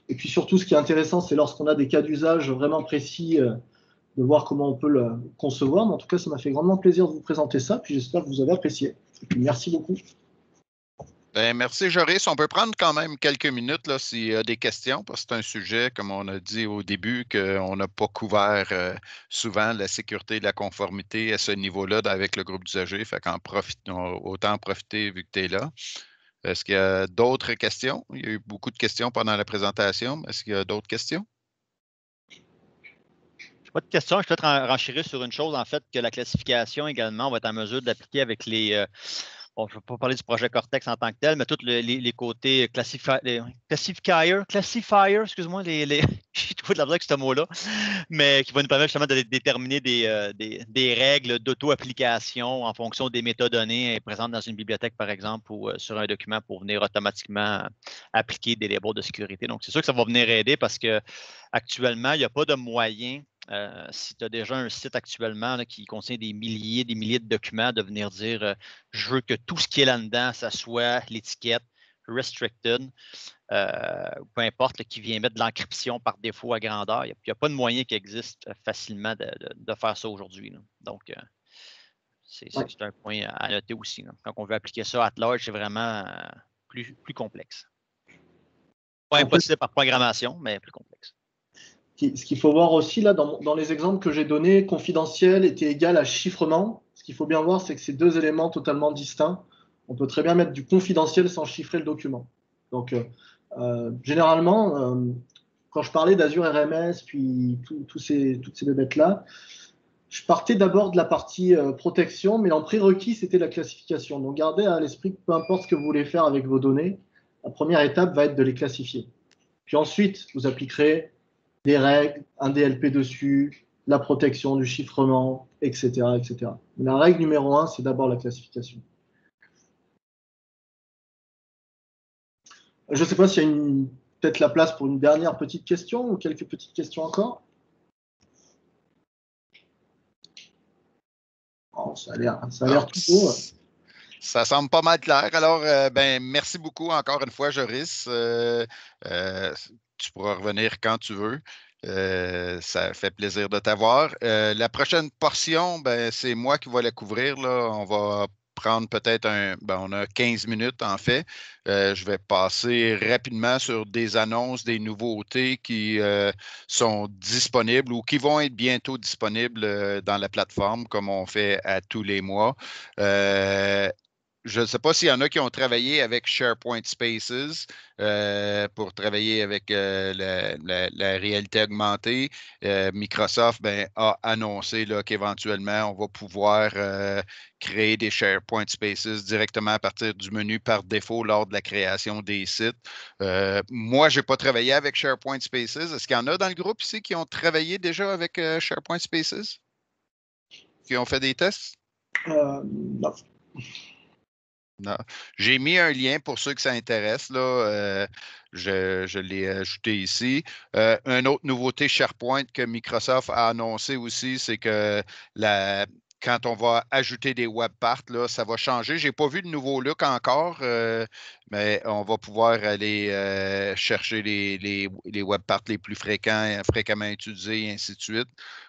Speaker 1: Et puis surtout, ce qui est intéressant, c'est lorsqu'on a des cas d'usage vraiment précis, de voir comment on peut le concevoir. Mais en tout cas, ça m'a fait grandement plaisir de vous présenter ça. Puis j'espère que vous avez apprécié. Et puis, merci beaucoup.
Speaker 4: Merci, Joris. On peut prendre quand même quelques minutes s'il y a des questions, parce que c'est un sujet, comme on a dit au début, qu'on n'a pas couvert souvent, la sécurité et la conformité à ce niveau-là avec le groupe d'usagers. Fait autant en profiter vu que tu es là. Est-ce qu'il y a d'autres questions? Il y a eu beaucoup de questions pendant la présentation. Est-ce qu'il y a d'autres questions?
Speaker 5: Je n'ai pas de questions. Je vais peut-être renchérir sur une chose, en fait, que la classification également, on va être en mesure d'appliquer avec les... Bon, je ne vais pas parler du projet Cortex en tant que tel, mais tous les côtés classifiers, excuse-moi, j'ai trouvé de la blague avec ce mot-là, mais qui va nous permettre justement de déterminer des règles d'auto-application en fonction des métadonnées présentes dans une bibliothèque, par exemple, ou sur un document pour venir automatiquement appliquer des labels de sécurité. Donc, c'est sûr que ça va venir aider parce qu'actuellement, il n'y a pas de moyen. Si tu as déjà un site actuellement qui contient des milliers de documents, de venir dire je veux que tout ce qui est là-dedans, ça soit l'étiquette restricted, peu importe, qui vient mettre de l'encryption par défaut à grandeur. Il n'y a pas de moyen qui existe facilement de faire ça aujourd'hui. Donc, c'est un point à noter aussi. Quand on veut appliquer ça à large, c'est vraiment plus complexe. Pas impossible par programmation, mais plus complexe.
Speaker 1: Ce qu'il faut voir aussi, là, dans les exemples que j'ai donnés, confidentiel était égal à chiffrement. Ce qu'il faut bien voir, c'est que c'est deux éléments totalement distincts. On peut très bien mettre du confidentiel sans chiffrer le document. Donc, généralement, quand je parlais d'Azure RMS, puis toutes ces bébêtes-là, je partais d'abord de la partie protection, mais en prérequis, c'était la classification. Donc, gardez à l'esprit que peu importe ce que vous voulez faire avec vos données, la première étape va être de les classifier. Puis ensuite, vous appliquerez des règles, un DLP dessus, la protection du chiffrement, etc., etc. La règle numéro 1, c'est d'abord la classification. Je ne sais pas s'il y a peut-être la place pour une dernière petite question ou quelques petites questions encore. Oh, ça a l'air tout beau.
Speaker 4: Ça semble pas mal clair. Alors, merci beaucoup encore une fois, Joris. Tu pourras revenir quand tu veux. Ça fait plaisir de t'avoir. La prochaine portion, c'est moi qui vais la couvrir. Là. On va prendre peut-être on a 15 minutes en fait. Je vais passer rapidement sur des annonces, des nouveautés qui sont disponibles ou qui vont être bientôt disponibles dans la plateforme comme on fait à tous les mois. je ne sais pas s'il y en a qui ont travaillé avec SharePoint Spaces pour travailler avec la réalité augmentée. Microsoft a annoncé qu'éventuellement, on va pouvoir créer des SharePoint Spaces directement à partir du menu par défaut lors de la création des sites. Moi, je n'ai pas travaillé avec SharePoint Spaces. Est-ce qu'il y en a dans le groupe ici qui ont travaillé déjà avec SharePoint Spaces? Qui ont fait des tests?
Speaker 1: Non.
Speaker 4: Non. J'ai mis un lien pour ceux que ça intéresse. Là, je l'ai ajouté ici. Une autre nouveauté SharePoint que Microsoft a annoncé aussi, c'est que quand on va ajouter des web parts, là, ça va changer. Je n'ai pas vu de nouveau look encore, mais on va pouvoir aller chercher les web parts les plus fréquemment utilisés, et ainsi de suite.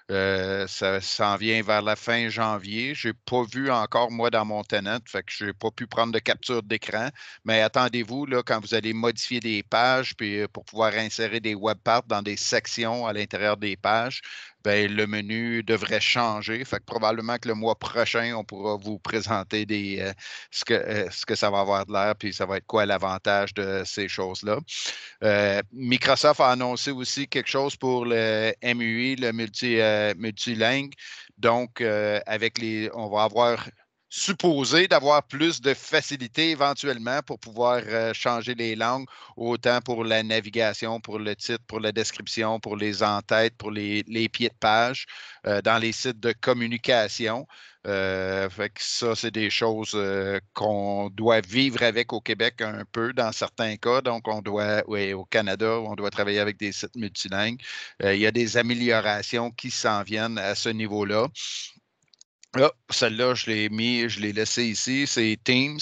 Speaker 4: Ça s'en vient vers la fin janvier. Je n'ai pas vu encore, moi, dans mon tenant, fait que je n'ai pas pu prendre de capture d'écran. Mais attendez-vous, là, quand vous allez modifier des pages puis, pour pouvoir insérer des web parts dans des sections à l'intérieur des pages, ben, le menu devrait changer. Fait que probablement que le mois prochain, on pourra vous présenter ce que ça va avoir de l'air, puis ça va être quoi l'avantage de ces choses-là. Microsoft a annoncé aussi quelque chose pour le MUI, le multilingue. Donc, on va avoir supposé d'avoir plus de facilité éventuellement pour pouvoir changer les langues, autant pour la navigation, pour le titre, pour la description, pour les en-têtes, pour les pieds de page, dans les sites de communication. Fait que ça, c'est des choses qu'on doit vivre avec au Québec un peu dans certains cas. Donc, au Canada, on doit travailler avec des sites multilingues. Il y a des améliorations qui s'en viennent à ce niveau-là. Là, celle-là, je l'ai laissé ici, c'est Teams.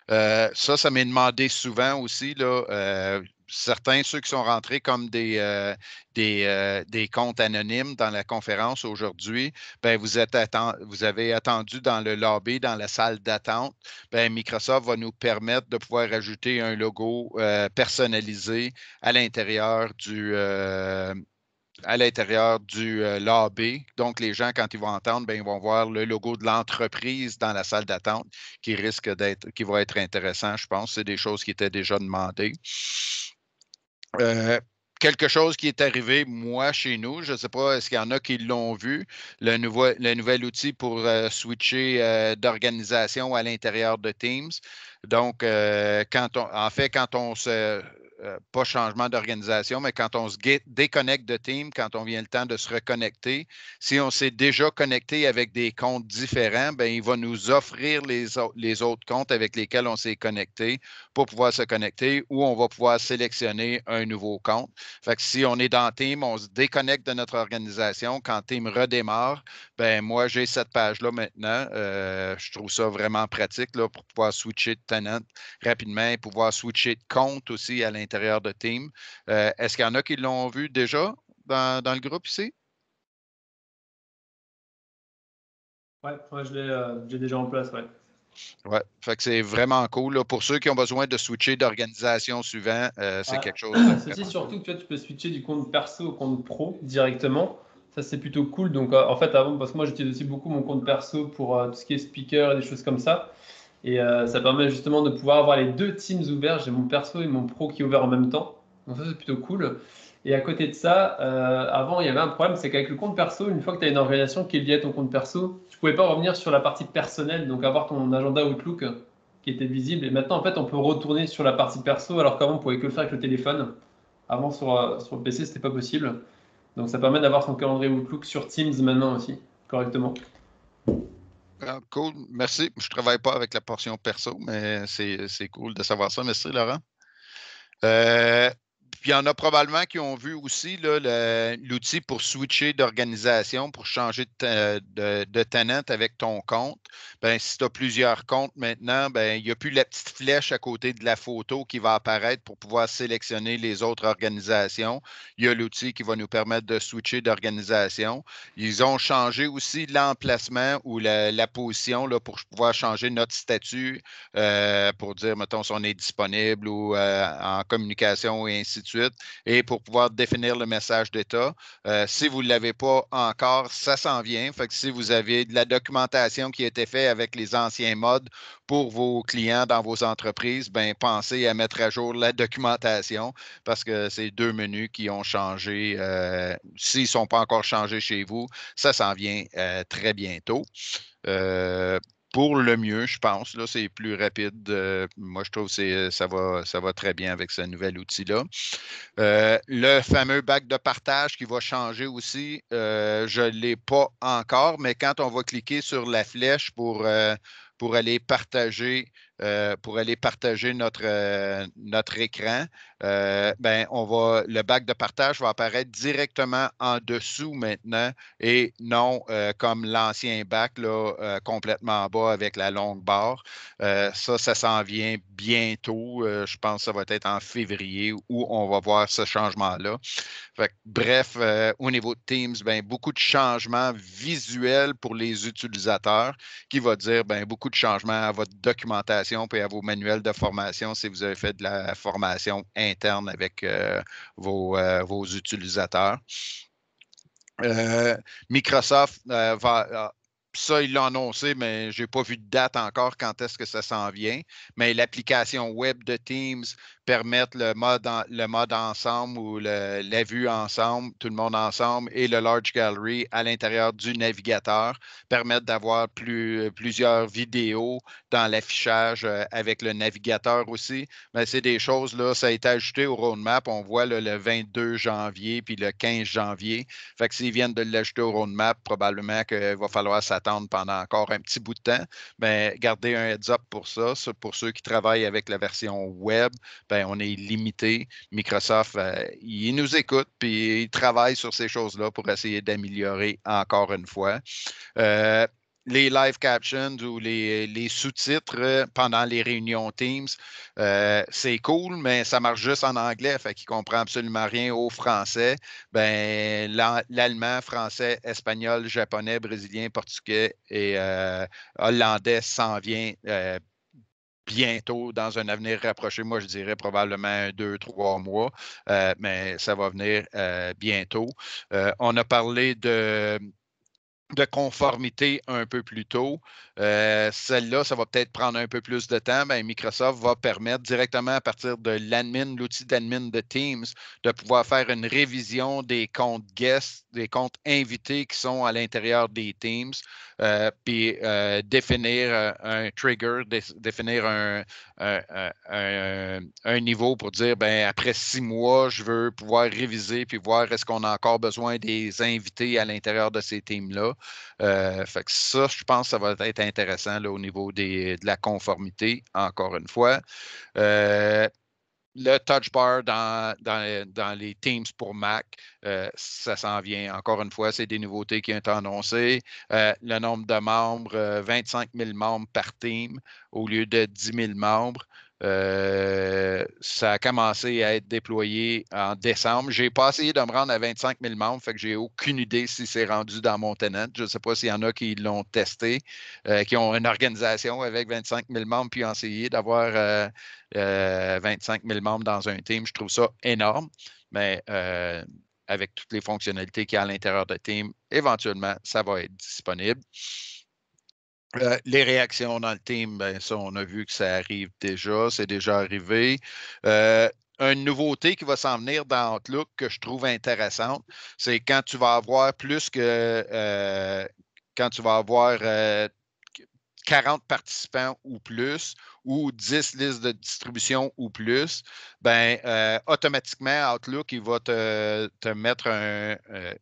Speaker 4: Ça m'est demandé souvent aussi, là, certains, ceux qui sont rentrés comme des comptes anonymes dans la conférence aujourd'hui, ben, vous avez attendu dans le lobby, dans la salle d'attente. Ben, Microsoft va nous permettre de pouvoir ajouter un logo personnalisé à l'intérieur du lobby. Donc, les gens, quand ils vont entendre, ben, ils vont voir le logo de l'entreprise dans la salle d'attente qui va être intéressant, je pense. C'est des choses qui étaient déjà demandées. Quelque chose qui est arrivé, moi, chez nous, je ne sais pas, est-ce qu'il y en a qui l'ont vu, le nouvel outil pour switcher d'organisation à l'intérieur de Teams. Donc, quand on se... pas changement d'organisation, mais quand on se déconnecte de Teams, quand on vient le temps de se reconnecter, si on s'est déjà connecté avec des comptes différents, ben, il va nous offrir les autres comptes avec lesquels on s'est connecté pour pouvoir se connecter ou on va pouvoir sélectionner un nouveau compte. Fait que si on est dans Teams, on se déconnecte de notre organisation. Quand Teams redémarre, ben, moi, j'ai cette page-là maintenant. Je trouve ça vraiment pratique là, pour pouvoir switcher de tenant rapidement et pouvoir switcher de compte aussi à l'intérieur de Teams. Est-ce qu'il y en a qui l'ont vu déjà dans le groupe ici?
Speaker 9: Oui, j'ai déjà en place, oui.
Speaker 4: Oui, fait que c'est vraiment cool. Là. Pour ceux qui ont besoin de switcher d'organisation souvent, c'est quelque chose de
Speaker 9: ceci surtout que tu peux switcher du compte perso au compte pro directement. Ça, c'est plutôt cool. Donc, en fait, avant, parce que moi, j'utilise aussi beaucoup mon compte perso pour tout ce qui est speaker et des choses comme ça. Et ça permet justement de pouvoir avoir les deux Teams ouverts. J'ai mon perso et mon pro qui est ouvert en même temps. Donc, ça, c'est plutôt cool. Et à côté de ça, avant, il y avait un problème, c'est qu'avec le compte perso, une fois que tu as une organisation qui est liée à ton compte perso, tu ne pouvais pas revenir sur la partie personnelle, donc avoir ton agenda Outlook qui était visible. Et maintenant, en fait, on peut retourner sur la partie perso, alors qu'avant, on pouvait que le faire avec le téléphone. Avant, sur le PC, c'était pas possible. Donc, ça permet d'avoir son calendrier Outlook sur Teams maintenant aussi, correctement.
Speaker 4: Ah, cool, merci. Je ne travaille pas avec la portion perso, mais c'est cool de savoir ça. Merci, Laurent. Puis il y en a probablement qui ont vu aussi l'outil pour switcher d'organisation, pour changer de tenant avec ton compte. Ben, si tu as plusieurs comptes maintenant, ben, il n'y a plus la petite flèche à côté de la photo qui va apparaître pour pouvoir sélectionner les autres organisations. Il y a l'outil qui va nous permettre de switcher d'organisation. Ils ont changé aussi l'emplacement ou la position là, pour pouvoir changer notre statut pour dire, mettons, si on est disponible ou en communication et ainsi ainsi de suite, et pour pouvoir définir le message d'état. Si vous ne l'avez pas encore, ça s'en vient. Fait que si vous avez de la documentation qui a été faite avec les anciens modes pour vos clients dans vos entreprises, ben, pensez à mettre à jour la documentation parce que c'est 2 menus qui ont changé. S'ils ne sont pas encore changés chez vous, ça s'en vient très bientôt. Pour le mieux, je pense. Là, c'est plus rapide. Moi, je trouve que ça va très bien avec ce nouvel outil-là. Le fameux bac de partage qui va changer aussi, je ne l'ai pas encore, mais quand on va cliquer sur la flèche pour aller partager notre écran, ben, le bac de partage va apparaître directement en dessous maintenant et non comme l'ancien bac là, complètement en bas avec la longue barre. Ça s'en vient bientôt. Je pense que ça va être en février où on va voir ce changement-là. Bref, au niveau de Teams, ben, beaucoup de changements visuels pour les utilisateurs qui va dire ben, beaucoup de changements à votre documentation et à vos manuels de formation si vous avez fait de la formation interne avec vos utilisateurs. Microsoft ça, ils l'ont annoncé, mais je n'ai pas vu de date encore quand est-ce que ça s'en vient. Mais l'application web de Teams permet le mode ensemble ou la vue ensemble, tout le monde ensemble, et le Large Gallery à l'intérieur du navigateur permettent d'avoir plusieurs vidéos dans l'affichage avec le navigateur aussi. Mais c'est des choses, là, ça a été ajouté au roadmap. On voit là, le 22 janvier puis le 15 janvier. Fait que s'ils viennent de l'ajouter au roadmap, probablement qu'il va falloir s'attendre pendant encore un petit bout de temps. Mais gardez un heads-up pour ça. Pour ceux qui travaillent avec la version web, ben, on est limité. Microsoft, ils nous écoutent puis ils travaillent sur ces choses-là pour essayer d'améliorer encore une fois. Les live captions ou les sous-titres pendant les réunions Teams, c'est cool, mais ça marche juste en anglais, fait qu'il ne comprend absolument rien au français. Ben, l'allemand, français, espagnol, japonais, brésilien, portugais et hollandais s'en vient bientôt, dans un avenir rapproché. Moi, je dirais probablement 2-3 mois, mais ça va venir bientôt. On a parlé de conformité un peu plus tôt. Celle-là, ça va peut-être prendre un peu plus de temps. Ben, Microsoft va permettre directement à partir de l'admin, l'outil d'admin de Teams, de pouvoir faire une révision des comptes guests, des comptes invités qui sont à l'intérieur des Teams, puis définir un trigger, définir un niveau pour dire, ben, après 6 mois, je veux pouvoir réviser puis voir est-ce qu'on a encore besoin des invités à l'intérieur de ces teams-là. Fait que ça, je pense que ça va être intéressant là, au niveau de la conformité, encore une fois. Le touch bar dans les Teams pour Mac, ça s'en vient. Encore une fois, c'est des nouveautés qui ont été annoncées. Le nombre de membres, 25 000 membres par team au lieu de 10 000 membres. Ça a commencé à être déployé en décembre. Je n'ai pas essayé de me rendre à 25 000 membres, fait que j'ai aucune idée si c'est rendu dans mon tenant. Je ne sais pas s'il y en a qui l'ont testé, qui ont une organisation avec 25 000 membres, puis ont essayé d'avoir 25 000 membres dans un team. Je trouve ça énorme, mais avec toutes les fonctionnalités qu'il y a à l'intérieur de team, éventuellement, ça va être disponible. Les réactions dans le team, ben, ça, on a vu que ça arrive déjà, c'est déjà arrivé. Une nouveauté qui va s'en venir dans Outlook que je trouve intéressante, c'est quand tu vas avoir quand tu vas avoir 40 participants ou plus, ou 10 listes de distribution ou plus, ben, automatiquement, Outlook, il va te mettre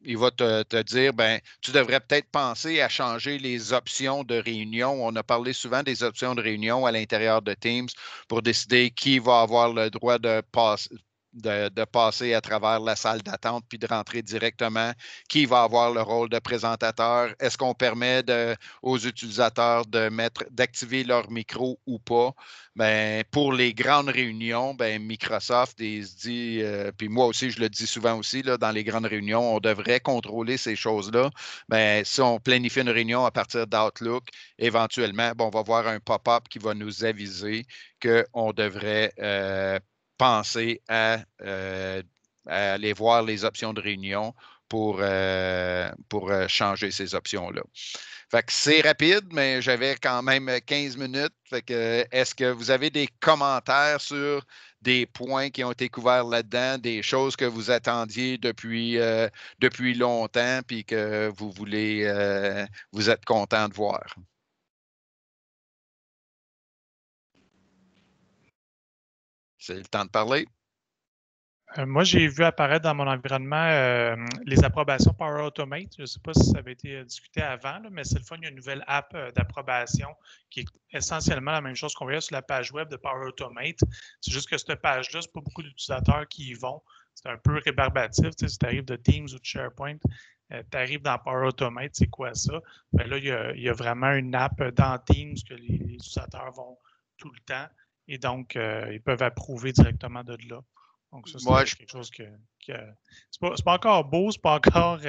Speaker 4: il va te dire, ben, tu devrais peut-être penser à changer les options de réunion. On a parlé souvent des options de réunion à l'intérieur de Teams pour décider qui va avoir le droit de passer à travers la salle d'attente puis de rentrer directement, qui va avoir le rôle de présentateur, est-ce qu'on permet aux utilisateurs d'activer leur micro ou pas. Ben, pour les grandes réunions, ben, Microsoft il se dit, puis moi aussi je le dis souvent aussi, là, dans les grandes réunions, on devrait contrôler ces choses-là. Ben, si on planifie une réunion à partir d'Outlook, éventuellement, on va voir un pop-up qui va nous aviser qu'on devrait penser à aller voir les options de réunion pour changer ces options-là. Fait que c'est rapide, mais j'avais quand même 15 minutes. Fait que, est-ce que vous avez des commentaires sur des points qui ont été couverts là-dedans, des choses que vous attendiez depuis longtemps puis que vous êtes content de voir? C'est le temps de parler.
Speaker 3: Moi, j'ai vu apparaître dans mon environnement les approbations Power Automate. Je ne sais pas si ça avait été discuté avant, là, mais c'est le fun. Il y a une nouvelle app d'approbation qui est essentiellement la même chose qu'on voyait sur la page web de Power Automate. C'est juste que cette page-là, ce n'est pas beaucoup d'utilisateurs qui y vont. C'est un peu rébarbatif. Tu sais, si tu arrives de Teams ou de SharePoint, tu arrives dans Power Automate, c'est quoi ça? Mais là, il y a vraiment une app dans Teams que les utilisateurs vont tout le temps. Et donc, ils peuvent approuver directement de là. Donc, ça, c'est quelque chose que c'est pas encore beau, c'est pas encore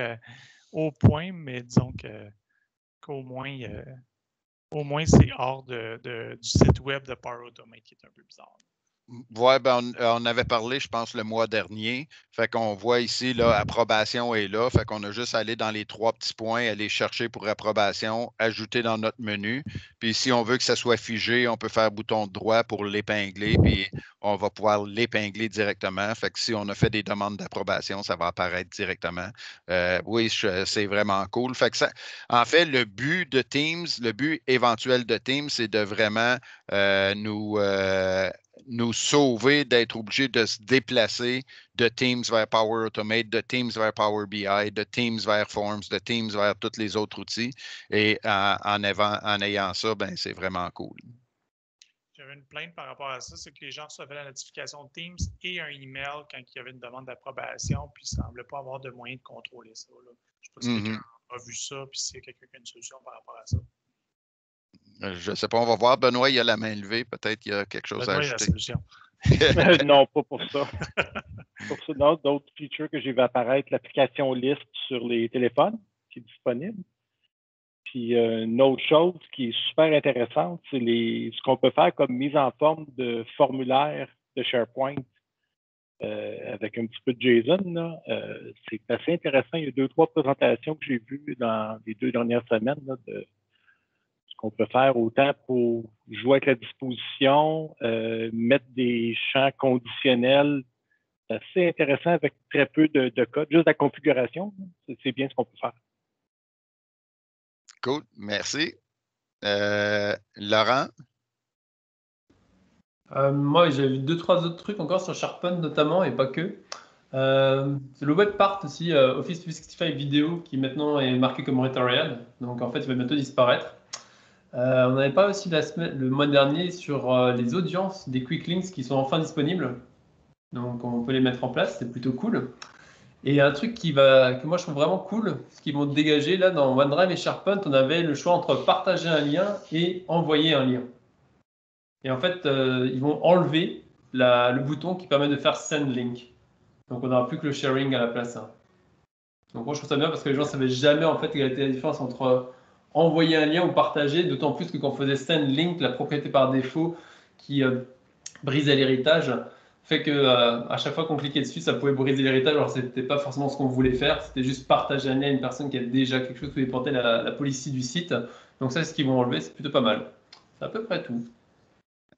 Speaker 3: au point, mais disons qu'au moins, c'est hors du site web de Power Automate qui est un peu bizarre.
Speaker 4: Oui, ben on avait parlé, je pense, le mois dernier. Fait qu'on voit ici, là, approbation est là. Fait qu'on a juste à aller dans les 3 petits points, aller chercher pour approbation, ajouter dans notre menu. Puis si on veut que ça soit figé, on peut faire bouton droit pour l'épingler, puis on va pouvoir l'épingler directement. Fait que si on a fait des demandes d'approbation, ça va apparaître directement. Oui, c'est vraiment cool. Fait que ça, en fait, le but éventuel de Teams, c'est de vraiment nous sauver d'être obligés de se déplacer de Teams vers Power Automate, de Teams vers Power BI, de Teams vers Forms, de Teams vers tous les autres outils. Et en ayant ça, ben, c'est vraiment cool.
Speaker 3: J'avais une plainte par rapport à ça, c'est que les gens recevaient la notification de Teams et un email quand il y avait une demande d'approbation, puis il ne semblait pas avoir de moyen de contrôler ça. Là. Je ne sais pas si quelqu'un a vu ça, puis s'il y a quelqu'un qui a une solution par rapport à ça.
Speaker 4: Je ne sais pas, on va voir. Benoît, il a la main levée. Peut-être qu'il y a quelque chose à ajouter.
Speaker 3: La solution.
Speaker 6: Non, pas pour ça. Pour ça, d'autres features que j'ai vu apparaître, l'application List sur les téléphones qui est disponible. Puis une autre chose qui est super intéressante, c'est ce qu'on peut faire comme mise en forme de formulaire de SharePoint avec un petit peu de JSON. C'est assez intéressant. Il y a 2-3 présentations que j'ai vues dans les 2 dernières semaines là, de ce qu'on peut faire autant pour jouer avec la disposition, mettre des champs conditionnels. C'est assez intéressant avec très peu de code. Juste la configuration, c'est bien ce qu'on peut faire.
Speaker 4: Cool, merci. Laurent?
Speaker 9: Moi, j'ai vu 2-3 autres trucs encore sur SharePoint notamment, et pas que. C'est le web part aussi, Office 365 vidéo, qui maintenant est marqué comme Retorial. Donc en fait, il va bientôt disparaître. On n'avait pas aussi le mois dernier sur les audiences des Quick Links qui sont enfin disponibles. Donc on peut les mettre en place, c'est plutôt cool. Et un truc que moi je trouve vraiment cool, ce qu'ils vont dégager là dans OneDrive et SharePoint, on avait le choix entre partager un lien et envoyer un lien. Et en fait, ils vont enlever le bouton qui permet de faire Send Link. Donc on n'aura plus que le sharing à la place. Hein. Donc moi je trouve ça bien parce que les gens ne savaient jamais en fait quelle était la différence entre envoyer un lien ou partager, d'autant plus que quand on faisait Send Link, la propriété par défaut qui brisait l'héritage, fait que à chaque fois qu'on cliquait dessus, ça pouvait briser l'héritage. Alors c'était pas forcément ce qu'on voulait faire, c'était juste partager un lien à une personne qui a déjà quelque chose qui dépendait la policy du site. Donc ça, c'est ce qu'ils vont enlever, c'est plutôt pas mal. C'est à peu près tout.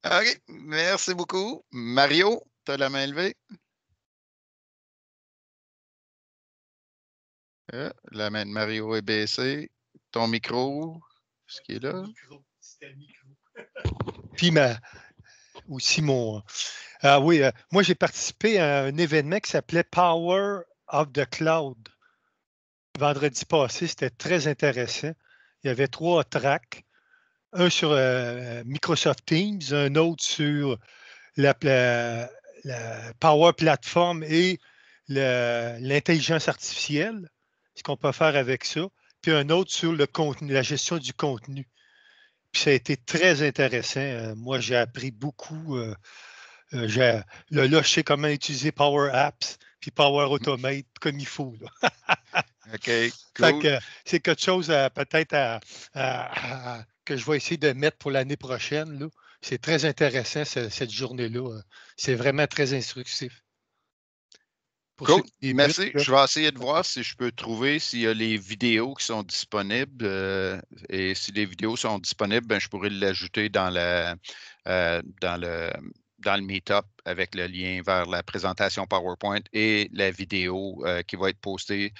Speaker 4: OK, merci beaucoup. Mario, tu as la main levée? La main de Mario est baissée. Ton micro, ce qui est là?
Speaker 10: C'était un micro. Puis aussi mon... oui, moi j'ai participé à un événement qui s'appelait Power of the Cloud. Vendredi passé, c'était très intéressant. Il y avait 3 tracks. Un sur Microsoft Teams, un autre sur la Power Platform et l'intelligence artificielle, ce qu'on peut faire avec ça, puis un autre sur le contenu, la gestion du contenu. Puis ça a été très intéressant. Moi, j'ai appris beaucoup. Là, je sais comment utiliser Power Apps puis Power Automate comme il faut. Là.
Speaker 4: OK, cool.
Speaker 10: C'est quelque chose peut-être que je vais essayer de mettre pour l'année prochaine. Là. C'est très intéressant, cette journée-là. C'est vraiment très instructif.
Speaker 4: Cool. Merci. Je vais essayer de voir si je peux trouver s'il y a les vidéos qui sont disponibles. Et si les vidéos sont disponibles, ben, je pourrais l'ajouter dans le meet-up avec le lien vers la présentation PowerPoint et la vidéo qui va être postée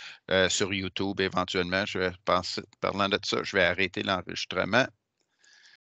Speaker 4: sur YouTube éventuellement. Parlant de ça, je vais arrêter l'enregistrement.